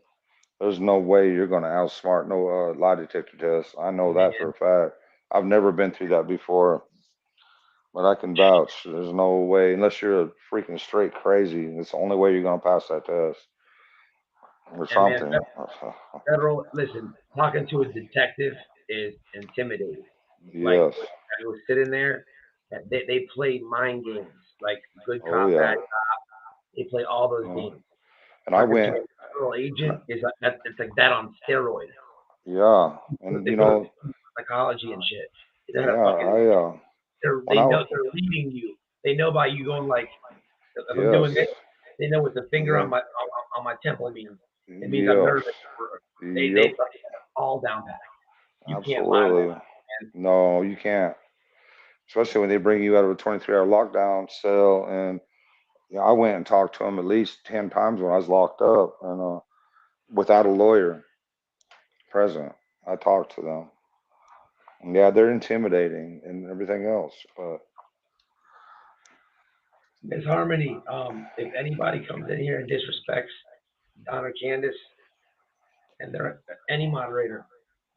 There's no way you're going to outsmart no lie detector test. I know that for a fact. I've never been through that before, But I can vouch. There's no way, unless you're a freaking straight crazy. It's the only way you're gonna pass that test or And man, something. federal. Listen, talking to a detective is intimidating. Like Yes. I was sitting there, they play mind games, like good Oh cop, yeah. bad cop. They play all those Uh, games. and I Talking to went. a federal And agent is it's like that on steroid. yeah. And They you go to know. psychology and shit. They know how Yeah. to fucking. When They I know they're reading you. They know by you going like, if I'm yes. doing this, they know what the finger Yeah. on my temple means. It means I'm Yes. nervous. They Yep. fucking all down pat. You can't lie to them, Absolutely. man. No, you can't. Especially when they bring you out of a 23-hour lockdown cell. And I went and talked to them at least 10 times when I was locked up, and without a lawyer present, I talked to them. And yeah, they're intimidating and everything else, but Miss Harmony, if anybody comes in here and disrespects Don or Candace, and they're any moderator,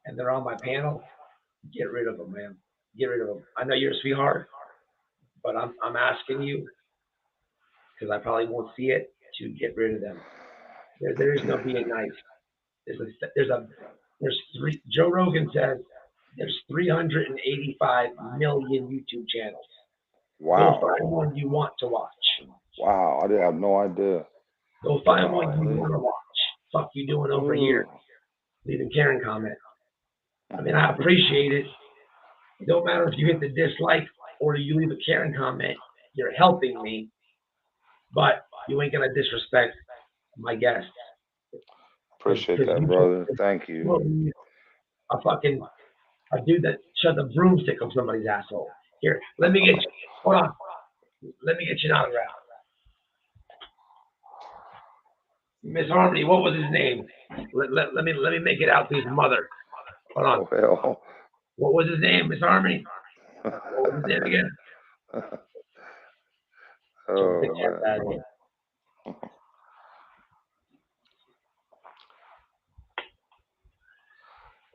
and they're on my panel, get rid of them, man. Get rid of them. I know you're a sweetheart, but I'm asking you because I probably won't see it to get rid of them. There is no being nice. There's three. Joe Rogan says there's 385 million YouTube channels. Go wow, find one you want to watch. wow, I did have no idea. Go find one you Golly. want to watch. Fuck you doing over Ooh. here? Leaving Karen comment. I mean, I appreciate it. It don't matter if you hit the dislike or you leave a Karen comment. You're helping me, but you ain't gonna disrespect my guests. Appreciate Because that, you brother. Thank you. told me a dude that shut the broomstick on somebody's asshole. Here, let me get you. Hold on. Let me get you an autograph. Miss Harmony, what was his name? Let me make it out to his mother. Hold on. Oh hell. What was his name, Miss Harmony? What was his name again? Oh man.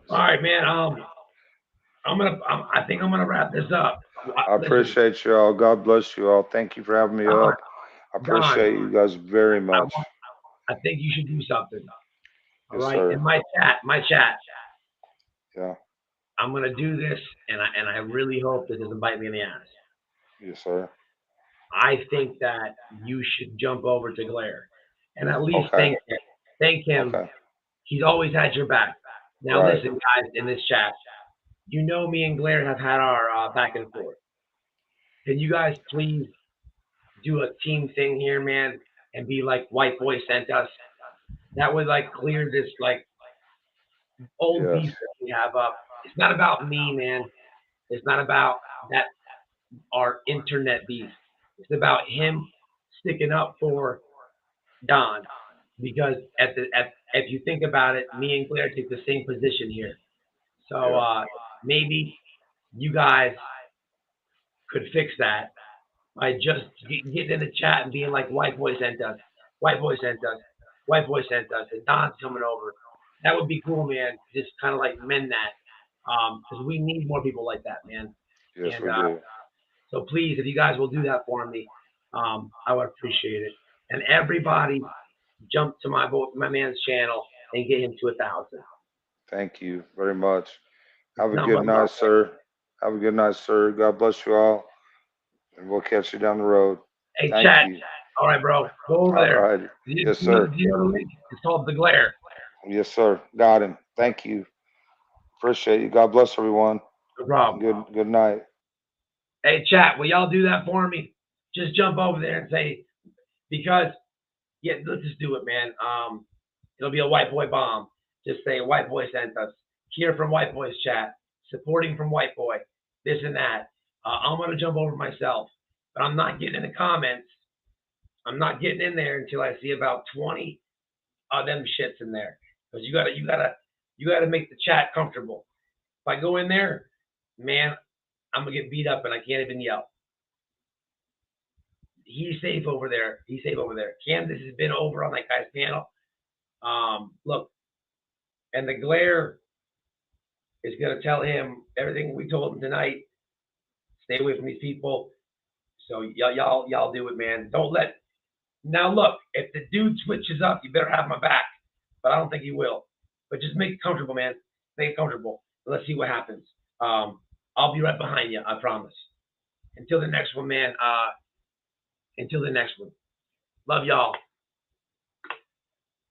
All right, man. I think I'm gonna wrap this up. I appreciate you all. God bless you all. Thank you for having me up. I Don, appreciate you guys very much. I think you should do something. All Yes, right, sir. in my chat. Yeah. I'm gonna do this, and I really hope this doesn't bite me in the ass. Yes, sir. I think that you should jump over to Glare, and at least Okay. thank him. Okay. He's always had your back. Now Right. listen, guys, in this chat, you know me and Glare have had our back and forth. Can you guys please do a team thing here, man, and be like White Boy sent us? That would like clear this like old Yes. beef that we have up. It's not about me, man. It's not about that our internet beef. It's about him sticking up for Don. Because if you think about it, me and Claire take the same position here. So Yeah. maybe you guys could fix that by just getting in the chat and being like, "White boy sent us, white boy sent us, white boy sent us," and Don's coming over. That would be cool, man. Just kind of like mend that, because we need more people like that, man. Yes, And we do. so please, if you guys will do that for me, I would appreciate it. And everybody, jump to my man's channel and get him to 1,000. Thank you very much. Have It's a not good much. night, sir. Have a good night, sir. God bless you all. And we'll catch you down the road. Hey, Thank chat. you. All right, bro. Go over All there. right. Yes, sir. Do you know the link? It's called The Glare. Yes, sir. Got him. Thank you. Appreciate you. God bless everyone. No problem. Good night. Hey, chat. Will y'all do that for me? Just jump over there and say, because, yeah, let's just do it, man. It'll be a white boy bomb. Just say, white boy sent us. Hear from white boy's chat. Supporting from white boy. This and that. I'm going to jump over myself. But I'm not getting in the comments. I'm not getting in there until I see about 20 of them shits in there. Because you gotta make the chat comfortable. If I go in there, man, I'm gonna get beat up and I can't even yell. He's safe over there. He's safe over there. Kansas has been over on that guy's panel. Look, and the Glare is gonna tell him everything we told him tonight. Stay away from these people. So y'all do it, man. Don't let. Now look, if the dude switches up, you better have my back. But I don't think he will. But just make it comfortable, man. Make it comfortable. Let's see what happens. I'll be right behind you. I promise. Until the next one, man. Until the next one. Love y'all.